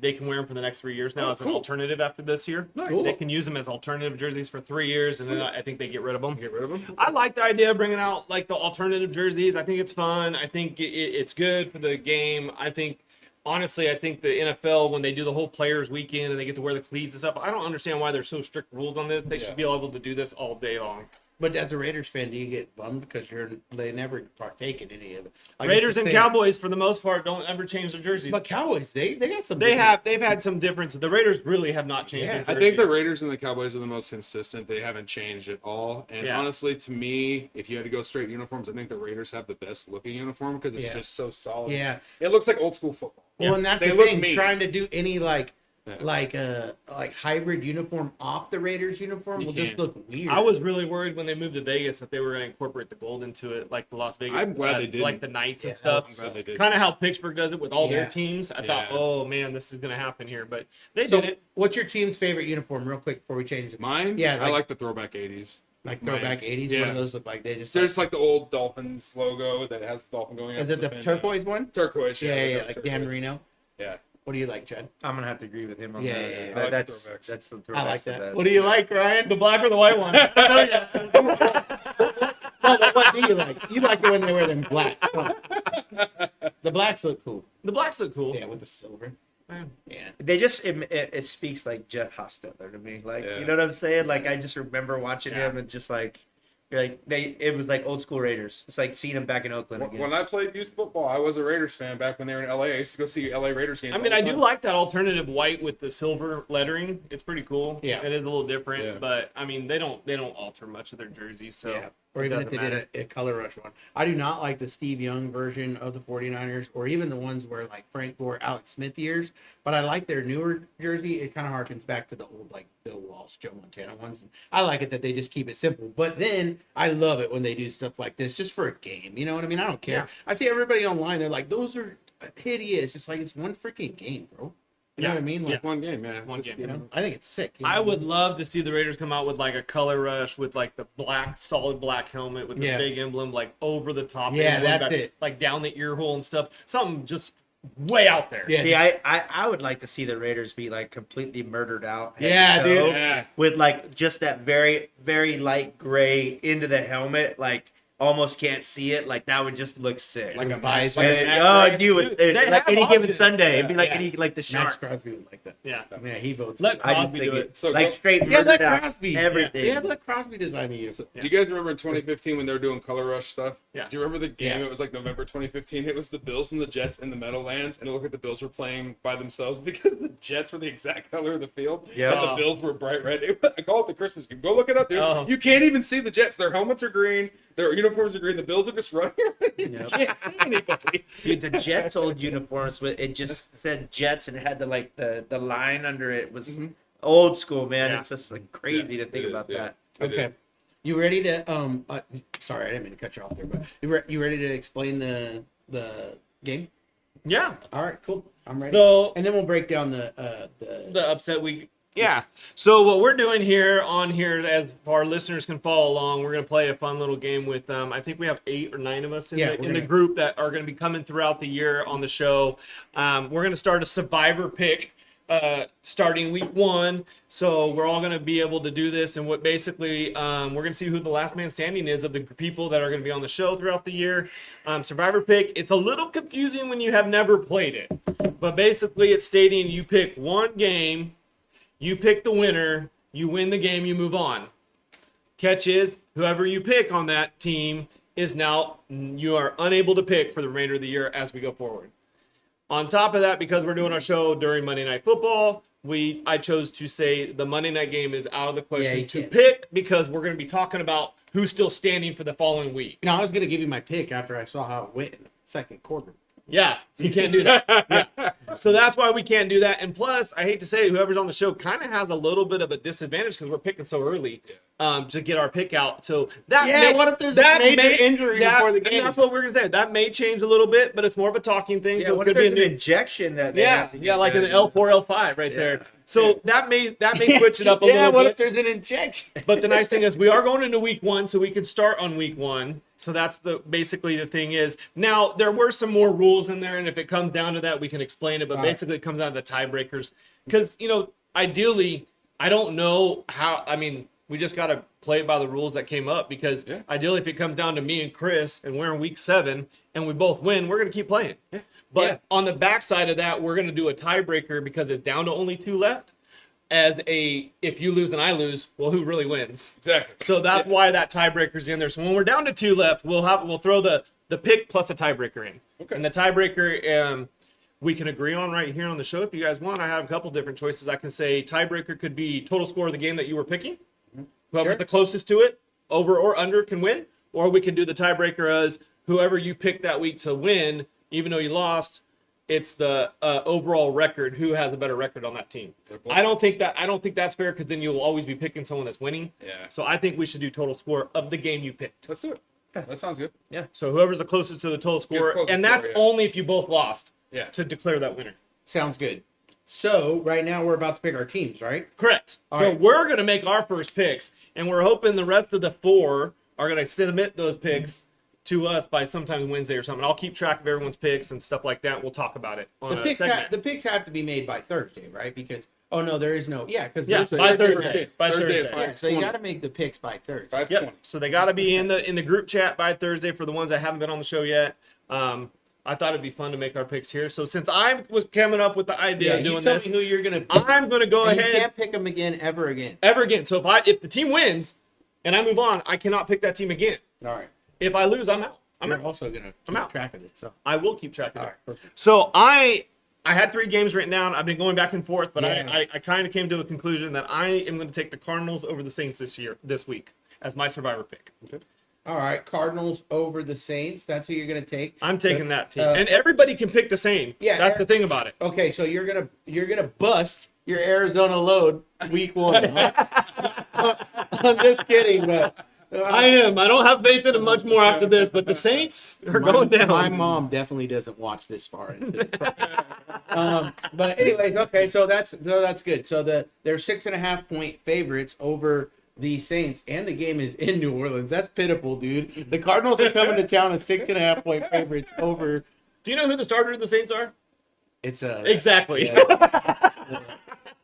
[SPEAKER 2] they can wear them for the next 3 years now as an
[SPEAKER 3] cool.
[SPEAKER 2] alternative after this year?
[SPEAKER 3] Nice.
[SPEAKER 2] They can use them as alternative jerseys for 3 years, and then I think they get rid of them.
[SPEAKER 3] Get rid of them.
[SPEAKER 2] I like the idea of bringing out like the alternative jerseys. I think it's fun. I think it's good for the game. Honestly, I think the NFL, when they do the whole players weekend and they get to wear the cleats and stuff, I don't understand why there's so strict rules on this. They should be able to do this all day long.
[SPEAKER 1] But as a Raiders fan, do you get bummed because they never partake in any of it? Like,
[SPEAKER 2] Raiders
[SPEAKER 1] it's the
[SPEAKER 2] and
[SPEAKER 1] same-
[SPEAKER 2] Cowboys, for the most part, don't ever change their jerseys.
[SPEAKER 1] But Cowboys, they got some.
[SPEAKER 2] They've had some differences. The Raiders really have not changed.
[SPEAKER 1] Yeah,
[SPEAKER 2] their
[SPEAKER 3] I think the
[SPEAKER 2] jersey.
[SPEAKER 3] Raiders and the Cowboys are the most consistent. They haven't changed at all. And
[SPEAKER 2] Yeah.
[SPEAKER 3] honestly, to me, if you had to go straight uniforms, I think the Raiders have the best looking uniform because it's just so solid.
[SPEAKER 1] Yeah.
[SPEAKER 3] It looks like old school football.
[SPEAKER 1] Well, and that's
[SPEAKER 3] They
[SPEAKER 1] the
[SPEAKER 3] look
[SPEAKER 1] thing.
[SPEAKER 3] mean.
[SPEAKER 1] Trying to do any like
[SPEAKER 3] Yeah.
[SPEAKER 1] hybrid uniform off the Raiders uniform
[SPEAKER 3] You
[SPEAKER 1] will just
[SPEAKER 3] can't.
[SPEAKER 1] look weird.
[SPEAKER 2] I was really worried when they moved to Vegas that they were going to incorporate the gold into it, like the Las Vegas.
[SPEAKER 3] I'm glad they didn't.
[SPEAKER 2] Like the Knights and
[SPEAKER 1] Yeah,
[SPEAKER 2] stuff.
[SPEAKER 3] I'm glad they did.
[SPEAKER 2] Kind of how Pittsburgh does it with all their
[SPEAKER 1] Yeah.
[SPEAKER 2] teams. I thought,
[SPEAKER 3] Yeah.
[SPEAKER 2] oh man, this is going to happen here, but they
[SPEAKER 1] So,
[SPEAKER 2] did it.
[SPEAKER 1] what's your team's favorite uniform, real quick, before we change it?
[SPEAKER 3] Mine?
[SPEAKER 1] Yeah,
[SPEAKER 3] I
[SPEAKER 1] like-
[SPEAKER 3] like the throwback 80s.
[SPEAKER 1] Like throwback
[SPEAKER 3] Mine.
[SPEAKER 1] 80s.
[SPEAKER 3] Yeah.
[SPEAKER 1] What do those look like? They just
[SPEAKER 3] There's like the old Dolphins logo that has the dolphin going up.
[SPEAKER 1] is it the
[SPEAKER 3] fin.
[SPEAKER 1] turquoise one?
[SPEAKER 3] Turquoise,
[SPEAKER 1] Yeah,
[SPEAKER 3] yeah.
[SPEAKER 1] like Dan
[SPEAKER 3] turquoise.
[SPEAKER 1] Marino.
[SPEAKER 3] Yeah.
[SPEAKER 1] What do you like, Chad?
[SPEAKER 4] I'm gonna have to agree with him on
[SPEAKER 1] Yeah,
[SPEAKER 4] that.
[SPEAKER 1] yeah, yeah.
[SPEAKER 3] I like the
[SPEAKER 4] That's
[SPEAKER 3] throwbacks.
[SPEAKER 4] that's the throwbacks.
[SPEAKER 1] I like
[SPEAKER 4] the
[SPEAKER 1] that.
[SPEAKER 4] best.
[SPEAKER 1] What do you like, Ryan?
[SPEAKER 2] The black or the white one? Oh, yeah.
[SPEAKER 1] What do you like? You like it when they wear them blacks. Huh? The blacks look cool.
[SPEAKER 2] The blacks look cool.
[SPEAKER 1] Yeah, with the silver. Yeah.
[SPEAKER 4] They just it speaks like Jeff Hostetler to me. Like
[SPEAKER 3] Yeah.
[SPEAKER 4] you know what I'm saying? Like I just remember watching
[SPEAKER 2] Yeah.
[SPEAKER 4] him and just like you're like it was like old school Raiders. It's like seeing him back in Oakland again.
[SPEAKER 3] When I played youth football, I was a Raiders fan back when they were in LA. I used to go see LA Raiders games.
[SPEAKER 2] I mean,
[SPEAKER 3] all
[SPEAKER 2] I
[SPEAKER 3] the
[SPEAKER 2] do
[SPEAKER 3] time.
[SPEAKER 2] like that alternative white with the silver lettering. It's pretty cool.
[SPEAKER 1] Yeah.
[SPEAKER 2] It is a little different,
[SPEAKER 3] Yeah.
[SPEAKER 2] but I mean, they don't alter much of their jerseys, so
[SPEAKER 1] Yeah. Or
[SPEAKER 2] it
[SPEAKER 1] even if
[SPEAKER 2] doesn't
[SPEAKER 1] they
[SPEAKER 2] matter.
[SPEAKER 1] did a color rush one. I do not like the Steve Young version of the 49ers or even the ones where like Frank Gore, Alex Smith years, but I like their newer jersey. It kind of harkens back to the old like Bill Walsh, Joe Montana ones. I like it that they just keep it simple. But then I love it when they do stuff like this just for a game. You know what I mean? I don't care.
[SPEAKER 2] Yeah.
[SPEAKER 1] I see everybody online, they're like, those are hideous. It's like it's one freaking game, bro. You know
[SPEAKER 2] Yeah.
[SPEAKER 1] what I mean? Like,
[SPEAKER 3] Just one game, man.
[SPEAKER 2] One
[SPEAKER 3] Just,
[SPEAKER 2] game.
[SPEAKER 1] you know, I think it's sick. you know?
[SPEAKER 2] I would love to see the Raiders come out with like a color rush with like the black, solid black helmet with the
[SPEAKER 1] Yeah.
[SPEAKER 2] big emblem, like over the top.
[SPEAKER 1] Yeah,
[SPEAKER 2] emblem
[SPEAKER 1] that's it.
[SPEAKER 2] Like down the ear hole and stuff. Something just way out there.
[SPEAKER 1] Yeah.
[SPEAKER 4] See, I would like to see the Raiders be like completely murdered out. head
[SPEAKER 1] Yeah,
[SPEAKER 4] to
[SPEAKER 1] dude.
[SPEAKER 4] toe,
[SPEAKER 3] Yeah.
[SPEAKER 4] With like just that very, very light gray into the helmet, like almost can't see it. Like that would just look sick.
[SPEAKER 1] like a visor.
[SPEAKER 3] Like
[SPEAKER 4] And,
[SPEAKER 3] an
[SPEAKER 4] oh,
[SPEAKER 3] Matt
[SPEAKER 4] dude,
[SPEAKER 2] Dude, they
[SPEAKER 4] like
[SPEAKER 2] have
[SPEAKER 4] any given
[SPEAKER 2] options.
[SPEAKER 4] Sunday, it'd be like
[SPEAKER 2] Yeah.
[SPEAKER 4] any like the
[SPEAKER 1] Max
[SPEAKER 4] Sharks.
[SPEAKER 1] Crosby would like that.
[SPEAKER 2] Yeah.
[SPEAKER 1] Yeah, he votes.
[SPEAKER 2] Let
[SPEAKER 1] for
[SPEAKER 4] I just
[SPEAKER 2] Crosby
[SPEAKER 4] think
[SPEAKER 2] do
[SPEAKER 4] it,
[SPEAKER 2] it.
[SPEAKER 3] So
[SPEAKER 4] like
[SPEAKER 3] go-
[SPEAKER 4] straight
[SPEAKER 1] Yeah, let
[SPEAKER 4] murdered out
[SPEAKER 1] Crosby.
[SPEAKER 4] everything.
[SPEAKER 1] Yeah, let Crosby design you.
[SPEAKER 3] Do you guys remember in 2015 when they were doing color rush stuff?
[SPEAKER 2] Yeah.
[SPEAKER 3] Do you remember the game?
[SPEAKER 1] Yeah.
[SPEAKER 3] It was like November 2015. It was the Bills and the Jets in the Meadowlands, and it looked like the Bills were playing by themselves because the Jets were the exact color of the field.
[SPEAKER 4] Yeah.
[SPEAKER 3] And the Bills were bright red. I call it the Christmas game. Go look it up, dude.
[SPEAKER 2] Oh.
[SPEAKER 3] You can't even see the Jets. Their helmets are green. Their uniforms are green. The Bills are just running. You
[SPEAKER 4] Yep.
[SPEAKER 3] can't see anybody.
[SPEAKER 4] Dude, the Jets old uniforms, it just said Jets and it had the line under it was old school, man.
[SPEAKER 2] Yeah.
[SPEAKER 4] It's just like crazy to think
[SPEAKER 3] It is,
[SPEAKER 4] about
[SPEAKER 3] yeah.
[SPEAKER 4] that.
[SPEAKER 3] It
[SPEAKER 1] Okay.
[SPEAKER 3] is.
[SPEAKER 1] You ready to sorry, I didn't mean to cut you off there, but you ready to explain the game?
[SPEAKER 2] Yeah.
[SPEAKER 1] All right, cool. I'm ready.
[SPEAKER 2] So
[SPEAKER 1] And then we'll break down the
[SPEAKER 2] upset week. Yeah. So what we're doing here, as our listeners can follow along, we're gonna play a fun little game with I think we have 8 or 9 of us in,
[SPEAKER 1] Yeah,
[SPEAKER 2] the,
[SPEAKER 1] we're
[SPEAKER 2] in the
[SPEAKER 1] gonna-
[SPEAKER 2] group that are gonna be coming throughout the year on the show. We're gonna start a survivor pick starting week 1. So we're all gonna be able to do this, and what basically we're gonna see who the last man standing is of the people that are gonna be on the show throughout the year. Survivor pick. It's a little confusing when you have never played it, but basically it's stating you pick one game. You pick the winner, you win the game, you move on. Catch is, whoever you pick on that team is now, you are unable to pick for the remainder of the year as we go forward. On top of that, because we're doing our show during Monday Night Football, I chose to say the Monday night game is out of the question
[SPEAKER 1] you
[SPEAKER 2] to
[SPEAKER 1] can't.
[SPEAKER 2] pick because we're going to be talking about who's still standing for the following week.
[SPEAKER 1] No, I was gonna give you my pick after I saw how it went in the second quarter.
[SPEAKER 2] Yeah, so you can't do that. Yeah. So that's why we can't do that. And plus, I hate to say it, whoever's on the show kind of has a little bit of a disadvantage because we're picking so early to get our pick out. So that
[SPEAKER 1] what if there's a major injury before the game?
[SPEAKER 2] And that's what we're gonna say. That may change a little bit, but it's more of a talking thing.
[SPEAKER 4] Yeah,
[SPEAKER 2] so
[SPEAKER 4] what
[SPEAKER 2] it
[SPEAKER 4] if
[SPEAKER 2] could
[SPEAKER 4] there's
[SPEAKER 2] be
[SPEAKER 4] an injection that they have to get
[SPEAKER 2] like an
[SPEAKER 4] done?
[SPEAKER 2] L4, L5 right there. So that may switch it up a
[SPEAKER 1] Yeah,
[SPEAKER 2] little
[SPEAKER 1] what
[SPEAKER 2] bit.
[SPEAKER 1] if there's an injection?
[SPEAKER 2] But the nice thing is we are going into week 1, so we could start on week 1. So that's basically the thing is. Now, there were some more rules in there, and if it comes down to that, we can explain it. But basically, it comes down to the tiebreakers. Because, ideally, I don't know how, we just got to play it by the rules that came up. Because ideally, if it comes down to me and Chris, and we're in week 7, and we both win, we're going to keep playing. Yeah. But on the backside of that, we're going to do a tiebreaker because it's down to only 2 left. If you lose and I lose, well, who really wins?
[SPEAKER 3] Exactly.
[SPEAKER 2] So that's why that tiebreaker's in there. So when we're down to 2 left, we'll throw the pick plus a tiebreaker in. Okay. And the tiebreaker we can agree on right here on the show if you guys want. I have a couple different choices. I can say tiebreaker could be total score of the game that you were picking. Whoever's the closest to it, over or under, can win. Or we can do the tiebreaker as whoever you picked that week to win, even though you lost. It's the overall record. Who has a better record on that team? I don't think that's fair because then you'll always be picking someone that's winning.
[SPEAKER 3] Yeah.
[SPEAKER 2] So I think we should do total score of the game you picked.
[SPEAKER 3] Let's do it. Yeah, that sounds good.
[SPEAKER 2] Yeah. So whoever's the closest to the total score, and that's only if you both lost.
[SPEAKER 3] Yeah.
[SPEAKER 2] To declare that winner.
[SPEAKER 1] Sounds good. So right now we're about to pick our teams, right?
[SPEAKER 2] Correct.
[SPEAKER 1] All
[SPEAKER 2] so
[SPEAKER 1] right.
[SPEAKER 2] we're gonna make our first picks, and we're hoping the rest of the 4 are gonna submit those picks to us by sometime Wednesday or something. I'll keep track of everyone's picks and stuff like that. We'll talk about it on a segment.
[SPEAKER 1] The picks have to be made by Thursday, right? Because there is no because
[SPEAKER 2] by Thursday. By
[SPEAKER 3] Thursday
[SPEAKER 2] Thursday.
[SPEAKER 3] at
[SPEAKER 1] Yeah, so you got to make the picks by Thursday.
[SPEAKER 3] 5:20.
[SPEAKER 2] Yep. So they got to be in the group chat by Thursday for the ones that haven't been on the show yet. I thought it'd be fun to make our picks here. So since I was coming up with the idea of doing
[SPEAKER 1] you tell
[SPEAKER 2] this,
[SPEAKER 1] me who you're gonna pick.
[SPEAKER 2] I'm gonna go
[SPEAKER 1] And
[SPEAKER 2] ahead.
[SPEAKER 1] You can't pick them again ever again.
[SPEAKER 2] Ever again. So if the team wins and I move on, I cannot pick that team again.
[SPEAKER 1] All right.
[SPEAKER 2] If I lose, I'm out.
[SPEAKER 1] You're also gonna keep track of it. So
[SPEAKER 2] I will keep track of it.
[SPEAKER 1] all right, perfect.
[SPEAKER 2] So I had 3 games written down. I've been going back and forth, but
[SPEAKER 1] Yeah.
[SPEAKER 2] I kind of came to a conclusion that I am going to take the Cardinals over the Saints this week as my survivor pick.
[SPEAKER 3] Okay.
[SPEAKER 1] All right, Cardinals over the Saints. That's who you're gonna take.
[SPEAKER 2] I'm taking that team, and everybody can pick the same.
[SPEAKER 1] Yeah,
[SPEAKER 2] that's the thing about it.
[SPEAKER 1] Okay, so you're gonna bust your Arizona load week 1. I'm just kidding, but
[SPEAKER 2] I am. I don't have faith in it much more after this, but the Saints are going down.
[SPEAKER 1] My mom definitely doesn't watch this far into the but anyways, okay, so that's good. So they're 6.5-point favorites over the Saints, and the game is in New Orleans. That's pitiful, dude. The Cardinals are coming to town as 6.5-point favorites over.
[SPEAKER 2] Do you know who the starter of the Saints are?
[SPEAKER 1] It's
[SPEAKER 2] Exactly.
[SPEAKER 1] the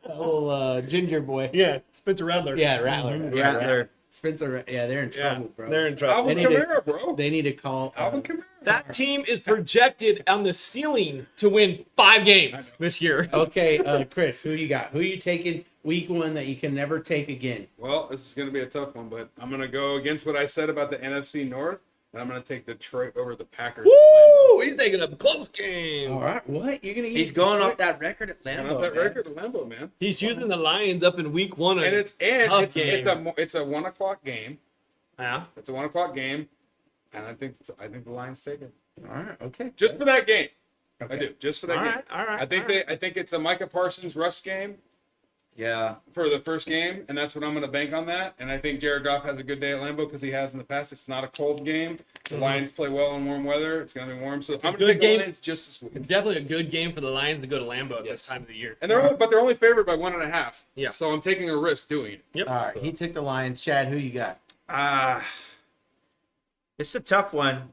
[SPEAKER 1] little ginger boy.
[SPEAKER 2] Yeah, Spencer Rattler.
[SPEAKER 1] Yeah, Rattler.
[SPEAKER 4] Mm-hmm.
[SPEAKER 1] Yeah,
[SPEAKER 4] Rattler.
[SPEAKER 1] Spencer. Yeah, they're in trouble, bro.
[SPEAKER 2] They're in trouble.
[SPEAKER 3] Alvin
[SPEAKER 1] They need to-
[SPEAKER 3] Kamara, bro.
[SPEAKER 1] They need to call
[SPEAKER 3] Alvin Kamara.
[SPEAKER 2] That team is projected on the ceiling to win 5 games this year.
[SPEAKER 1] Okay, Chris, who you got? Who you taking week 1 that you can never take again?
[SPEAKER 3] Well, this is going to be a tough one, but I'm going to go against what I said about the NFC North, and I'm going to take Detroit over the Packers.
[SPEAKER 2] Woo! He's taking a close game.
[SPEAKER 1] All right, what? You're gonna?
[SPEAKER 4] He's going off that record at
[SPEAKER 3] And
[SPEAKER 4] Lambeau.
[SPEAKER 3] off that
[SPEAKER 4] man.
[SPEAKER 3] record at Lambeau, man.
[SPEAKER 2] He's using the Lions up in week 1.
[SPEAKER 3] And it's
[SPEAKER 2] game.
[SPEAKER 3] a 1 o'clock game.
[SPEAKER 2] Yeah.
[SPEAKER 3] It's a 1 o'clock game, and I think the Lions take it
[SPEAKER 1] All right, okay.
[SPEAKER 3] just for that game.
[SPEAKER 1] Okay.
[SPEAKER 3] I do just for that game.
[SPEAKER 2] All right.
[SPEAKER 3] I think it's a Micah Parsons Russ game
[SPEAKER 4] Yeah.
[SPEAKER 3] for the first game, and that's what I'm going to bank on that. And I think Jared Goff has a good day at Lambeau because he has in the past. It's not a cold game. The Lions play well in warm weather. It's going to be warm, so I'm going to
[SPEAKER 2] good
[SPEAKER 3] take the
[SPEAKER 2] game.
[SPEAKER 3] Lions just this week.
[SPEAKER 2] It's definitely a good game for the Lions to go to Lambeau at this
[SPEAKER 3] Yes.
[SPEAKER 2] time of the year.
[SPEAKER 3] And they're only favored by 1.5.
[SPEAKER 2] Yeah.
[SPEAKER 3] So I'm taking a risk doing it.
[SPEAKER 2] Yep.
[SPEAKER 1] All right, he took the Lions. Chad, who you got?
[SPEAKER 4] It's a tough one.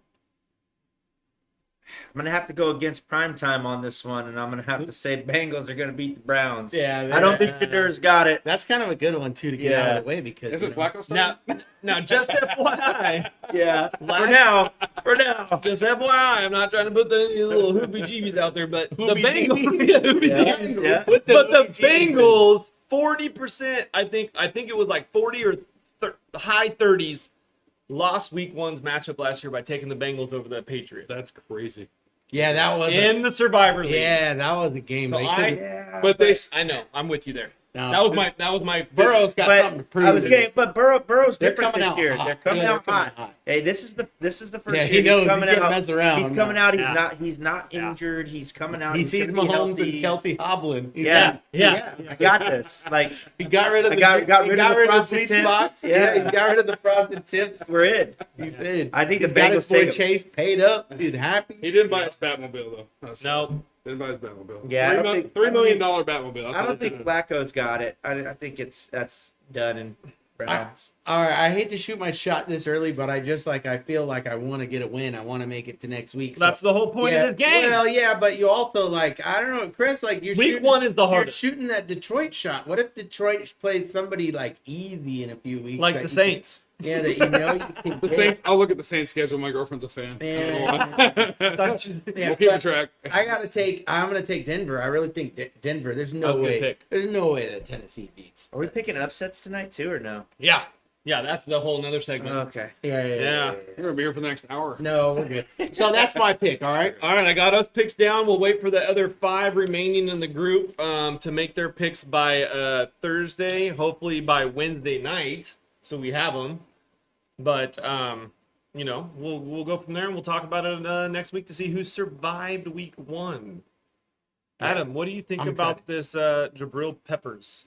[SPEAKER 4] I'm going to have to go against primetime on this one, and I'm going to have to say Bengals are going to beat the Browns.
[SPEAKER 1] Yeah,
[SPEAKER 4] I don't think Shadir's got it.
[SPEAKER 1] That's kind of a good one too to get out of the way because
[SPEAKER 3] Isn't Flacco starting?
[SPEAKER 2] Now, just FYI,
[SPEAKER 4] Yeah. For now.
[SPEAKER 2] just FYI, I'm not trying to put the little hoopy jeebies out there, but the
[SPEAKER 1] Hoopy
[SPEAKER 2] Bengals, yeah, hoopy
[SPEAKER 4] Yeah.
[SPEAKER 2] jeebies.
[SPEAKER 4] Yeah.
[SPEAKER 1] With
[SPEAKER 2] But the
[SPEAKER 1] OBG.
[SPEAKER 2] Bengals, 40%, I think it was like 40 or high 30s, lost week 1's matchup last year by taking the Bengals over the Patriots.
[SPEAKER 3] That's crazy.
[SPEAKER 1] Yeah, that was
[SPEAKER 2] In the Survivor League.
[SPEAKER 1] yeah, that was a game.
[SPEAKER 2] So
[SPEAKER 1] They
[SPEAKER 2] I
[SPEAKER 1] couldn't-
[SPEAKER 4] Yeah.
[SPEAKER 3] But they
[SPEAKER 2] know. I'm with you there.
[SPEAKER 1] No,
[SPEAKER 2] That was my
[SPEAKER 1] Burrow's got something to prove.
[SPEAKER 4] I was getting, but Burrow's
[SPEAKER 1] They're
[SPEAKER 4] different
[SPEAKER 1] coming
[SPEAKER 4] this
[SPEAKER 1] out
[SPEAKER 4] year.
[SPEAKER 1] hot.
[SPEAKER 4] They're coming
[SPEAKER 1] Yeah,
[SPEAKER 4] out
[SPEAKER 1] they're coming
[SPEAKER 4] hot.
[SPEAKER 1] hot.
[SPEAKER 4] Hey, this is the first
[SPEAKER 1] Yeah,
[SPEAKER 4] year
[SPEAKER 1] he knows
[SPEAKER 4] he's coming
[SPEAKER 1] he can't
[SPEAKER 4] out.
[SPEAKER 1] mess around.
[SPEAKER 4] He's coming out.
[SPEAKER 2] Yeah.
[SPEAKER 4] He's not
[SPEAKER 2] Yeah.
[SPEAKER 4] injured. He's coming out.
[SPEAKER 1] He
[SPEAKER 4] he's
[SPEAKER 1] sees
[SPEAKER 4] gonna be
[SPEAKER 1] Mahomes
[SPEAKER 4] healthy.
[SPEAKER 1] and Kelsey hobbling. He's
[SPEAKER 4] Yeah,
[SPEAKER 1] like,
[SPEAKER 2] Yeah.
[SPEAKER 4] I got this. Like
[SPEAKER 1] he got rid of
[SPEAKER 4] I
[SPEAKER 1] the
[SPEAKER 4] got
[SPEAKER 1] he
[SPEAKER 4] rid of
[SPEAKER 1] got
[SPEAKER 4] the
[SPEAKER 1] rid of the
[SPEAKER 4] frosted
[SPEAKER 1] bleach
[SPEAKER 4] tips.
[SPEAKER 1] box.
[SPEAKER 4] Yeah.
[SPEAKER 1] He got rid of the frosted tips.
[SPEAKER 4] we're in.
[SPEAKER 1] He's in.
[SPEAKER 4] I think the
[SPEAKER 1] He's got his
[SPEAKER 4] Bengals
[SPEAKER 1] boy
[SPEAKER 4] take him.
[SPEAKER 1] Chase paid up. He's happy.
[SPEAKER 3] He didn't buy his Batmobile though.
[SPEAKER 2] No.
[SPEAKER 3] Didn't buy his Batmobile.
[SPEAKER 4] Yeah, I don't think-
[SPEAKER 3] $3 million Batmobile. That's
[SPEAKER 4] I
[SPEAKER 3] what
[SPEAKER 4] don't
[SPEAKER 3] they
[SPEAKER 4] think
[SPEAKER 3] did.
[SPEAKER 4] Flacco's got it. I think that's done in Browns.
[SPEAKER 1] All right, I hate to shoot my shot this early, but I feel like I want to get a win. I want to make it to next week.
[SPEAKER 2] That's the whole point
[SPEAKER 1] yeah,
[SPEAKER 2] of this game.
[SPEAKER 1] Well, yeah, but you also I don't know, Chris. You're
[SPEAKER 2] Week
[SPEAKER 1] shooting,
[SPEAKER 2] 1 is the
[SPEAKER 1] you're
[SPEAKER 2] hardest.
[SPEAKER 1] shooting that Detroit shot. What if Detroit plays somebody easy in a few weeks?
[SPEAKER 2] Like
[SPEAKER 1] that
[SPEAKER 2] the
[SPEAKER 1] you
[SPEAKER 2] Saints.
[SPEAKER 1] Can, yeah, that you know you can.
[SPEAKER 3] The
[SPEAKER 1] get?
[SPEAKER 3] Saints. I'll look at the Saints schedule. My girlfriend's a fan.
[SPEAKER 1] Yeah. Yeah,
[SPEAKER 3] We'll keep
[SPEAKER 1] but
[SPEAKER 3] track.
[SPEAKER 1] I'm gonna take Denver. I really think Denver. There's no
[SPEAKER 2] That's a good
[SPEAKER 1] way.
[SPEAKER 2] pick.
[SPEAKER 1] There's no way that Tennessee beats.
[SPEAKER 4] Are we picking upsets tonight too, or no?
[SPEAKER 2] Yeah. Yeah, that's the whole nother segment.
[SPEAKER 4] Okay.
[SPEAKER 2] Yeah.
[SPEAKER 3] We're gonna be here for the next hour.
[SPEAKER 1] No, we're good. So that's my pick. All right.
[SPEAKER 2] All right, I got us picks down. We'll wait for the other 5 remaining in the group to make their picks by Thursday, hopefully by Wednesday night, so we have them. But we'll go from there and we'll talk about it next week to see who survived week 1. Adam, what do you think
[SPEAKER 1] I'm
[SPEAKER 2] about this Jabril Peppers?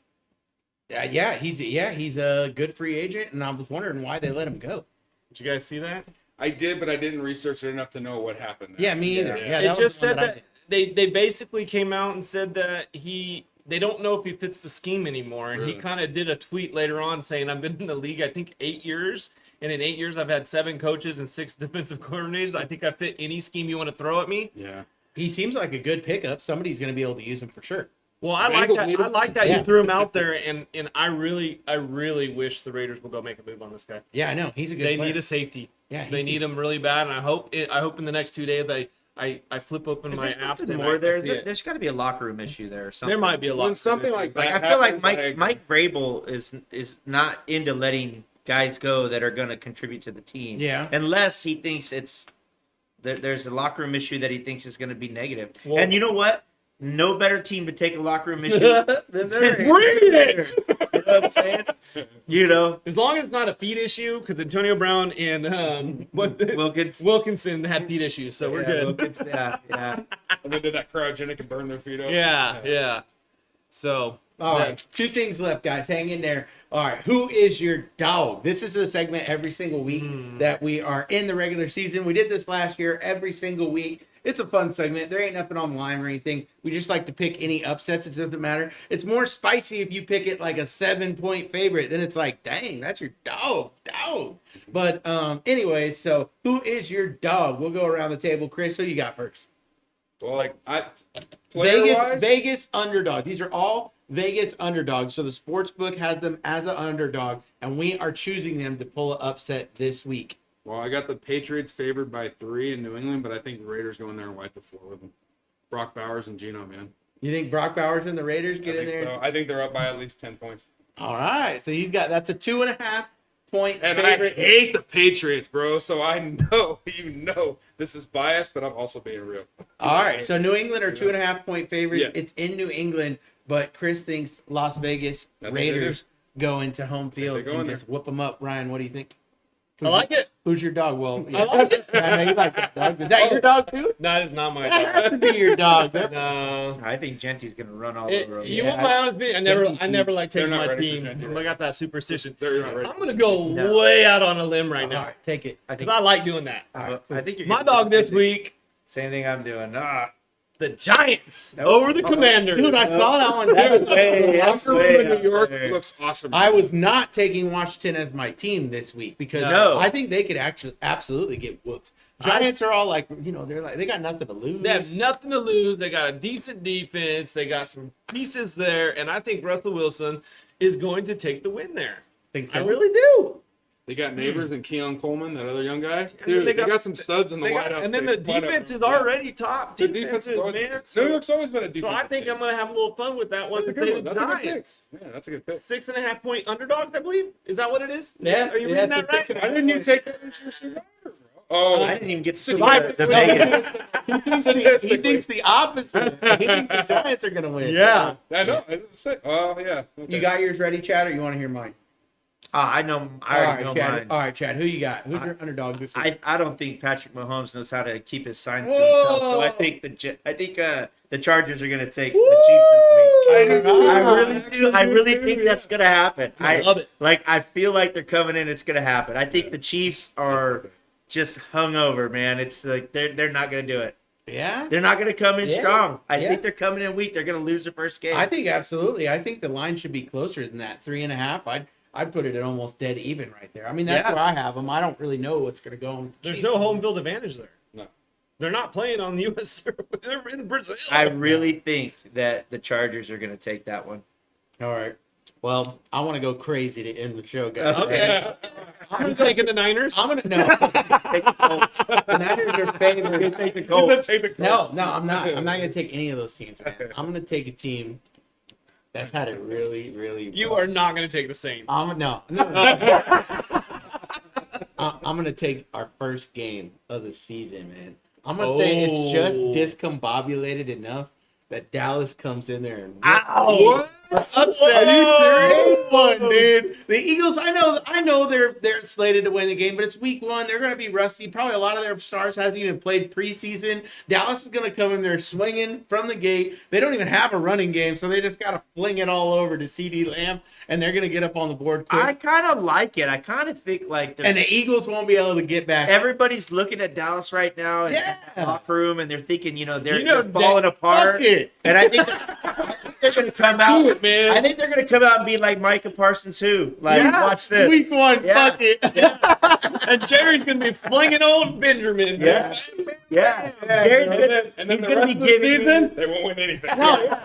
[SPEAKER 1] He's a good free agent, and I was wondering why they let him go.
[SPEAKER 2] Did you guys see that?
[SPEAKER 3] I did, but I didn't research it enough to know what happened. There.
[SPEAKER 1] Yeah, me either. Yeah,
[SPEAKER 2] It
[SPEAKER 1] was
[SPEAKER 2] just
[SPEAKER 1] the one
[SPEAKER 2] said
[SPEAKER 1] I
[SPEAKER 2] that
[SPEAKER 1] did.
[SPEAKER 2] they basically came out and said that they don't know if he fits the scheme anymore. And he
[SPEAKER 3] Really?
[SPEAKER 2] kind of did a tweet later on saying, I've been in the league, I think 8 years. And in 8 years, I've had 7 coaches and 6 defensive coordinators. I think I fit any scheme you want to throw at me.
[SPEAKER 3] Yeah.
[SPEAKER 1] He seems like a good pickup. Somebody's going to be able to use him for sure.
[SPEAKER 2] Well, I
[SPEAKER 3] The
[SPEAKER 2] like
[SPEAKER 3] Bengals
[SPEAKER 2] that.
[SPEAKER 3] need
[SPEAKER 2] I
[SPEAKER 3] him.
[SPEAKER 2] like that
[SPEAKER 1] Yeah.
[SPEAKER 2] you threw him out there, and I really wish the Raiders will go make a move on this guy.
[SPEAKER 1] Yeah, I know. He's a good
[SPEAKER 2] They
[SPEAKER 1] player.
[SPEAKER 2] need a safety.
[SPEAKER 1] Yeah,
[SPEAKER 2] They need him really bad, and I hope in the next 2 days I flip open
[SPEAKER 4] Is
[SPEAKER 2] my
[SPEAKER 4] there
[SPEAKER 2] apps
[SPEAKER 4] something
[SPEAKER 2] and
[SPEAKER 4] more
[SPEAKER 2] I
[SPEAKER 4] there?
[SPEAKER 2] see it.
[SPEAKER 4] There's got to be a locker room issue there or something.
[SPEAKER 2] There might be a lot.
[SPEAKER 3] When something like that
[SPEAKER 4] I feel like
[SPEAKER 3] happens,
[SPEAKER 4] Mike Vrabel is not into letting guys go that are going to contribute to the team.
[SPEAKER 1] Yeah.
[SPEAKER 4] Unless he thinks there's a locker room issue that he thinks is going to be negative.
[SPEAKER 2] Well-
[SPEAKER 4] And you know what? No better team to take a locker room issue.
[SPEAKER 1] Bring
[SPEAKER 2] it!
[SPEAKER 4] You know what I'm saying? You know,
[SPEAKER 2] As long as it's not a feet issue, because Antonio Brown and Wilkinson had feet issues, so we're
[SPEAKER 4] yeah,
[SPEAKER 2] good.
[SPEAKER 4] Wilkins, yeah.
[SPEAKER 3] and then did that cryogenic and burn their feet up.
[SPEAKER 2] Yeah. So
[SPEAKER 1] All right, 2 things left, guys. Hang in there. All right, who is your dog? This is a segment every single week that we are in the regular season. We did this last year every single week. It's a fun segment. There ain't nothing on the line or anything. We just like to pick any upsets. It doesn't matter. It's more spicy if you pick it like a 7-point favorite. Then it's like, dang, that's your dog. But anyway, so who is your dog? We'll go around the table. Chris, who you got first?
[SPEAKER 3] Well, player-wise,
[SPEAKER 1] Vegas underdog. These are all Vegas underdogs. So the sports book has them as an underdog, and we are choosing them to pull an upset this week.
[SPEAKER 3] well, I got the Patriots favored by 3 in New England, but I think the Raiders go in there and wipe the floor with them. Brock Bowers and Geno, man.
[SPEAKER 1] You think Brock Bowers and the Raiders get
[SPEAKER 3] I
[SPEAKER 1] in
[SPEAKER 3] think
[SPEAKER 1] there?
[SPEAKER 3] so. I think they're up by at least 10 points.
[SPEAKER 1] All right. So you've got that's a 2.5-point
[SPEAKER 3] And
[SPEAKER 1] favorite.
[SPEAKER 3] I hate the Patriots, bro. So I know, this is biased, but I'm also being real.
[SPEAKER 1] All right. So New England are 2.5-point favorites.
[SPEAKER 3] Yeah.
[SPEAKER 1] It's in New England, but Chris thinks Las Vegas
[SPEAKER 3] I think they
[SPEAKER 1] Raiders go into home
[SPEAKER 3] they
[SPEAKER 1] field
[SPEAKER 3] go
[SPEAKER 1] and
[SPEAKER 3] in
[SPEAKER 1] just whoop them up. Ryan, what do you think?
[SPEAKER 2] I like it.
[SPEAKER 1] Who's your dog? Well, yeah.
[SPEAKER 2] I like it.
[SPEAKER 1] I know you like that dog. Is that your dog too?
[SPEAKER 2] That is not my
[SPEAKER 1] That
[SPEAKER 2] dog.
[SPEAKER 1] has to be your dog.
[SPEAKER 2] No.
[SPEAKER 4] I think Genty's going to run all
[SPEAKER 2] It-
[SPEAKER 4] over him.
[SPEAKER 2] you
[SPEAKER 1] Yeah,
[SPEAKER 2] want my honest opinion? I never like
[SPEAKER 3] They're
[SPEAKER 2] taking
[SPEAKER 3] not
[SPEAKER 2] my
[SPEAKER 3] ready for
[SPEAKER 2] team.
[SPEAKER 3] Gentry,
[SPEAKER 2] I got that superstition.
[SPEAKER 3] They're not ready.
[SPEAKER 2] I'm gonna go
[SPEAKER 4] No.
[SPEAKER 2] way out on a limb right
[SPEAKER 1] All
[SPEAKER 2] now
[SPEAKER 1] right, take it.
[SPEAKER 4] I think
[SPEAKER 2] because I like doing that.
[SPEAKER 1] All right,
[SPEAKER 4] I think you're
[SPEAKER 2] My
[SPEAKER 4] gonna do
[SPEAKER 2] dog
[SPEAKER 4] the
[SPEAKER 2] this
[SPEAKER 4] same thing.
[SPEAKER 2] week,
[SPEAKER 4] Same thing I'm doing.
[SPEAKER 2] the Giants over the Commanders.
[SPEAKER 1] Dude, I saw that one.
[SPEAKER 4] That's way
[SPEAKER 3] Locker room
[SPEAKER 4] way
[SPEAKER 3] in New
[SPEAKER 4] out
[SPEAKER 3] York
[SPEAKER 4] there.
[SPEAKER 3] looks awesome.
[SPEAKER 1] I was not taking Washington as my team this week because
[SPEAKER 4] No.
[SPEAKER 1] I think they could actually absolutely get whooped. Giants are all like, they're like they got nothing to lose.
[SPEAKER 2] They have nothing to lose. They got a decent defense. They got some pieces there, and I think Russell Wilson is going to take the win there.
[SPEAKER 1] Think so?
[SPEAKER 2] I really do.
[SPEAKER 3] They got Neighbors and Keon Coleman, that other young guy.
[SPEAKER 2] then
[SPEAKER 3] Dude,
[SPEAKER 2] they
[SPEAKER 3] they
[SPEAKER 2] got-
[SPEAKER 3] got some studs in the
[SPEAKER 2] They got-
[SPEAKER 3] wideout.
[SPEAKER 2] and then the
[SPEAKER 3] wideout.
[SPEAKER 2] defense is
[SPEAKER 3] Yeah.
[SPEAKER 2] already top
[SPEAKER 3] The
[SPEAKER 2] defenses,
[SPEAKER 3] defense is always,
[SPEAKER 2] man.
[SPEAKER 3] New York's always been a
[SPEAKER 2] So
[SPEAKER 3] defensive
[SPEAKER 2] I think
[SPEAKER 3] team.
[SPEAKER 2] I'm going to have a little fun with that one.
[SPEAKER 3] That's a
[SPEAKER 2] To
[SPEAKER 3] good
[SPEAKER 2] say
[SPEAKER 3] one.
[SPEAKER 2] the
[SPEAKER 3] That's a good pick.
[SPEAKER 2] Giants.
[SPEAKER 3] Yeah, that's a good pick.
[SPEAKER 2] 6.5-point underdogs, I believe. Is that what it is?
[SPEAKER 1] Yeah,
[SPEAKER 2] Are you
[SPEAKER 1] yeah,
[SPEAKER 2] reading
[SPEAKER 1] it's
[SPEAKER 2] that
[SPEAKER 1] a
[SPEAKER 2] right?
[SPEAKER 3] Why didn't you take that into your survivor, bro? Oh,
[SPEAKER 4] I didn't even get to see
[SPEAKER 2] Right.
[SPEAKER 4] the Vegas.
[SPEAKER 1] He thinks the opposite. He thinks the Giants are gonna win.
[SPEAKER 2] Yeah.
[SPEAKER 3] I know. I was saying, oh yeah. Okay.
[SPEAKER 1] You got yours ready, Chad, or you want to hear mine?
[SPEAKER 4] I know. I already know
[SPEAKER 1] Chad.
[SPEAKER 4] mine.
[SPEAKER 1] All right, Chad. Who you got? Who's your underdog this week?
[SPEAKER 4] I don't think Patrick Mahomes knows how to keep his signs to
[SPEAKER 1] Whoa.
[SPEAKER 4] himself. So I think the Chargers are going to take the Chiefs this week. I really think that's going to happen.
[SPEAKER 2] I love it.
[SPEAKER 4] I feel like they're coming in. It's going to happen. I think the Chiefs are just hungover, man. It's like they're not going to do it.
[SPEAKER 1] Yeah.
[SPEAKER 4] They're not going to come in
[SPEAKER 1] Yeah.
[SPEAKER 4] strong. I
[SPEAKER 1] Yeah.
[SPEAKER 4] think they're coming in weak. They're going to lose their first game.
[SPEAKER 1] I think absolutely. I think the line should be closer than that 3.5. I'd put it at almost dead even right there. I mean, that's
[SPEAKER 4] Yeah.
[SPEAKER 1] where I have them. I don't really know what's going to go on. with the
[SPEAKER 2] There's
[SPEAKER 1] Chiefs.
[SPEAKER 2] no home field advantage there.
[SPEAKER 3] No.
[SPEAKER 2] They're not playing on the U.S. They're in Brazil.
[SPEAKER 4] I really think that the Chargers are going to take that one.
[SPEAKER 1] All right. Well, I want to go crazy to end the show, guys.
[SPEAKER 2] Okay. I'm taking the Niners.
[SPEAKER 1] I'm gonna no.
[SPEAKER 4] Take the Colts.
[SPEAKER 1] The Niners are
[SPEAKER 4] You're
[SPEAKER 1] favored.
[SPEAKER 4] going to take the
[SPEAKER 3] He's gonna
[SPEAKER 4] Colts.
[SPEAKER 3] take the
[SPEAKER 1] No,
[SPEAKER 3] Colts.
[SPEAKER 1] no, I'm not. I'm not gonna take any of those teams, man. I'm gonna take a team that's had it really, really.
[SPEAKER 2] You
[SPEAKER 1] rough.
[SPEAKER 2] are not going to take the Saints.
[SPEAKER 1] No. I'm gonna take our first game of the season, man. I'm gonna say it's just
[SPEAKER 2] Oh.
[SPEAKER 1] discombobulated enough that Dallas comes in there and
[SPEAKER 3] What?
[SPEAKER 1] upset.
[SPEAKER 3] Are you serious?
[SPEAKER 1] Fun, dude. The Eagles. I know they're slated to win the game, but it's week 1. They're gonna be rusty. Probably a lot of their stars haven't even played preseason. Dallas is gonna come in there swinging from the gate. They don't even have a running game, so they just gotta fling it all over to CD Lamb, and they're gonna get up on the board quick.
[SPEAKER 4] I kind of like it. I kind of think like
[SPEAKER 1] And the Eagles won't be able to get back.
[SPEAKER 4] everybody's looking at Dallas right now in
[SPEAKER 1] Yeah.
[SPEAKER 4] the locker room, and they're thinking, they're,
[SPEAKER 2] You know,
[SPEAKER 4] they're falling apart.
[SPEAKER 1] Fuck it.
[SPEAKER 4] And I think they're going to come out.
[SPEAKER 3] Do it, man.
[SPEAKER 4] I think they're going to come out and be like Micah Parsons, who watch this.
[SPEAKER 1] Week 1.
[SPEAKER 4] Yeah.
[SPEAKER 1] Fuck it.
[SPEAKER 2] And Jerry's going to be flinging old Benjamin.
[SPEAKER 4] Yeah. Yeah, Jared's gonna,
[SPEAKER 3] And then
[SPEAKER 4] he's
[SPEAKER 3] the
[SPEAKER 4] going to
[SPEAKER 3] rest
[SPEAKER 4] be
[SPEAKER 3] of the
[SPEAKER 4] giving
[SPEAKER 3] season, they won't win anything.
[SPEAKER 1] No,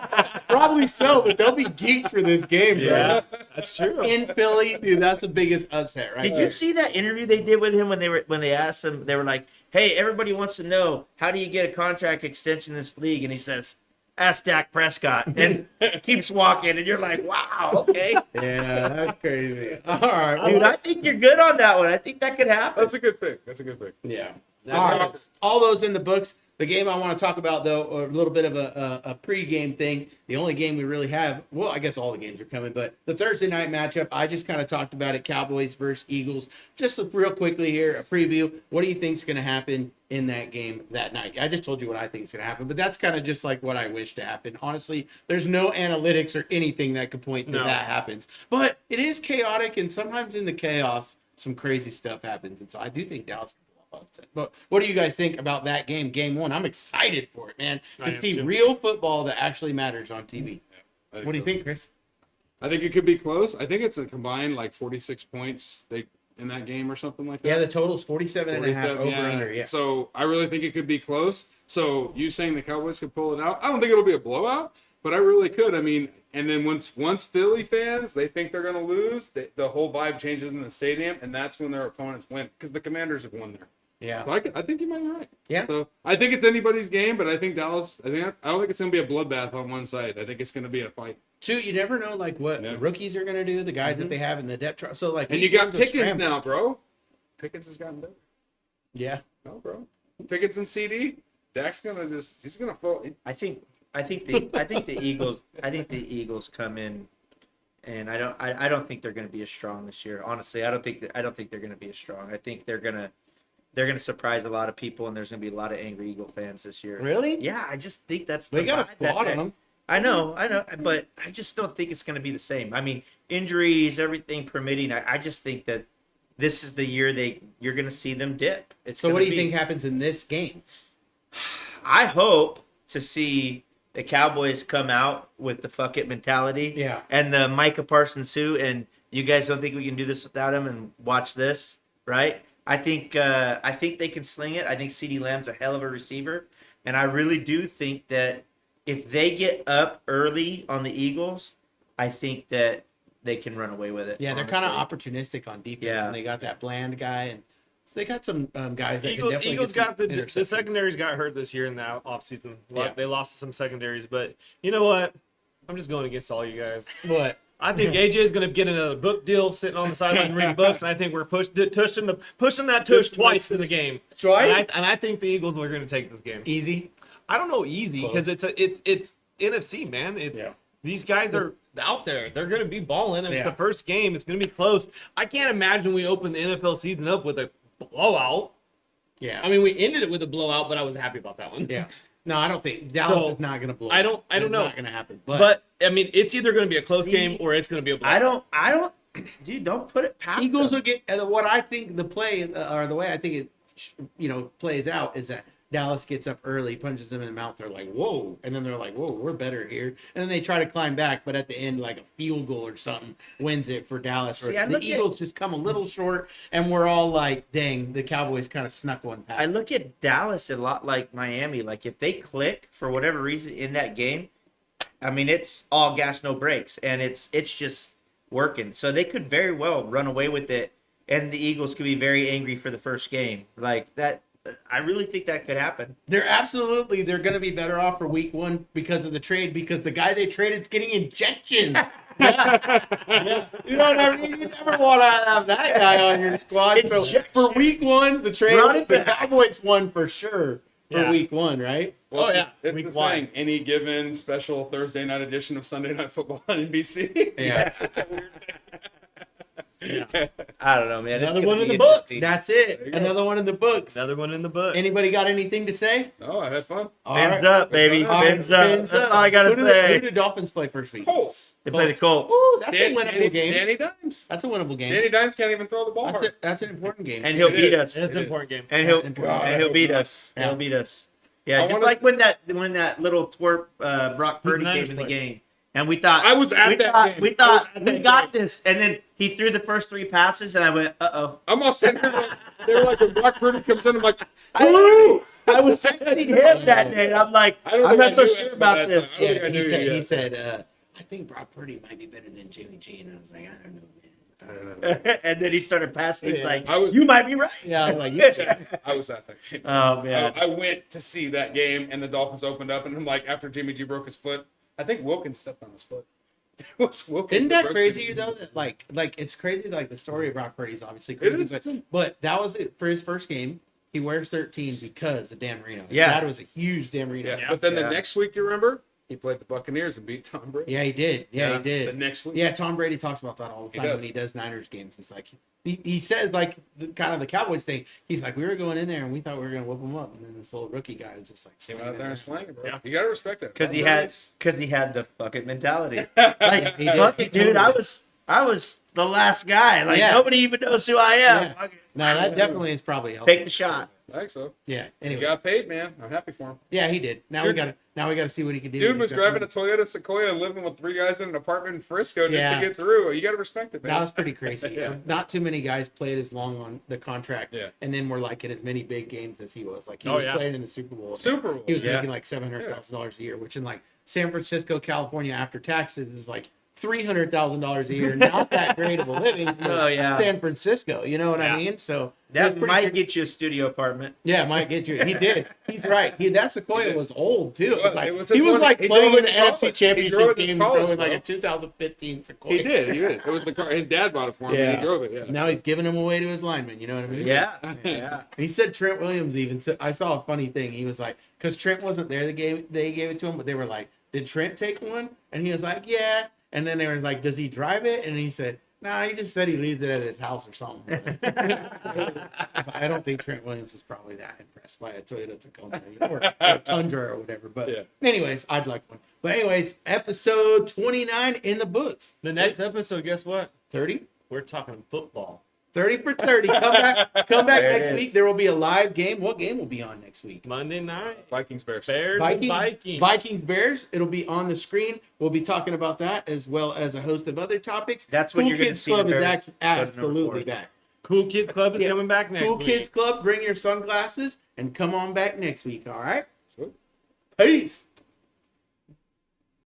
[SPEAKER 1] probably so, but they'll be geeked for this game, bro.
[SPEAKER 2] Yeah, that's true.
[SPEAKER 1] In Philly, dude, that's the biggest upset, right?
[SPEAKER 4] Did you see that interview they did with him when they asked him? They were like, "Hey, everybody wants to know how do you get a contract extension in this league?" And he says, "Ask Dak Prescott," and keeps walking, and you're like, "Wow, okay,
[SPEAKER 1] Yeah, that's crazy. All right,
[SPEAKER 4] dude, I think you're good on that one. I think that could happen."
[SPEAKER 3] That's a good pick. That's a good pick.
[SPEAKER 1] yeah.
[SPEAKER 2] That
[SPEAKER 1] All right,
[SPEAKER 2] is.
[SPEAKER 1] all those in the books. The game I want to talk about, though, a little bit of a pre-game thing. The only game we really have, well, I guess all the games are coming, but the Thursday night matchup, I just kind of talked about it, Cowboys versus Eagles. Just real quickly here, a preview. What do you think is going to happen in that game that night? I just told you what I think is going to happen, but that's kind of just like what I wish to happen. Honestly, there's no analytics or anything that could point to
[SPEAKER 2] No.
[SPEAKER 1] that happens. But it is chaotic, and sometimes in the chaos, some crazy stuff happens. And so I do think Dallas can pull off upset. But what do you guys think about that game, game 1? I'm excited for it, man,
[SPEAKER 2] I
[SPEAKER 1] to
[SPEAKER 2] am
[SPEAKER 1] see
[SPEAKER 2] too.
[SPEAKER 1] real football that actually matters on TV. What do you think, Chris?
[SPEAKER 3] I think it could be close. I think it's a combined like 46 points in that game or something like that.
[SPEAKER 1] Yeah, the total's 47 and a half
[SPEAKER 3] 47,
[SPEAKER 1] over under, yeah.
[SPEAKER 3] So I really think it could be close. So you saying the Cowboys could pull it out? I don't think it'll be a blowout, but I really could. I mean, and then once Philly fans they think they're going to lose, the whole vibe changes in the stadium, and that's when their opponents win because the Commanders have won there.
[SPEAKER 1] Yeah.
[SPEAKER 3] So I think you might be right.
[SPEAKER 1] Yeah.
[SPEAKER 3] So I think it's anybody's game, but I think Dallas. I don't think it's going to be a bloodbath on one side. I think it's going to be a fight.
[SPEAKER 1] Two, you never know like what
[SPEAKER 3] Yeah.
[SPEAKER 1] the rookies are going to do, the guys that they have in the depth chart. So like
[SPEAKER 3] And you
[SPEAKER 1] week
[SPEAKER 3] got
[SPEAKER 1] one's a
[SPEAKER 3] Pickens
[SPEAKER 1] scramble.
[SPEAKER 3] now, bro. Pickens has gotten better.
[SPEAKER 1] Yeah.
[SPEAKER 3] No, bro. Pickens and CD. Dak's he's gonna fall.
[SPEAKER 4] I think the Eagles come in, and I don't think they're going to be as strong this year. Honestly, I don't think they're going to be as strong. I think they're going to surprise a lot of people, and there's going to be a lot of angry Eagle fans this year.
[SPEAKER 1] Really?
[SPEAKER 4] Yeah, I just think that's
[SPEAKER 1] They
[SPEAKER 4] the
[SPEAKER 1] got a
[SPEAKER 4] vibe that
[SPEAKER 1] squad
[SPEAKER 4] they-
[SPEAKER 1] on them.
[SPEAKER 4] I know, but I just don't think it's going to be the same. I mean, injuries, everything permitting, I just think that this is the year you're going to see them dip. It's
[SPEAKER 1] So what
[SPEAKER 4] gonna
[SPEAKER 1] do you
[SPEAKER 4] be-
[SPEAKER 1] think happens in this game?
[SPEAKER 4] I hope to see the Cowboys come out with the fuck it mentality.
[SPEAKER 1] Yeah.
[SPEAKER 4] And the Micah Parsons who, and you guys don't think we can do this without him, and watch this, right? I think they can sling it. I think CeeDee Lamb's a hell of a receiver, and I really do think that if they get up early on the Eagles, I think that they can run away with it.
[SPEAKER 1] Yeah, they're kind of
[SPEAKER 4] honestly.
[SPEAKER 1] opportunistic on defense,
[SPEAKER 4] Yeah.
[SPEAKER 1] and they got that Bland guy, and so they got some guys that can
[SPEAKER 2] Eagles,
[SPEAKER 1] definitely
[SPEAKER 2] Eagles
[SPEAKER 1] get some
[SPEAKER 2] got the
[SPEAKER 1] interceptions.
[SPEAKER 2] secondaries got hurt this year in the offseason.
[SPEAKER 1] Yeah.
[SPEAKER 2] They lost some secondaries, but you know what? I'm just going against all you guys.
[SPEAKER 1] What?
[SPEAKER 2] I think AJ is going to get another book deal, sitting on the sideline reading books, and I think we're pushing that tush twice in the game.
[SPEAKER 1] Twice?
[SPEAKER 2] And I think the Eagles are going to take this game.
[SPEAKER 1] Easy.
[SPEAKER 2] I don't know easy because it's NFC, man. These guys are out there. They're going to be balling, and it's the first game. It's going to be close. I can't imagine we open the NFL season up with a blowout.
[SPEAKER 1] Yeah.
[SPEAKER 2] I mean, we ended it with a blowout, but I was happy about that one.
[SPEAKER 1] Yeah. No, I don't think Dallas is not going to blow.
[SPEAKER 2] I don't know.
[SPEAKER 1] It's not going to happen.
[SPEAKER 2] But I mean, it's either going to be a close game or it's going to be a blowout.
[SPEAKER 4] I don't, dude, don't put it past
[SPEAKER 1] Eagles
[SPEAKER 4] them.
[SPEAKER 1] will get what I think the play or the way I think it plays out is that Dallas gets up early, punches them in the mouth. They're like, whoa. And then they're like, whoa, we're better here. And then they try to climb back, but at the end, like a field goal or something wins it for Dallas.
[SPEAKER 4] See,
[SPEAKER 1] the Eagles just come a little short, and we're all like, dang, the Cowboys kind of snuck one past.
[SPEAKER 4] I look at Dallas a lot like Miami. Like, if they click for whatever reason in that game, I mean, it's all gas, no brakes, and it's just working. So they could very well run away with it, and the Eagles could be very angry for the first game. Like that. I really think that could happen.
[SPEAKER 1] They're going to be better off for week 1 because of the trade, because the guy they traded is getting injections. You know what I mean? You never want to have that guy on your squad. So for week 1, the trade, the Cowboys won for sure for week 1, right?
[SPEAKER 3] Well, it's
[SPEAKER 2] Week
[SPEAKER 3] the saying, any given special Thursday night edition of Sunday Night Football on NBC.
[SPEAKER 1] Yeah.
[SPEAKER 3] That's such a weird
[SPEAKER 4] I don't know, man.
[SPEAKER 2] Another one in the books.
[SPEAKER 1] That's it. Another one in the books.
[SPEAKER 2] Another one in the book.
[SPEAKER 1] Anybody got anything to say?
[SPEAKER 3] Oh, I had fun.
[SPEAKER 4] Fins up, baby.
[SPEAKER 1] All right,
[SPEAKER 4] Fins up.
[SPEAKER 1] fins
[SPEAKER 4] That's
[SPEAKER 1] up.
[SPEAKER 4] all I got to
[SPEAKER 1] Who
[SPEAKER 4] say.
[SPEAKER 1] do the Dolphins play first week?
[SPEAKER 3] Colts.
[SPEAKER 4] They play the Colts.
[SPEAKER 1] Ooh, that's a winnable game.
[SPEAKER 3] Danny Dimes.
[SPEAKER 1] That's a winnable game.
[SPEAKER 3] Danny Dimes can't even throw the ball hard.
[SPEAKER 1] That's an important game.
[SPEAKER 4] And he'll
[SPEAKER 3] It
[SPEAKER 4] beat
[SPEAKER 3] is.
[SPEAKER 4] us.
[SPEAKER 2] It's
[SPEAKER 3] It
[SPEAKER 2] an
[SPEAKER 3] is.
[SPEAKER 2] important game.
[SPEAKER 4] And
[SPEAKER 1] God,
[SPEAKER 4] he'll beat us.
[SPEAKER 1] Yeah.
[SPEAKER 4] He'll beat us. Yeah,
[SPEAKER 3] I
[SPEAKER 4] just
[SPEAKER 3] wanna-
[SPEAKER 4] like when that little twerp Brock Purdy
[SPEAKER 2] Niners
[SPEAKER 4] came in the
[SPEAKER 2] player.
[SPEAKER 4] game, and we thought
[SPEAKER 3] I was at
[SPEAKER 4] we
[SPEAKER 3] that
[SPEAKER 4] thought,
[SPEAKER 3] game.
[SPEAKER 4] We
[SPEAKER 3] I was
[SPEAKER 4] thought
[SPEAKER 3] at
[SPEAKER 4] we
[SPEAKER 3] that
[SPEAKER 4] got this, and then he threw the first 3 passes, and I went,
[SPEAKER 3] I'm all sitting here like, they're like, when Brock Purdy comes in, I'm like,
[SPEAKER 4] I was texting him that day. I'm like,
[SPEAKER 3] I don't
[SPEAKER 4] I'm
[SPEAKER 3] think
[SPEAKER 4] not
[SPEAKER 3] I
[SPEAKER 4] so
[SPEAKER 3] knew
[SPEAKER 4] sure
[SPEAKER 3] it
[SPEAKER 4] about
[SPEAKER 3] by that
[SPEAKER 4] this.
[SPEAKER 3] time. I don't
[SPEAKER 1] Yeah,
[SPEAKER 3] think I knew
[SPEAKER 1] he
[SPEAKER 3] yet.
[SPEAKER 1] said, I think Brock Purdy might be better than Jimmy G. And I was like, I don't know, man.
[SPEAKER 3] I don't know.
[SPEAKER 4] And then he started passing. He's
[SPEAKER 1] Yeah.
[SPEAKER 4] like,
[SPEAKER 3] I was-
[SPEAKER 4] you might be right.
[SPEAKER 1] Yeah, I was like, yeah.
[SPEAKER 3] I was at that game.
[SPEAKER 4] Oh man.
[SPEAKER 3] I went to see that game, and the Dolphins opened up, and I'm like, after Jimmy G broke his foot, I think Wilkins stepped on his foot. It was Wilkins.
[SPEAKER 1] Isn't that
[SPEAKER 3] broke
[SPEAKER 1] crazy
[SPEAKER 3] Jimmy
[SPEAKER 1] though?
[SPEAKER 3] G's
[SPEAKER 1] That like it's crazy. Like the story of Brock Purdy is obviously
[SPEAKER 3] It
[SPEAKER 1] crazy,
[SPEAKER 3] is.
[SPEAKER 1] but that was it for his first game. He wears 13 because of Dan Marino.
[SPEAKER 4] Yeah.
[SPEAKER 1] That was a huge Dan Marino.
[SPEAKER 3] Yeah,
[SPEAKER 2] Yeah.
[SPEAKER 3] but then
[SPEAKER 4] Yeah.
[SPEAKER 3] the next week, you remember, he played the Buccaneers and beat Tom Brady.
[SPEAKER 1] Yeah, he did. Yeah, he did.
[SPEAKER 3] The next week.
[SPEAKER 1] Yeah, Tom Brady talks about that all the
[SPEAKER 3] He
[SPEAKER 1] time when
[SPEAKER 3] does.
[SPEAKER 1] he does Niners games. He's like, he says like kind of the Cowboys thing. He's like, we were going in there and we thought we were going to whoop them up, and then this little rookie guy was just like,
[SPEAKER 3] Came
[SPEAKER 1] slinging
[SPEAKER 3] out
[SPEAKER 1] it
[SPEAKER 3] there
[SPEAKER 1] in
[SPEAKER 3] and slanging, bro.
[SPEAKER 2] Yeah.
[SPEAKER 3] You gotta respect that.
[SPEAKER 4] Because he had the fucking mentality.
[SPEAKER 1] Yeah,
[SPEAKER 4] Like,
[SPEAKER 1] he did.
[SPEAKER 4] fuck
[SPEAKER 1] He
[SPEAKER 4] it, dude.
[SPEAKER 1] totally
[SPEAKER 4] I was the last guy. Like
[SPEAKER 1] Yeah.
[SPEAKER 4] nobody even knows who I am.
[SPEAKER 1] Yeah.
[SPEAKER 4] Fuck it.
[SPEAKER 1] No, that definitely is probably helpful.
[SPEAKER 4] Take the shot.
[SPEAKER 3] I think so.
[SPEAKER 1] Yeah.
[SPEAKER 3] He
[SPEAKER 1] Anyway,
[SPEAKER 3] got paid, man. I'm happy for him.
[SPEAKER 1] yeah, he did. Now
[SPEAKER 3] Dude-
[SPEAKER 1] we got to see what he can do.
[SPEAKER 3] Dude
[SPEAKER 1] when
[SPEAKER 3] was
[SPEAKER 1] he's got
[SPEAKER 3] driving a
[SPEAKER 1] money.
[SPEAKER 3] Toyota Sequoia, living with 3 guys in an apartment in Frisco just
[SPEAKER 1] Yeah.
[SPEAKER 3] to get through. You gotta respect it, man.
[SPEAKER 1] That was pretty crazy.
[SPEAKER 3] Yeah.
[SPEAKER 1] Not too many guys played as long on the contract,
[SPEAKER 3] Yeah.
[SPEAKER 1] and then were like in as many big games as he was. Like he
[SPEAKER 2] Oh,
[SPEAKER 1] was
[SPEAKER 2] yeah.
[SPEAKER 1] playing in the Super Bowl.
[SPEAKER 3] Super Bowl.
[SPEAKER 1] He was
[SPEAKER 4] Yeah.
[SPEAKER 1] making like $700,000 a year, which in like San Francisco, California, after taxes is like $300,000 a year. Not that great of a living for
[SPEAKER 4] Oh, yeah.
[SPEAKER 1] San Francisco. You know what I
[SPEAKER 2] Yeah.
[SPEAKER 1] mean? So it
[SPEAKER 4] That
[SPEAKER 1] was pretty
[SPEAKER 4] might
[SPEAKER 1] good.
[SPEAKER 4] get you a studio apartment.
[SPEAKER 1] Yeah, might get you. He did. He's right. That Sequoia
[SPEAKER 3] did.
[SPEAKER 1] was old too. It was like,
[SPEAKER 3] It was
[SPEAKER 1] he
[SPEAKER 3] his
[SPEAKER 1] was
[SPEAKER 3] one-
[SPEAKER 1] like
[SPEAKER 3] he
[SPEAKER 1] playing
[SPEAKER 3] drove
[SPEAKER 1] in
[SPEAKER 3] it
[SPEAKER 1] the
[SPEAKER 3] to
[SPEAKER 1] NFC
[SPEAKER 3] college. He drove
[SPEAKER 1] Championship
[SPEAKER 3] it to
[SPEAKER 1] game,
[SPEAKER 3] college,
[SPEAKER 1] throwing like
[SPEAKER 3] bro.
[SPEAKER 1] a 2015 Sequoia.
[SPEAKER 3] He did. It was the car. His dad bought it for him.
[SPEAKER 1] Yeah.
[SPEAKER 3] And he drove it. Yeah.
[SPEAKER 1] Now he's giving him away to his lineman. You know what I mean?
[SPEAKER 4] Yeah. Yeah.
[SPEAKER 1] He said Trent Williams even. I saw a funny thing. He was like, because Trent wasn't there the game, they gave it to him, but they were like, did Trent take one? And he was like, yeah. And then they was like, does he drive it? And he said, nah, he just said he leaves it at his house or something. I don't think Trent Williams is probably that impressed by a Toyota Tacoma or a Tundra or whatever. But
[SPEAKER 3] Yeah.
[SPEAKER 1] anyways, I'd like one. But anyways, episode 29 in the books.
[SPEAKER 2] The next episode, guess what?
[SPEAKER 1] 30?
[SPEAKER 2] We're talking football.
[SPEAKER 1] 30 for 30. Come back
[SPEAKER 4] There it
[SPEAKER 1] next
[SPEAKER 4] is.
[SPEAKER 1] week. There will be a live game. What game will be on next week?
[SPEAKER 2] Monday night.
[SPEAKER 3] Vikings Bears.
[SPEAKER 2] Bears and Vikings.
[SPEAKER 1] Vikings Bears. It'll be on the screen. We'll be talking about that as well as a host of other topics.
[SPEAKER 4] That's when
[SPEAKER 1] Cool
[SPEAKER 4] you're gonna
[SPEAKER 1] Kids
[SPEAKER 4] see the
[SPEAKER 1] Club is
[SPEAKER 4] Bears
[SPEAKER 1] absolutely
[SPEAKER 4] report.
[SPEAKER 1] back.
[SPEAKER 2] Cool Kids Club is
[SPEAKER 1] Yeah.
[SPEAKER 2] coming back next
[SPEAKER 1] Cool
[SPEAKER 2] week.
[SPEAKER 1] Kids Club, bring your sunglasses and come on back next week. All right.
[SPEAKER 3] Sweet.
[SPEAKER 1] Peace.